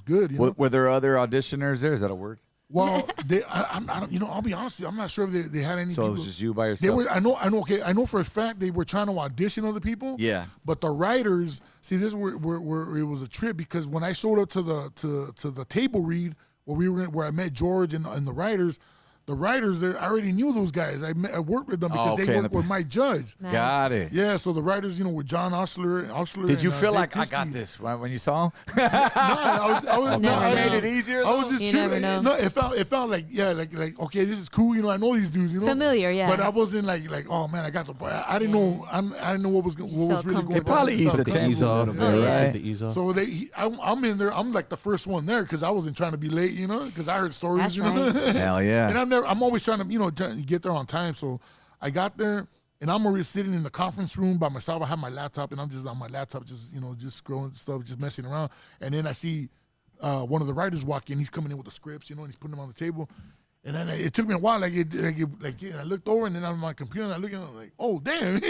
good. Were there other auditioners there? Is that a word? Well, I don't. I'll be honest with you. I'm not sure if they had any. So people. it was just you by yourself. I know. Okay, I know for a fact they were trying to audition other people. Yeah. But the writers, see, this is where it was a trip, because when I showed up to the table read where I met George and the writers. The writers there, I already knew those guys. I worked with them because they worked with Mike Judge. Nice. Got it. Yeah, so the writers, with John Osler. Did you feel Dave like Christie. I got this when you saw him? I made it easier. I was just you never know. No, it felt like like okay, this is cool. I know these dudes. Familiar, yeah. But I wasn't like oh man, I got the. I didn't know. I didn't know what was really going on. It probably eased the tension a little bit, right? The ease off. So I'm in there. I'm like the first one there because I wasn't trying to be late, because I heard stories. That's right. Hell yeah. And I'm always trying to, trying to get there on time. So I got there, And I'm already sitting in the conference room by myself. I have my laptop, and I'm just on my laptop, just just scrolling stuff, just messing around. And then I see one of the writers walk in. He's coming in with the scripts, and he's putting them on the table. And then it took me a while. I looked over, and then I'm on my computer, and I look at him like, oh damn!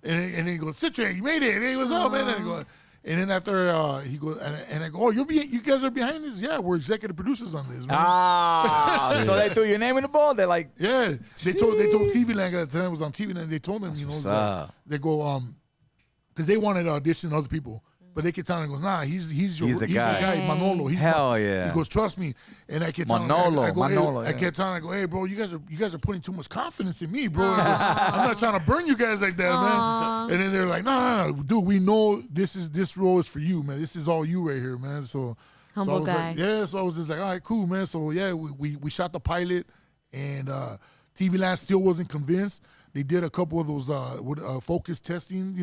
and he goes, Citric, you made it. Hey, what's up, man? And I go, and then after he goes, and I go, oh, you guys are behind this? Yeah, we're executive producers on this, man. So they threw your name in the ball. They're like, yeah. They told TV Land at the time it was on TV Land. They told them, they go, because they wanted to audition other people. But they kept telling him, goes, nah, he's the guy, Manolo. Hell yeah. He goes, trust me. And I kept telling him, I kept telling him, I go, hey, bro, you guys are putting too much confidence in me, bro. I'm not trying to burn you guys like that, man. And then they're like, no, dude, we know this role is for you, man. This is all you right here, man. So humble guy. Like, so I was just like, all right, cool, man. So yeah, we shot the pilot, and TV Land still wasn't convinced. They did a couple of those focus testing,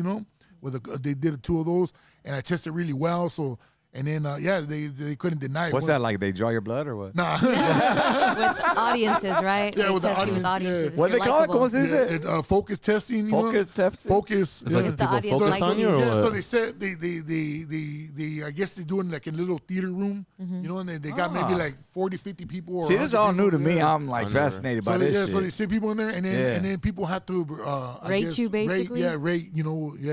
they did 2 of those, and I tested really well. So, and then they couldn't deny it. What's that like? They draw your blood or what? Nah. With audiences, right? Yeah, with the audiences. What do they call it? What is it? Focus testing. Focus testing. Focus. It's like if people focus on you, or what? So they said they I guess they're doing like a little theater room, and they got maybe like 40, 50 people. See, this is all new to me. I'm like fascinated by this shit. So they sit people in there, and then people have to rate you basically. Rate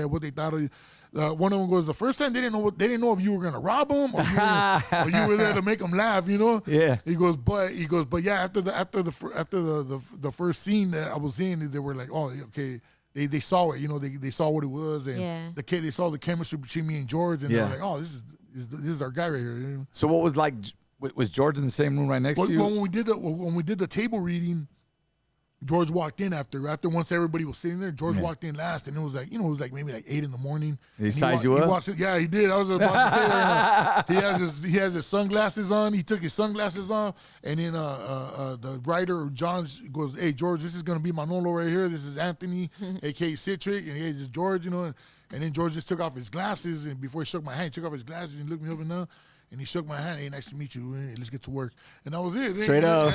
what they thought of. One of them goes, the first time they didn't know if you were gonna rob them or you were there to make them laugh, Yeah. He goes, but yeah, after the first scene that I was in, they were like, oh, okay. They saw it, they saw what it was, and they saw the chemistry between me and George, and they were like, oh, this is our guy right here. So what was like? Was George in the same room right next to you? When we did the table reading, George walked in after once everybody was sitting there. George walked in last, and it was like maybe like 8 a.m. He sized you up? Yeah, he did. I was about to say that. He has his sunglasses on. He took his sunglasses off, and then the writer John goes, "Hey George, this is gonna be Manolo right here. This is Anthony, aka Citric, and hey, this is George, And then George just took off his glasses, and before he shook my hand, he took off his glasses and looked me up and down. And he shook my hand. Hey, nice to meet you. Hey, let's get to work. And that was it. Straight up.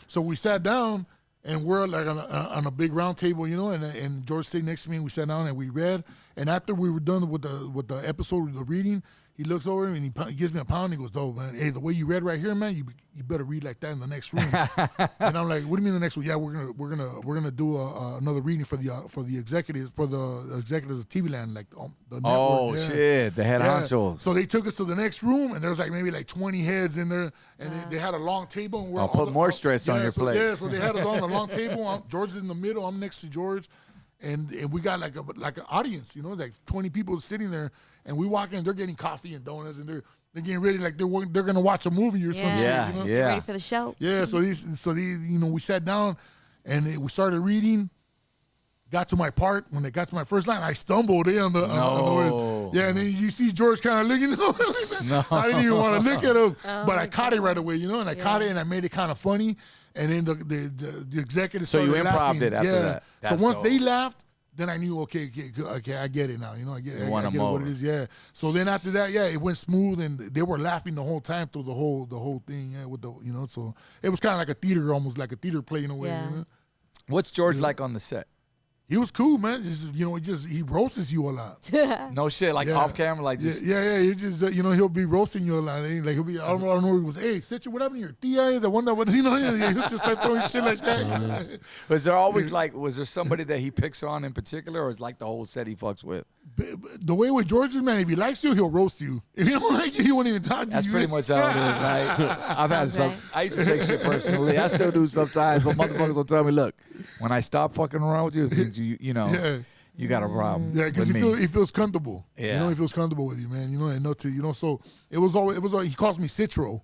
So we sat down, and we're like on a big round table, and George stayed next to me, and we sat down and we read. And after we were done with the episode of the reading, he looks over and he gives me a pound. He goes, "Oh man, hey, the way you read right here, man, you better read like that in the next room." And I'm like, "What do you mean the next room?" Yeah, we're gonna do another reading for the executives of TV Land, like the network. Oh shit, the head honchos. So they took us to the next room, and there was like maybe like 20 heads in there, and they had a long table. And I'll put more stress on your plate. Yeah, so they had us on a long table. George is in the middle. I'm next to George. And we got like an audience, like 20 people sitting there, and we walk in, they're getting coffee and donuts, and they're getting ready like they're gonna watch a movie or some shit. Yeah. Ready for the show. Yeah. So these we sat down, and we started reading. Got to my part. When they got to my first line, I stumbled on the words. Yeah, and then you see George kind of looking. I didn't even want to look at him, but I caught it right away, and I caught it, and I made it kind of funny. And then the executive started laughing. So you improv'd it after that. That's so once dope. They laughed, then I knew, okay, I get it now. I get it what it is. Yeah. So then after that, it went smooth, and they were laughing the whole time through the whole thing. Yeah, with the so it was kind of like a theater, almost like a theater play in a way. Yeah. What's George like on the set? He was cool, man. He roasts you a lot. No shit, like off camera, like just. Yeah. He just, he'll be roasting you a lot. Like he'll be, I don't know. He was, hey, Citric, what happened to your tia? The one that was, he'll just start throwing shit like that. Was there always was there somebody that he picks on in particular, or is like the whole set he fucks with? The way with George is, man, if he likes you, he'll roast you. If he don't like you, he won't even talk to you. That's pretty much how it is. Right? I've had some. I used to take shit personally. I still do sometimes, but motherfuckers will tell me, look, when I stop fucking around with you, it means you got a problem. Yeah, because he feels comfortable. Yeah. He feels comfortable with you, man. And so it was always he calls me Citro.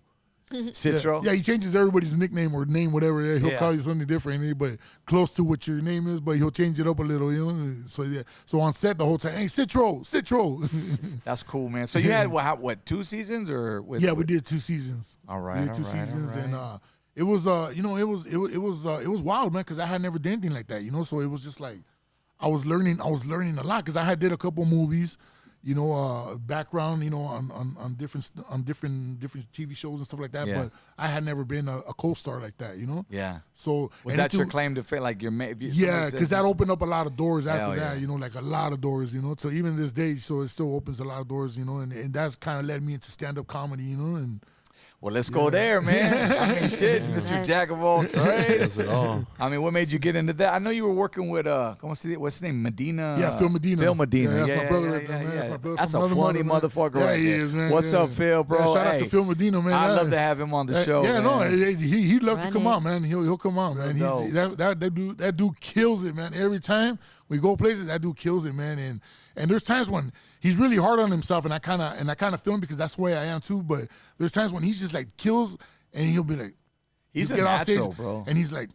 Citro? Yeah, he changes everybody's nickname or name, whatever. Yeah, he'll call you something different, but close to what your name is, but he'll change it up a little, So on set the whole time, hey, Citro. That's cool, man. So you had what 2 seasons or? We did 2 seasons. All right, we did 2 seasons, and it was it was wild, man, because I had never done anything like that, So it was just like I was learning a lot because I had did a couple movies. background, on different TV shows and stuff like that. Yeah. But I had never been a co-star like that, Yeah. So Was that your claim to fame? Like yeah, because that opened up a lot of doors after Hell that, yeah. like a lot of doors, So even this day, so it still opens a lot of doors, and that's kind of led me into stand-up comedy, and. Well, let's go there, man. I mean, shit, Mr. Jack of all trades. I mean, what made you get into that? I know you were working with what's his name, Medina? Yeah, Phil Medina. Phil Medina. Yeah, that's my brother right there, man. That's my brother That's from a another funny mother, man. motherfucker Yeah, right he there. is, man. What's up, Phil, bro? Yeah, shout out Hey, to Phil Medina, man. I'd love to have him on the show. Yeah, man. no, he'd love to Run come it. out, man. He'll come out, man. dope. That dude kills it, man. Every time we go places, that dude kills it, man. And there's times when he's really hard on himself, and I kind of feel him because that's the way I am too. But there's times when he's just like kills, and he'll be like, He's a get off natural, stage, bro. and he's like,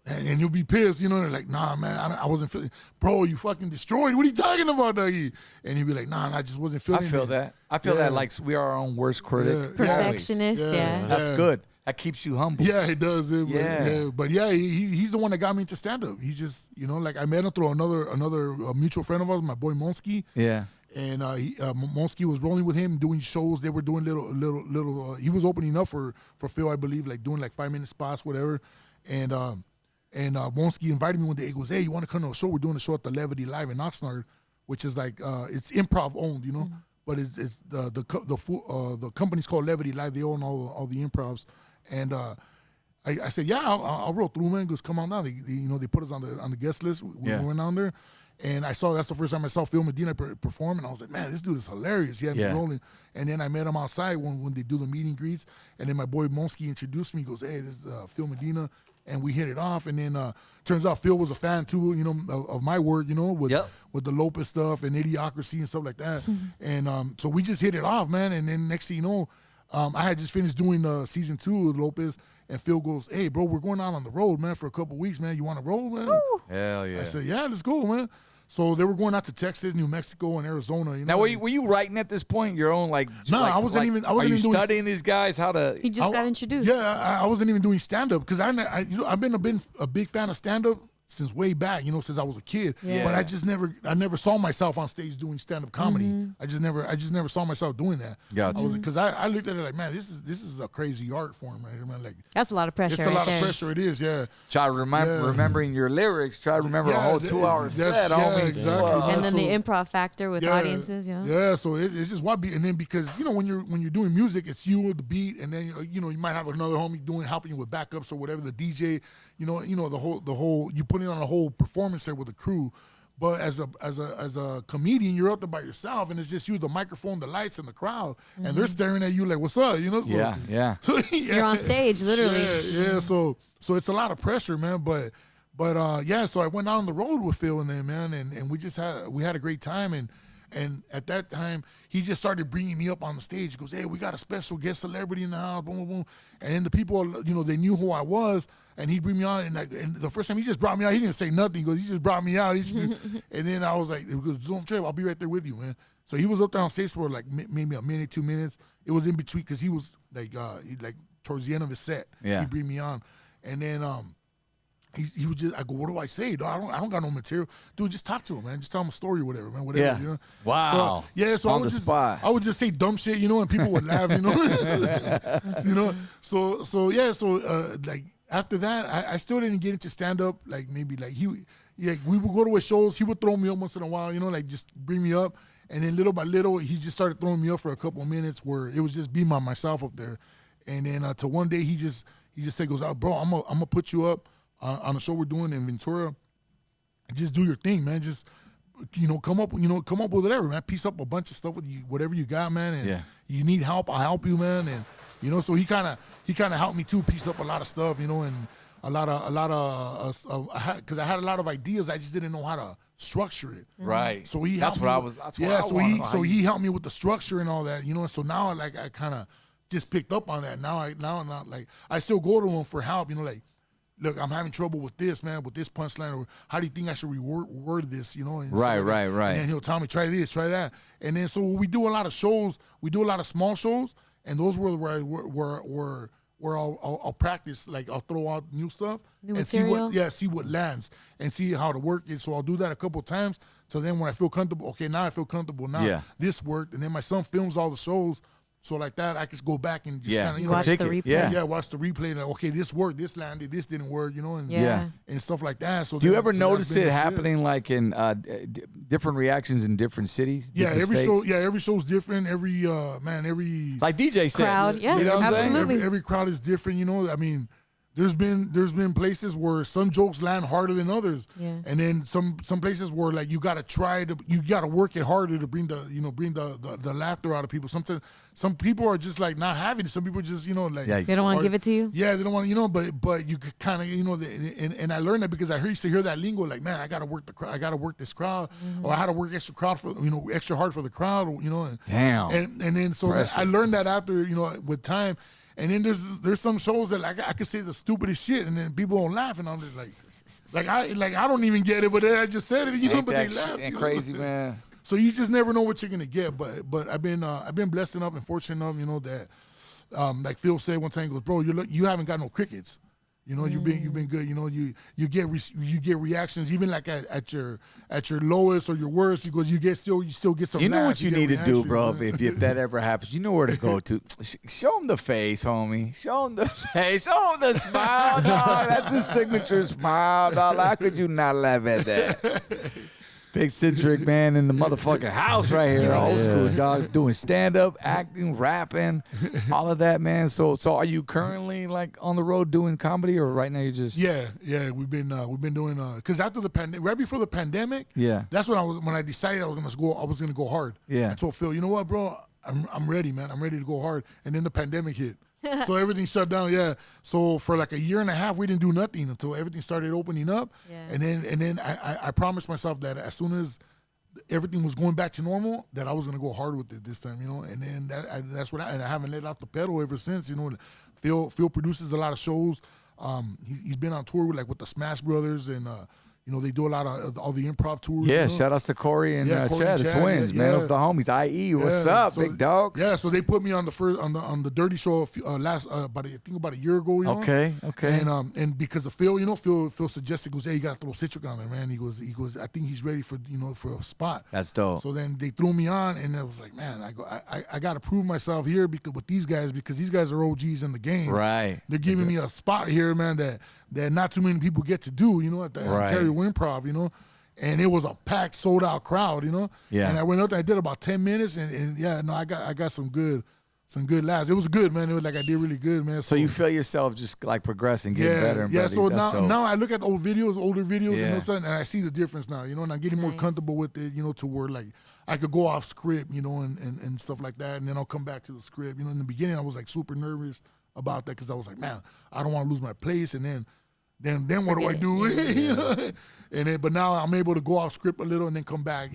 and you'll be pissed, and they're like, nah, man, I wasn't feeling, bro, you fucking destroyed. What are you talking about, Dougie? And he'll be like, nah, I just wasn't feeling I feel it. that. I feel that like we are our own worst critic. Yeah. Perfectionist, yeah. That's good. That keeps you humble. Yeah, it does. Yeah. But he's the one that got me into stand up. He's just, like I met him through another mutual friend of ours, my boy Monsky. Yeah. And Monsky was rolling with him, doing shows. They were doing little. He was opening up for Phil, I believe, like doing like 5-minute spots, whatever. And Monsky invited me one day. He goes, "Hey, you want to come to a show? We're doing a show at the Levity Live in Oxnard, which is like it's improv owned, Mm-hmm. But it's the company's called Levity Live. They own all the improvs." And I said, "Yeah, I'll roll through, man." He goes, "Come on down." They put us on the guest list. We went down there. And that's the first time I saw Phil Medina perform, and I was like, man, this dude is hilarious. He had me rolling. And then I met him outside when they do the meet and greets. And then my boy Monsky introduced me. He goes, hey, this is Phil Medina. And we hit it off. And then turns out Phil was a fan too, of my work, with the Lopez stuff and Idiocracy and stuff like that. And so we just hit it off, man. And then next thing you know, I had just finished doing season 2 with Lopez. And Phil goes, hey, bro, we're going out on the road, man, for a couple weeks, man. You want to roll, man? Woo. Hell yeah. I said, yeah, let's go, man. So they were going out to Texas, New Mexico, and Arizona. Now, were you writing at this point your own No, I wasn't even. I wasn't are you even doing, studying these guys how to? He just got introduced. Yeah, I wasn't even doing stand up because I've been a big fan of stand up since way back, since I was a kid. Yeah. But I never saw myself on stage doing stand up comedy. Mm-hmm. I just never saw myself doing that. Gotcha. Because I looked at it like, man, this is a crazy art form, right here, man. Like That's a lot of pressure. it's a lot of pressure. It is, yeah. Try remembering your lyrics. Try to remember a whole 2-hour set. Exactly. And then So- the improv factor with audiences, Yeah, so it's just what and then because when you're doing music, it's you with the beat, and then you might have another homie helping you with backups or whatever, the DJ, the whole you put it on a whole performance there with the crew. But as a comedian, you're up there by yourself, and it's just you, the microphone, the lights, and the crowd, and they're staring at you like, "What's up?" So, Yeah. You're on stage, literally. Yeah. So it's a lot of pressure, man. But so I went out on the road with Phil and them, man, and we had a great time, and at that time he just started bringing me up on the stage. He goes, "Hey, we got a special guest celebrity in the house," boom, boom, boom. And then the people, they knew who I was, and he'd bring me on. And the first time he just brought me out, he didn't say nothing. He goes, "He just brought me out." And then I was like, "Don't trip, I'll be right there with you, man." So he was up there on stage for like maybe a minute, 2 minutes. It was in between because he was like towards the end of his set. Yeah. He'd bring me on, and then he was just, I go, "What do I say? Dog, I don't got no material, dude. Just talk to him, man. Just tell him a story or whatever, man. Whatever, Yeah. Wow. So On the spot. I would just say dumb shit, and people would laugh, So like after that, I still didn't get into stand up. Like maybe like we would go to his shows. He would throw me up once in a while, like just bring me up, and then little by little, he just started throwing me up for a couple of minutes where it was just be by myself up there, and then till one day he just said, "Goes out, bro. I'm gonna put you up." On a show we're doing in Ventura, just do your thing, man. Just come up with whatever, man. Piece up a bunch of stuff with you, whatever you got, man. And you need help, I'll help you, man. And so he kind of helped me too, piece up a lot of stuff, and a lot of because I had a lot of ideas, I just didn't know how to structure it. Right. So he That's helped what me. I was. That's what So he helped me with the structure and all that, And so now I kind of just picked up on that. Now I'm not like I still go to him for help, like. Look, I'm having trouble with this, man, with this punchline, or how do you think I should reword this, And Right. And then he'll tell me, try this, try that. And then so we do a lot of shows, we do a lot of small shows, and those were where I'll practice, like I'll throw out new stuff New and material? see what lands and see how to work it. So I'll do that a couple of times So then when I feel comfortable, okay, now I feel comfortable. Now this worked, and then my son films all the shows. So like that, I could go back and just kind of watch the replay. Yeah, watch the replay. Like, okay, this worked, this landed, this didn't work, and and stuff like that. So do you ever notice it happening like in different reactions in different cities? Yeah, every states? show. Yeah, every show's different. Every like DJ sets. Crowd. Yeah, absolutely. Every crowd is different. I mean. There's been places where some jokes land harder than others, and then some places where like you gotta work it harder to bring the laughter out of people. Sometimes some people are just like not having it. Some people just like they don't want to give it to you. Yeah, they don't want but you kind of and I learned that because I used to hear that lingo like, man, I gotta work the crowd, I gotta work this crowd, or I had to work extra hard for the crowd, and damn, and then so I learned that after with time. And then there's some shows that like I could say the stupidest shit, and then people don't laugh, and I'm just like I don't even get it, but then I just said it, but they laugh. And crazy, man. So you just never know what you're gonna get, but I've been blessed enough and fortunate enough, that like Phil said one time, he goes, bro, you haven't got no crickets. You've been good. You get reactions even like at your lowest or your worst. Because you still get some. You know laughs, what you need to do, bro. If that ever happens, you know where to go to. Show them the face, homie. Show them the face. Show them the smile, dog. That's a signature smile, dog. How could you not laugh at that? Big Citric, man, in the motherfucking house right here. Old school John's doing stand-up, acting, rapping, all of that, man. So are you currently like on the road doing comedy, or right now you just? Yeah. We've been doing because after the pandemic, right before the pandemic, that's when I decided I was gonna go hard. Yeah, I told Phil, you know what, bro, I'm ready, man. I'm ready to go hard. And then the pandemic hit. So everything shut down, So for like a year and a half, we didn't do nothing until everything started opening up. Yeah. And then I promised myself that as soon as everything was going back to normal, that I was gonna go hard with it this time, And then that's what I haven't let out the pedal ever since. Phil produces a lot of shows. He's been on tour with the Smash Brothers and. They do a lot of all the improv tours. Yeah, shout outs to Corey and Chad, the twins, man. Those the homies. IE, what's up, big dog? Yeah, so they put me on the first on the Dirty Show about a year ago. Okay. And because of Phil, Phil suggested, goes, hey, you gotta throw Citric on there, man. He goes, I think he's ready for for a spot. That's dope. So then they threw me on, and I was like, man, I gotta prove myself here with these guys because these guys are OGs in the game. Right. They're giving me a spot here, man, that not too many people get to do, at the Ontario Improv, and it was a packed, sold out crowd, Yeah. And I went up there, I did about 10 minutes, and I got some good laughs. It was good, man. It was like I did really good, man. So you feel yourself just like progressing, getting better and better. Yeah. So now I look at older videos, and I see the difference now, and I'm getting more comfortable with it, to where like I could go off script, and stuff like that, and then I'll come back to the script. In the beginning, I was like super nervous about that because I was like, man, I don't want to lose my place, and then what do I do? But now I'm able to go off script a little and then come back.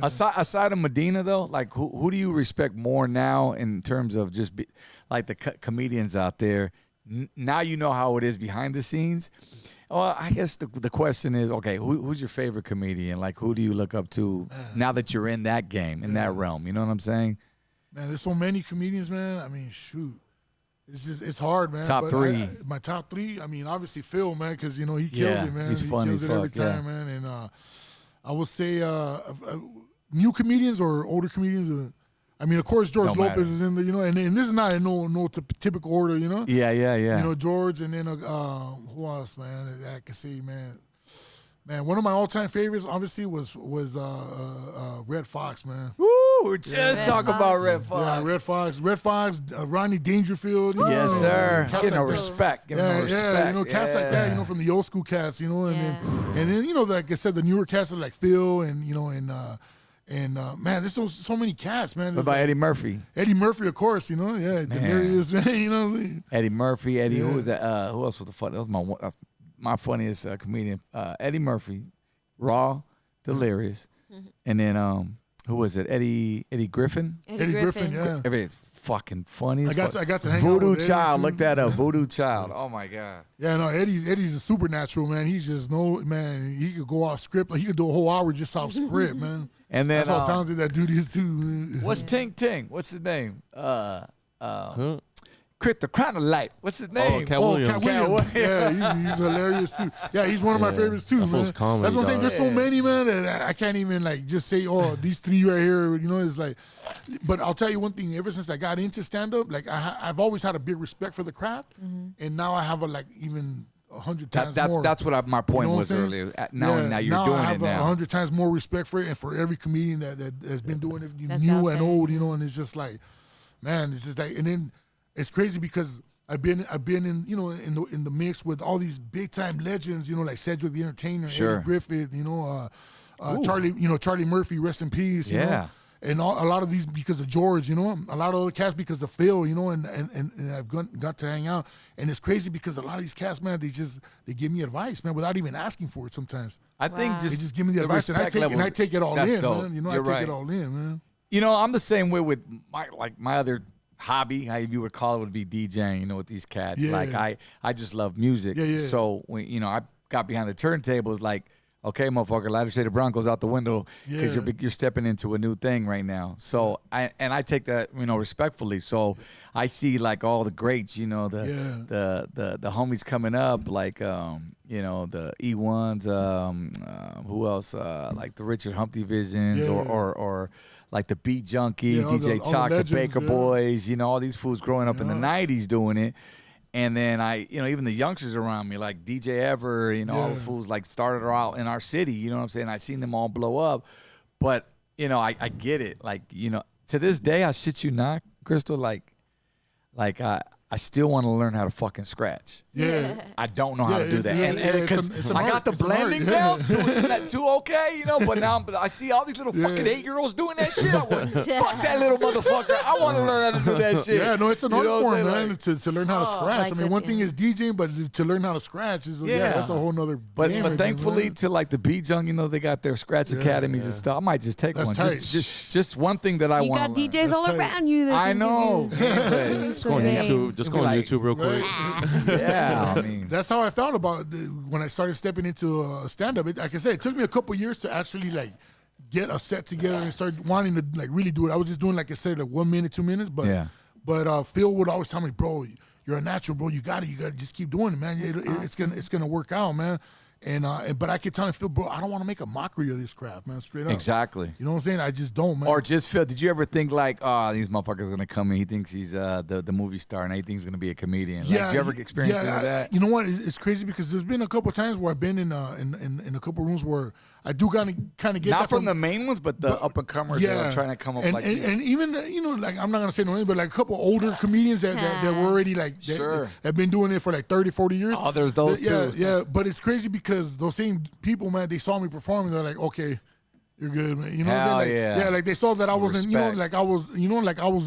Aside of Medina though, like who do you respect more now in terms of just like the comedians out there? Now you know how it is behind the scenes. Well, I guess the question is, okay, who's your favorite comedian? Like, who do you look up to now that you're in that game, in that realm? You know what I'm saying? Man, there's so many comedians, man. I mean, shoot. It's hard, man. Top three. My top three. I mean, obviously Phil, man, because he kills it, man. He's funny kills it every time, man. And I would say new comedians or older comedians. I mean, of course, George Lopez is in the, and this is not in no typical order, Yeah. George, and then who else, man? I can see, man. Man, one of my all-time favorites, obviously, was Red Fox, man. Woo! We're just talking about Red Fox. Yeah, Red Fox, Rodney Dangerfield. Yes, sir. Give no respect. Cats like that, from the old school cats, and then like I said, the newer cats are like Phil and man, there's so many cats, man. What about Eddie Murphy? Eddie Murphy, of course, delirious, man. Eddie Murphy, who was that? Who else was the fun? That was my funniest comedian. Eddie Murphy, Raw, Delirious, and then who was it? Eddie Griffin. Eddie Griffin, yeah. Everybody's fucking funny. I got to hang Voodoo out with Child. Eddie, Look that up. Voodoo Child. Oh my God. Yeah, no, Eddie's a supernatural, man. He's just man. He could go off script. Like he could do a whole hour just off script, man. And then that's how talented that dude is too. What's Ting Ting? What's his name? Crit the Crown of Life. What's his name? Cat Williams. Cat Williams. Yeah, he's hilarious too. Yeah, he's one of my favorites too, man. Comedy, that's what I'm saying. There's so many, man, that I can't even like just say, oh, these three right here. You know, it's like. But I'll tell you one thing. Ever since I got into stand up, like I've always had a big respect for the craft, and now I have a like even 100 times more. That's what my point was earlier. Now you're doing I have it now. 100 times more respect for it, and for every comedian that has been doing it, new and old, you know. And it's just like, man, it's just like, and then it's crazy because I've been in, you know, in the mix with all these big time legends, you know, like Cedric the Entertainer, Eddie Griffith, you know, Charlie Murphy, rest in peace, you know. And a lot of these because of George, you know, a lot of other cats because of Phil, you know, and I've got to hang out. And it's crazy because a lot of these cats, man, they give me advice, man, without even asking for it sometimes. I think they just give me the advice, and I take it all in, dope. Man. You know, You're take it all in, man. You know, I'm the same way with my other hobby, how you would call it, would be DJing, you know, with these cats. Yeah. Like I just love music. Yeah. So when, you know, I got behind the turntables, like, okay, motherfucker, Lighter Shade of Brown goes out the window because you're stepping into a new thing right now. So I take that, you know, respectfully. So I see like all the greats, you know, the homies coming up, like you know, the E1s, who else? Like the Richard Humpty Visions or like the Beat Junkie, DJ Chalk, the Baker Boys, you know, all these fools growing up in the 90s doing it. And then you know, even the youngsters around me, like DJ Ever, you know, all those fools like started out in our city, you know what I'm saying? I seen them all blow up. But, you know, I get it. Like, you know, to this day, I shit you not, Crystal, like I still want to learn how to fucking scratch. Yeah. I don't know how to do that. And because I got the blending down, is that too okay? You know, but now I see all these little fucking 8-year-olds doing that shit. I want, fuck that little motherfucker. I want to learn how to do that shit. Yeah, no, it's an art form, man, like, to learn how to scratch. I mean, one thing is DJing, but to learn how to scratch is that's a whole nother game. But thankfully, to like the Beat Junk, you know, they got their scratch academies and stuff. I might just take one. Just one thing that I want to learn. You got DJs all around you. I know. Just go on YouTube. Just go on YouTube real quick. Yeah, I mean, that's how I felt about when I started stepping into stand-up. Like I said, it took me a couple years to actually like get a set together and start wanting to like really do it. I was just doing, like I said, like 1 minute, 2 minutes. But Phil would always tell me, bro, you're a natural, bro. You got to just keep doing it, man. It's gonna work out, man. But I kept telling Phil, bro, I don't want to make a mockery of this crap, man, straight up. Exactly. You know what I'm saying? I just don't, man. Or just Phil, did you ever think like, oh, these motherfuckers going to come in, he thinks he's the movie star and he thinks he's going to be a comedian. Like, did you ever experience any of that? You know what? It's crazy because there's been a couple times where I've been in a couple rooms where I do kind of get not that from the main ones, but the up and comers that are trying to come up and, like and even, you know, like I'm not gonna say no names, but like a couple older comedians that were already like that have been doing it for like 30, 40 years. Oh, there's those too. Yeah, but it's crazy because those same people, man, they saw me performing, they're like, okay, you're good, man. You know what I'm saying? Like, like they saw that I wasn't, you know, like I was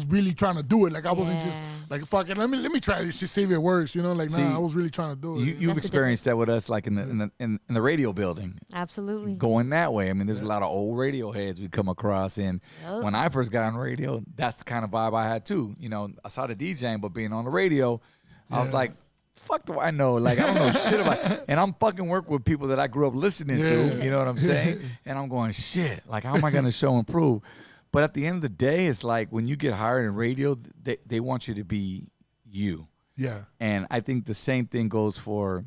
really trying to do it. Like I wasn't just like, fuck it, let me try this, just see if it works. You know, like, I was really trying to do it. You've experienced that with us, like in the radio building. Absolutely. Going that way. I mean, there's a lot of old radio heads we come across, and when I first got on radio, that's the kind of vibe I had too. You know, I saw the DJing, but being on the radio, I was like, fuck do I know? Like, I don't know shit about it. And I'm fucking working with people that I grew up listening to, you know what I'm saying? And I'm going, shit, like, how am I going to show and prove? But at the end of the day, it's like when you get hired in radio, they want you to be you. Yeah. And I think the same thing goes for,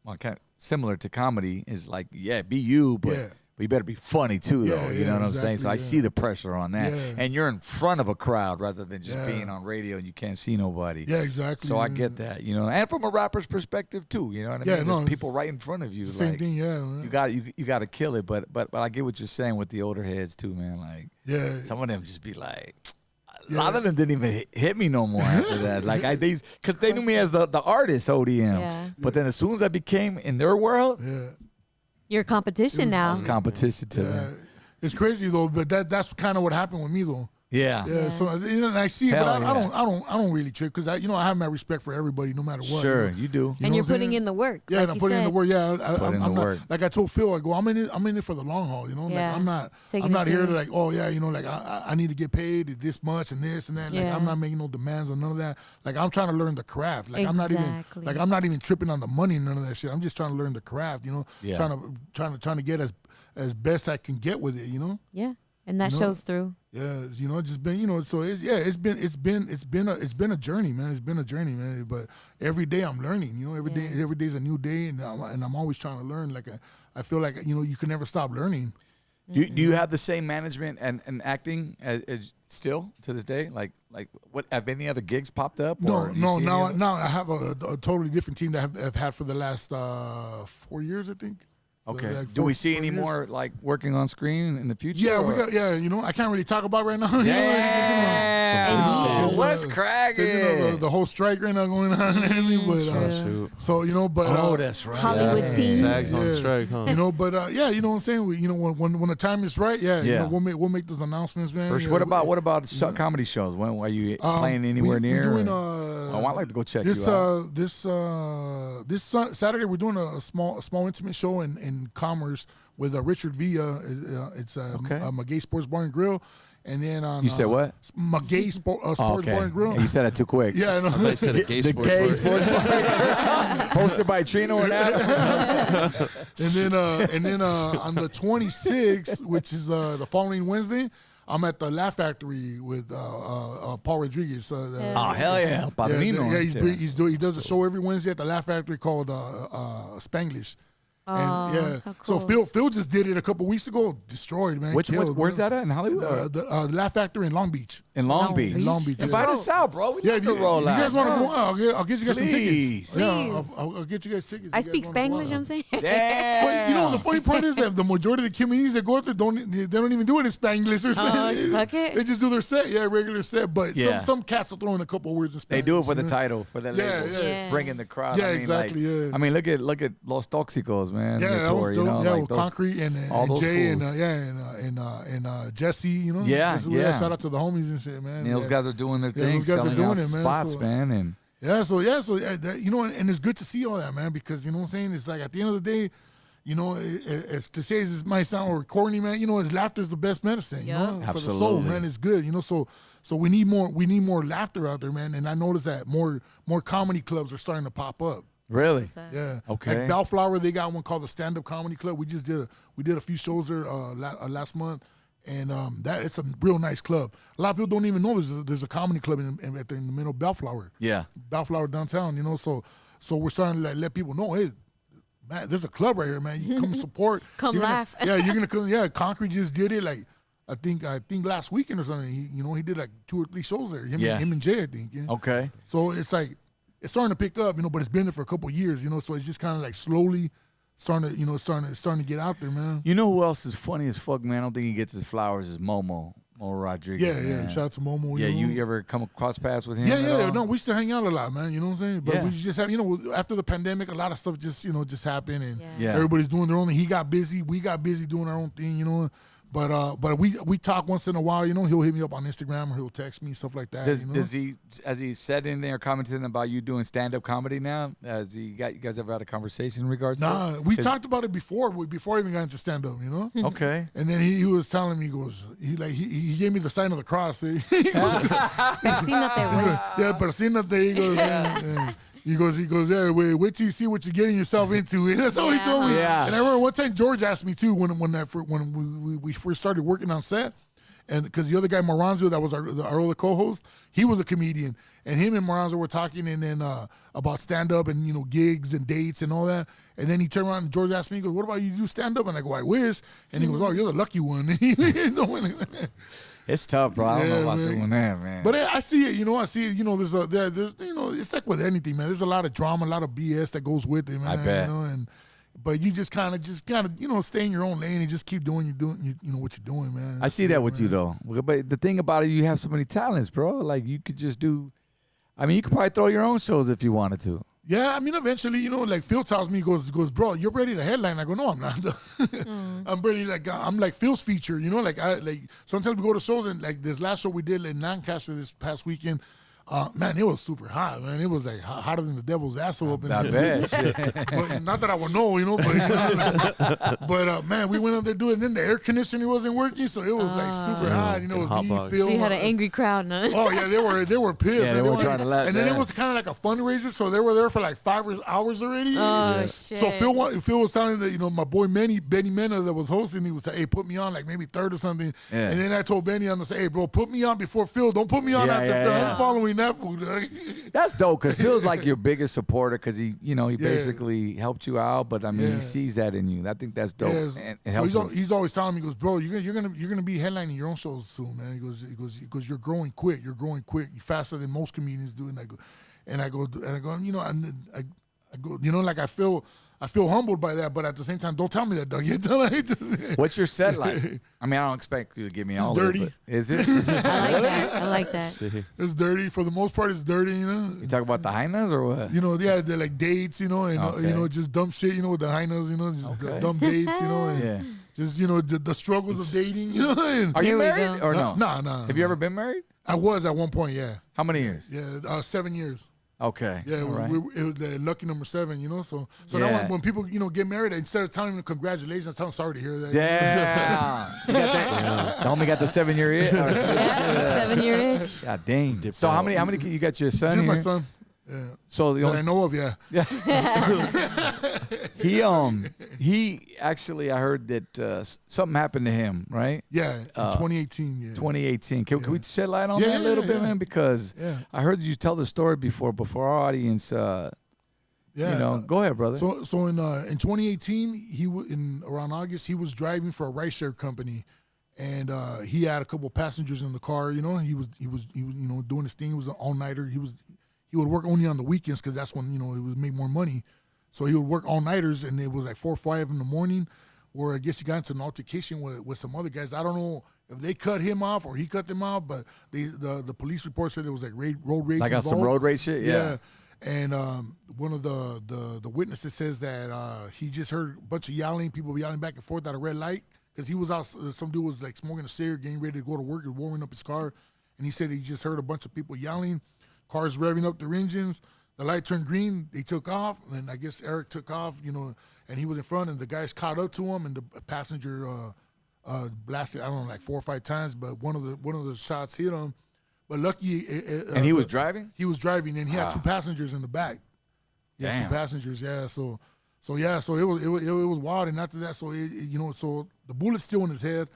well, kind of similar to comedy, is like, be you, but you better be funny too, though. You know what I'm saying? So I see the pressure on that. And you're in front of a crowd rather than just being on radio and you can't see nobody. Yeah, exactly. So I get that, you know. And from a rapper's perspective too, you know what I mean? There's people right in front of you. Same like, thing, man. You got to kill it. But I get what you're saying with the older heads too, man. Like, some of them just be like, a lot of them didn't even hit me no more after that. Like because they knew me as the artist ODM. Yeah. But then as soon as I became in their world, your competition now. It's competition to them. It's crazy though, but that's kind of what happened with me though. Yeah. So you know, and I see it, but I don't really trip because I have my respect for everybody no matter what. Sure, you know? you do. And you're putting in the work. Yeah, like and I'm putting in the work. Yeah, I'm not, work. like I told Phil, I go, I'm in it for the long haul. You know, like I'm not here to like, oh yeah, you know, like I need to get paid this much and this and that. Like I'm not making no demands on none of that. Like I'm trying to learn the craft. Like I'm not even tripping on the money and none of that shit. I'm just trying to learn the craft. You know, trying to get as best I can get with it. You know. Yeah. And that shows through. Yeah, just been, so it's been a journey, man. It's been a journey, man. But every day I'm learning, every day's a new day, and I'm always trying to learn. Like I feel like you can never stop learning. Do you have the same management and acting as still to this day? Like what have any other gigs popped up? No. Now I have a totally different team that I've had for the last 4 years, I think. Okay. Like Do we see any more like working on screen in the future? Yeah, we got. Yeah, I can't really talk about it right now. What's cracking? The whole strike right now going on and everything. But so that's right. Hollywood team. Sags on strike, huh? But you know what I'm saying. When the time is right, we'll make those announcements, man. First, what about comedy shows? When are you playing anywhere near? We're doing, I'd like to go check you out. This Saturday we're doing a small intimate show in Commerce with Richard Villa. It's a Magay Sports Bar and Grill. And then on you said what? Magay Sports Bar and Grill. You said that too quick. Yeah, I know. I said a gay sports Sports Bar. Hosted by Trino and Adam. and then on the 26th, which is the following Wednesday, I'm at the Laugh Factory with Paul Rodriguez. Hell yeah, Padrino. He does a show every Wednesday at the Laugh Factory called Spanglish. And cool. So Phil just did it a couple weeks ago. Destroyed, man. Where's that at in Hollywood? The Laugh Factory in Long Beach. In Long Beach. Invite us out, bro. We if you guys want to go out, I'll get you guys some tickets. Please. Yeah, I'll get you guys tickets. I speak Spanglish, I'm saying. Yeah. But the funny part is that the majority of the comedians that go out there don't even do it in Spanglish or Spanish. Fuck it. They just do their set, regular set. But some cats will throw in a couple of words in Spanish. They do it for the title, for the label. Yeah. Bringing the crowd. Yeah, exactly. I mean, look at Los Tóxicos, man. Yeah, that was dope. Like with Concrete and Jay and Jesse. Shout out to the homies and shit, man. Those guys are doing their thing. Those guys are doing it, man. Spots, man. And and it's good to see all that, man, because you know what I'm saying. It's like at the end of the day, as cliche as it might sound or corny, man, as laughter is the best medicine. Absolutely. For the soul, man. It's good. So we need more laughter out there, man. And I noticed that more comedy clubs are starting to pop up. Really? Yeah. Okay. Like Bellflower, they got one called the Stand Up Comedy Club. We did a few shows there last month, and it's a real nice club. A lot of people don't even know there's a comedy club in the middle of Bellflower. Yeah. Bellflower downtown. So we're starting to let people know, hey, man, there's a club right here, man. You come support. Laugh. You're gonna come. Yeah, Concrete just did it. Like I think last weekend or something. He did like 2 or 3 shows there. Him and Jay, I think. Yeah. Okay. So it's like. It's starting to pick up, but it's been there for a couple of years, so it's just kind of like slowly starting to get out there, man. You know who else is funny as fuck, man? I don't think he gets his flowers is Momo Rodriguez. Yeah. Shout out to Momo. Yeah, you ever come across paths with him? Yeah. No, we still hang out a lot, man. You know what I'm saying? But we just have, after the pandemic, a lot of stuff just happened, and everybody's doing their own thing. He got busy. We got busy doing our own thing, But we talk once in a while, he'll hit me up on Instagram or he'll text me, stuff like that. Does he, has he said anything or commented about you doing stand-up comedy now? You guys ever had a conversation in regards to that? We talked about it before I even got into stand-up, Okay. And then he was telling me, he gave me the sign of the cross. Persínate. He goes, He goes, yeah, wait till you see what you're getting yourself into. That's all he told me. Yeah. And I remember one time George asked me too when we first started working on set, and because the other guy Moranzo, that was our other co-host, he was a comedian, and him and Moranzo were talking and then about stand up and gigs and dates and all that. And then he turned around and George asked me, he goes, "What about you do stand up?" And I go, "I wish." And he goes, "Oh, you're the lucky one." It's tough, bro. I don't know about doing that, man. But I see it, I see it, there's it's like with anything, man. There's a lot of drama, a lot of BS that goes with it, man. I bet. But you just kind of, stay in your own lane and just keep doing what you're doing, man. I see that with you, though. But the thing about it, you have so many talents, bro. Like, you could just you could probably throw your own shows if you wanted to. Yeah, eventually, like Phil tells me, he goes, "Bro, you're ready to headline." I go, "No, I'm not." I'm ready, I'm like Phil's feature, sometimes we go to shows and like this last show we did in Lancaster this past weekend, Man, it was super hot, man. It was like hotter than the devil's asshole up in I there. bet. Shit. But, not that I would know, but man, we went up there doing it, and then the air conditioner wasn't working, so it was like super hot. It was hot being box. filled. So you had an angry crowd, no? Oh yeah, they were pissed. Yeah, man. they were trying to laugh. And then it was kind of like a fundraiser, so they were there for like 5 hours already. Oh shit. So Phil was telling that my boy Benny Mena that was hosting, he was like, hey, put me on like maybe third or something. Yeah. And then I told Benny on to say, hey bro, put me on before Phil. Don't put me on after Phil. I'm following that fool. That's dope because Phil's like your biggest supporter because he basically helped you out, but I mean he sees that in you. I think that's dope. And so he's always telling me, he goes, bro, you're gonna be headlining your own shows soon, man. He goes, you're growing quick. You're growing quick. You're faster than most comedians do. And I go, I go, like I feel humbled by that, but at the same time, don't tell me that, Doug. What's your set like? I mean, I don't expect you to give me all dirty. of it. Is it? I like that. It's dirty. For the most part, it's dirty, You talk about the hyenas or what? They're like dates, and just dumb shit, with the hyenas, just the dumb dates, and just, the struggles of dating, and Are you married or no? No. Have you ever been married? I was at one point, yeah. How many years? Yeah, 7 years. Okay. Yeah, it was the lucky number 7, So now when people, get married, instead of telling them congratulations, I tell them sorry to hear that. Yeah. You got that? The homie got the 7-year itch. 7-year itch. God dang. So how many you got your son Just here? my son. Yeah. So that I know of, yeah. He actually, I heard that something happened to him, right? Yeah, in 2018. Yeah. 2018. Can we shed light on that a little bit, man? Because I heard you tell the story before our audience. Go ahead, brother. So in 2018, around August, he was driving for a rideshare company, and he had a couple of passengers in the car. He was doing his thing. He was an all-nighter. He would work only on the weekends because that's when, he would make more money. So he would work all-nighters, and it was like 4 or 5 in the morning, where I guess he got into an altercation with some other guys. I don't know if they cut him off or he cut them off, but the police report said there was like road rage Like involved. some road rage shit? Yeah. And one of the witnesses says that he just heard a bunch of yelling, people yelling back and forth at a red light, because he was out, some dude was like smoking a cigarette, getting ready to go to work, and warming up his car, and he said he just heard a bunch of people yelling, cars revving up their engines. The light turned green. They took off, and I guess Eric took off, and he was in front, and the guys caught up to him, and the passenger blasted, I don't know, like 4 or 5 times, but one of the shots hit him. But lucky, and he was driving. He was driving, and he had 2 passengers in the back. He had 2 passengers, yeah. So it was wild, and after that, so so the bullet's still in his head.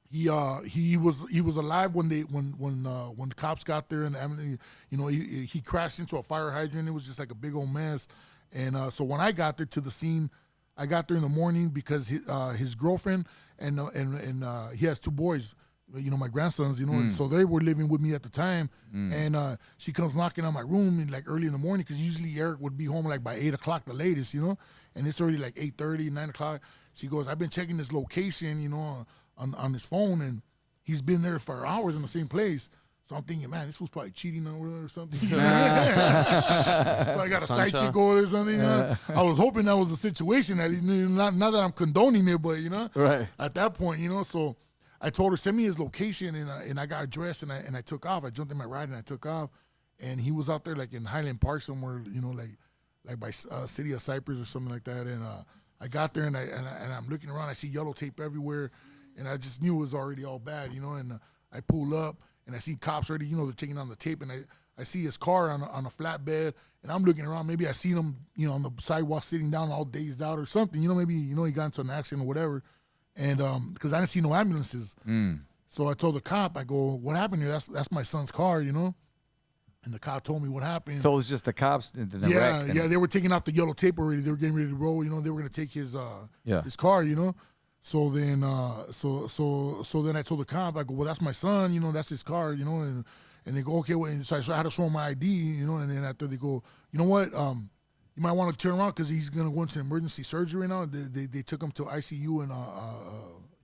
He was alive when the cops got there, and he crashed into a fire hydrant. It was just like a big old mess. And so when I got there to the scene, I got there in the morning because his girlfriend and he has 2 boys, my grandsons, and so they were living with me at the time. And she comes knocking on my room like early in the morning, because usually Eric would be home like by 8 o'clock the latest, and it's already like 8:30, 9 o'clock. She goes, I've been checking this location, on his phone, and he's been there for hours in the same place. So I'm thinking, man, this was probably cheating on her or something. I got a side chick over or something. I was hoping that was the situation. Not that I'm condoning it, but right at that point, so I told her, send me his location, and I got dressed, and I took off. I jumped in my ride and I took off, and he was out there like in Highland Park somewhere, like by City of Cypress or something like that. And I got there, and I'm looking around. I see yellow tape everywhere. And I just knew it was already all bad, and I pull up, and I see cops already, they're taking on the tape, and I see his car on a flatbed, and I'm looking around. Maybe I seen him, on the sidewalk sitting down all dazed out or something, maybe, he got into an accident or whatever. And because I didn't see no ambulances. So I told the cop, I go, what happened here? That's my son's car, And the cop told me what happened. So it was just the cops? Yeah, they were taking off the yellow tape already. They were getting ready to roll, they were going to take his car, So then, so then I told the cop, I go, well, that's my son, that's his car, and they go, okay, well, and so I had to show him my ID, and then after they go, you know what, you might want to turn around because he's gonna go into emergency surgery right now. They took him to ICU and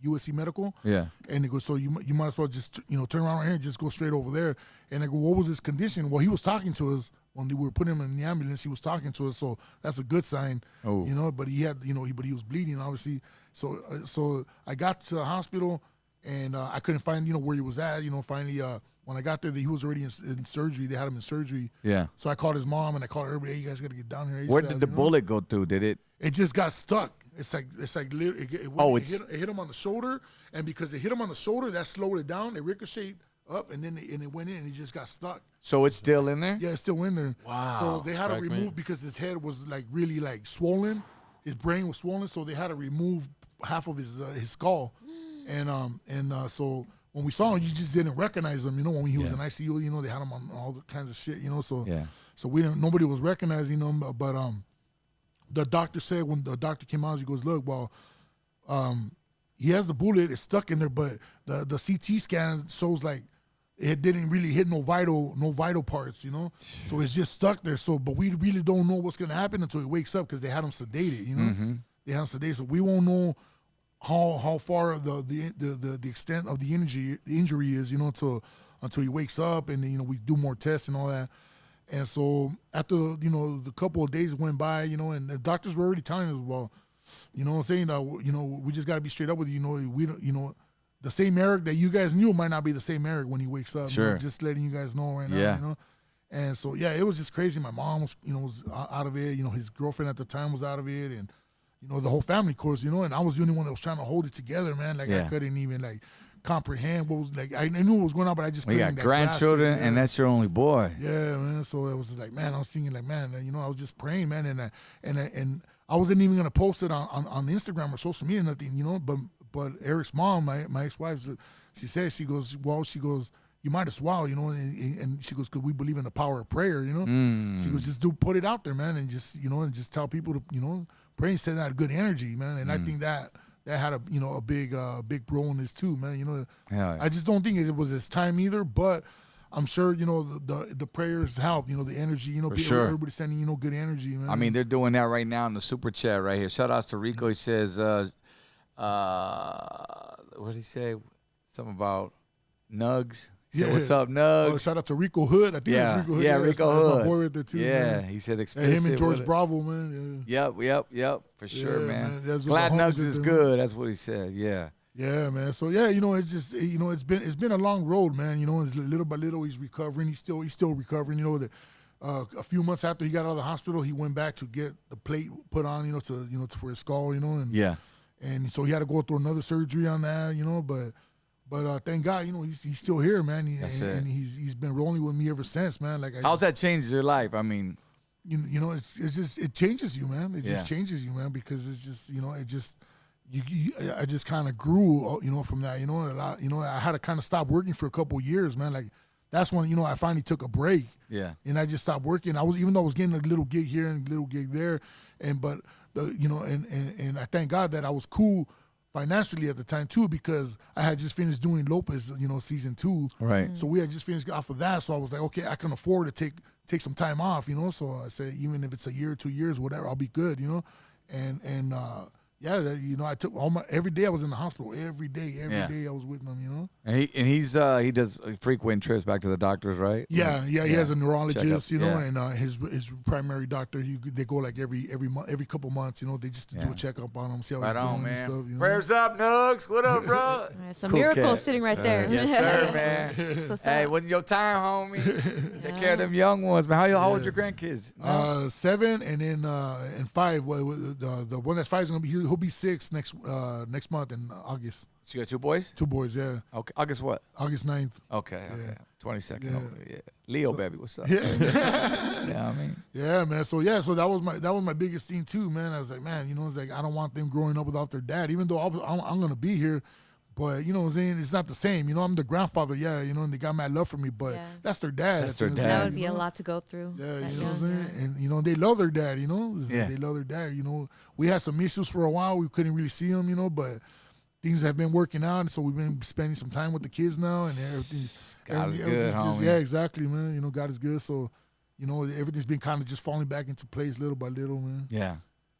USC Medical. Yeah. And they go, so you might as well just turn around right here and just go straight over there. And I go, what was his condition? Well, he was talking to us when we were putting him in the ambulance. He was talking to us, so that's a good sign. Oh. But he had, but he was bleeding obviously. So I got to the hospital, and I couldn't find, where he was at. Finally, when I got there, he was already in surgery. They had him in surgery. Yeah. So I called his mom and I called everybody. Hey, you guys got to get down here. Where did the bullet go through? Did it? It just got stuck. It's like it hit him on the shoulder, and because it hit him on the shoulder, that slowed it down. It ricocheted up, and then it went in, and he just got stuck. So it's still in there? Yeah, it's still in there. Wow. So they had to remove because his head was like really like swollen. His brain was swollen, so they had to remove half of his skull, and so when we saw him, you just didn't recognize him. When he was in ICU, they had him on all the kinds of shit. So we didn't. Nobody was recognizing him, but the doctor said when the doctor came out, he goes, look, well, he has the bullet, it's stuck in there, but the CT scan shows like it didn't really hit no vital parts, So it's just stuck there. So, but we really don't know what's gonna happen until he wakes up because they had him sedated, Mm-hmm. They had him sedated, so we won't know how far the extent of the injury is, until he wakes up and we do more tests and all that. And so after, the couple of days went by, and the doctors were already telling us, well, saying that, we just got to be straight up with you. We don't, the same Eric that you guys knew might not be the same Eric when he wakes up. Sure. Just letting you guys know right now, Yeah. And so, yeah, it was just crazy. My mom was, was out of it. His girlfriend at the time was out of it. And, the whole family, of course, and I was the only one that was trying to hold it together, man. Like, I couldn't even, comprehend what was, I knew what was going on, but I just couldn't. You got grandchildren, and that's your only boy. Yeah, man. So it was like, man, I was thinking, like, man, I was just praying, man, and I wasn't even gonna post it on Instagram or social media, nothing, but Eric's mom, my ex-wife, she goes, you might as well, and she goes, because we believe in the power of prayer, She goes, just put it out there, man, and just, and just tell people to, pray and send out good energy, man, and I think that had a big role in this too, man. Yeah. I just don't think it was his time either, but I'm sure the prayers help. The energy. People, sure. Everybody sending good energy, man. I mean, they're doing that right now in the super chat right here. Shout outs to Rico. He says, what did he say? Something about Nugs. He said, what's up, Nugs? Oh, shout out to Rico Hood. I think it's Rico Hood. Yeah, Rico Hood. That's my boy right there too. Yeah, man. he said him and George Bravo, man. Yeah. Yep, for sure, man. That's Glad the Nugs is good. That's what he said. Yeah. Yeah, man. So yeah, it's just it's been a long road, man. It's little by little he's recovering. He's still recovering. A few months after he got out of the hospital, he went back to get the plate put on, for his skull, and and so he had to go through another surgery on that, but thank God, he's still here, man. And he's been rolling with me ever since, man. Like, how's that changed your life? I mean, it's just it changes you, man. It just changes you, man, because it's just it just. I just kind of grew, from that, a lot, I had to kind of stop working for a couple of years, man. Like, that's when, I finally took a break. Yeah. And I just stopped working. Even though I was getting a little gig here and a little gig there, but I thank God that I was cool financially at the time too, because I had just finished doing Lopez, season 2. Right. So we had just finished off of that. So I was like, okay, I can afford to take some time off, So I said, even if it's a year or 2 years, whatever, I'll be good, and yeah, I took every day I was in the hospital. Every day I was with him, And he does frequent trips back to the doctors, right? Yeah. He has a neurologist, Checkup, and his primary doctor. They go like every couple months, they just do a checkup on him, see how he's doing and stuff. Prayers up, Nugs. What up, bro? Some miracles sitting right there. Yes, sir, man. Hey, when's your time, homie? Take care of them young ones, man. How old your grandkids? 7 and then and 5. Well, the one that's 5 is gonna be. He'll be 6 next month in August. So you got 2 boys? 2 boys, yeah. Okay. August what? August 9th. Okay. 22nd. Yeah. Yeah. Leo, baby, what's up? Yeah. I mean. Yeah, man. So that was my biggest thing too, man. I was like, man, it's like I don't want them growing up without their dad, even though I'm gonna be here. But, what I'm saying, it's not the same. I'm the grandfather, and they got mad love for me, but that's their dad. That's their dad. That would be a lot to go through. Yeah, you know what I'm saying? And, they love their dad, They love their dad, We had some issues for a while. We couldn't really see him, but things have been working out. So we've been spending some time with the kids now, and everything's God is good, homie. Yeah, exactly, man. God is good. So, everything's been kind of just falling back into place little by little, man. Yeah.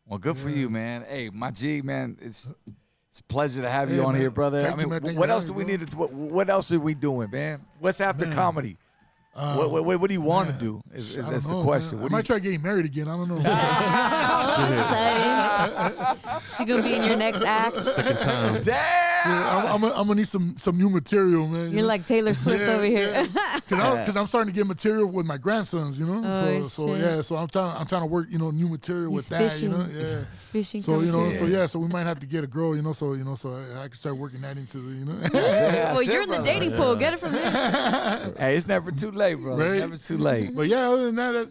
Well, good for you, man. Hey, my G, man, it's a pleasure to have you on here, brother. What else do we need to? What else are we doing, man? What's after comedy? What do you want to do? That's the question. I might try getting married again. I don't know. She gonna be in your next act. Second time. Damn. I'm gonna need some new material, man. You're like Taylor Swift over here. Because I'm starting to get material with my grandsons, you know. Oh, So I'm trying to work, new material with that, you know. Yeah. It's fishing. So so we might have to get a girl, so I can start working that into the, Well, you're in the dating pool. Get it from there. Hey, it's never too late, bro. Right? It's never too late. But yeah, other than that,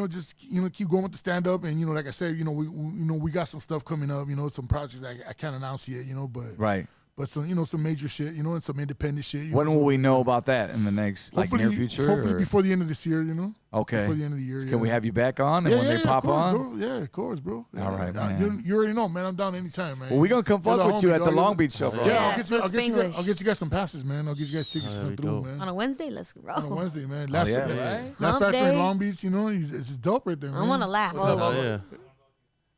just keep going with the stand up, and like I said, we got some stuff coming up, some projects that I can't announce yet, but Right. But some major shit, and some independent shit. When will we know about that in the next near future? Hopefully before the end of this year, Okay. Before the end of the year. Can we have you back on and when they pop on? on? Yeah, of course, bro. All right, man. You already know, man. I'm down anytime, man. Well, we're gonna come fuck with you at the Long Beach show, bro. Yeah, Spanglish. I'll get you guys some passes, man. I'll get you guys tickets come through, man. On a Wednesday, let's roll. On a Wednesday, man. Last Factory in Long Beach, it's dope right there, man. I want to laugh.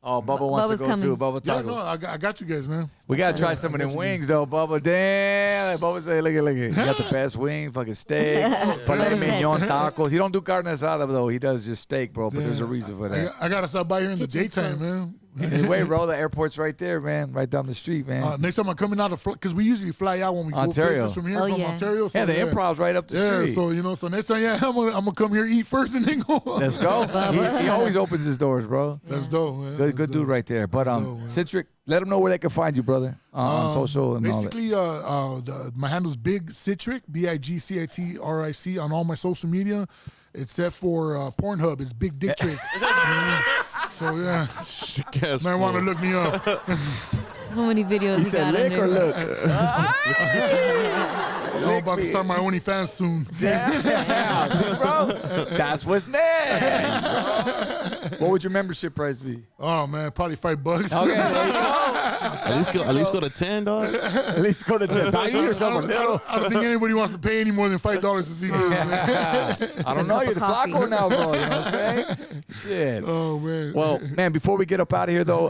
Oh, Bubba wants Bubba's to go coming. too. Bubba Yeah, Taco. no, I got you guys, man. We gotta try some of them wings though, Bubba. Damn, Bubba say, look at. You got the best wing, fucking steak, filet mignon tacos. He don't do carne asada though. He does just steak, bro. But there's a reason for that. I gotta stop by here in the daytime, man. Anyway, bro, the airport's right there, man. Right down the street, man. Next time I'm coming out of because we usually fly out when we Ontario. go places from here, from Ontario. So Yeah, the improv's right up the street. So next time, I'm gonna come here, eat first, and then go. Let's go. He always opens his doors, bro. That's dope, man. Good dude right there. But Citric, let them know where they can find you, brother, on social and basically, my handle's Big Citric, BigCitric on all my social media, except for Pornhub. It's Big Dick Trick. So yeah, might want to look me up. How many videos He you said got lick on or there? look? I'm about to start my OnlyFans soon. Damn, see, bro? That's what's next, bro. What would your membership price be? Oh man, probably $5. Okay, there you go. At least go to 10, dog. At least go to 10. Buy yourself a little. I don't think anybody wants to pay any more than $5 to see this, man. I don't know. You're the Flacco now, bro. You know what I'm saying? Shit. Oh man. Well, man, before we get up out of here, though,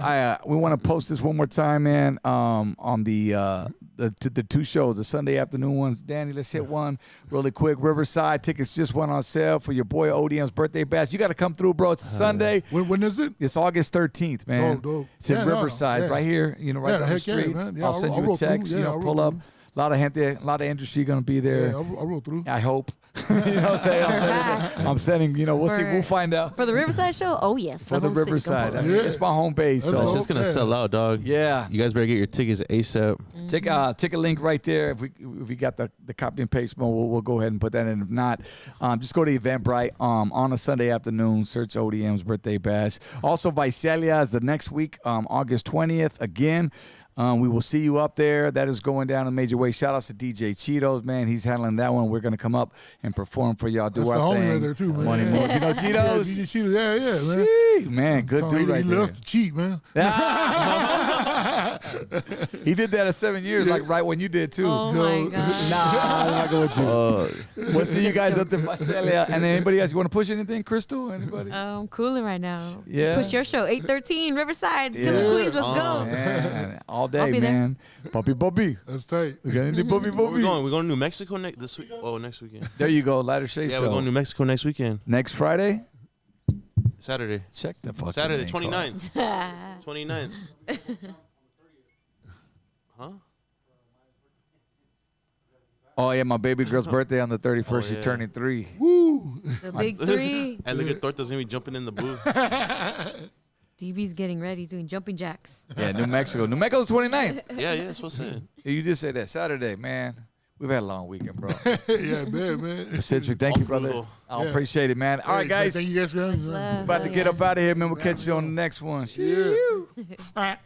we want to post this one more time, man, on the two shows, the Sunday afternoon ones. Danny, let's hit one really quick. Riverside tickets just went on sale for your boy ODM's birthday bash. You got to come through, bro. It's a Sunday. When is it? It's August 13th, man. Dope. It's in Riverside, right here, right down the street. Man. I'll send you a text. I'll pull up. A lot of gente, a lot of industry going to be there. Yeah, I'll roll through. I hope. You know what I'm saying? I'm sending, we'll see. We'll find out. For the Riverside show? Oh, yes. For the Riverside. I mean, it's my home base. So It's just going to sell out, dog. Yeah. You guys better get your tickets ASAP. Take a link right there. If we got the copy and paste mode, we'll go ahead and put that in. If not, just go to Eventbrite on a Sunday afternoon. Search ODM's birthday bash. Also, Visalia is the next week, August 20th. Again, we will see you up there. That is going down in a major way. Shout outs to DJ Cheetos, man. He's handling that one. We're going to come up and perform for y'all. Do That's our the homie thing. right there too, man. Money more. You know Cheetos? Yeah, DJ Cheetos. Yeah, man. Sweet, man. Good dude right He there. loves to cheat, man. He did that at 7 years, like right when you did too. Oh, my God. Nah, I'm not going with you. We'll see you guys up there. Australia. And then anybody else? You want to push anything, Crystal? Anybody? I'm cooling right now. Yeah. Push your show, 813 Riverside. Killer Queens, let's go. Man, all day, I'll be there. man. Bobby. That's tight. We got anything, Bobby? We're going to New Mexico this week. Oh, next weekend. There you go, Lighter Shade Yeah, Show. we're going to New Mexico next weekend. Next Friday? Saturday. Check the fucking Saturday, name 29th. 29th. Huh? Oh, yeah, my baby girl's birthday on the 31st. Oh, She's yeah. turning 3. Woo. The big three. And look at Torta's going to be jumping in the booth. DB's getting ready. He's doing jumping jacks. Yeah, New Mexico. New Mexico's 29th. Yeah, that's what's it. You just say that. Saturday, man. We've had a long weekend, bro. Yeah, man. Citric, thank you, brother. Brutal. I appreciate it, man. All right, guys. Thank you guys for having me. Love, About to hell get yeah. up out of here, man. We'll catch you on the next one. Yeah.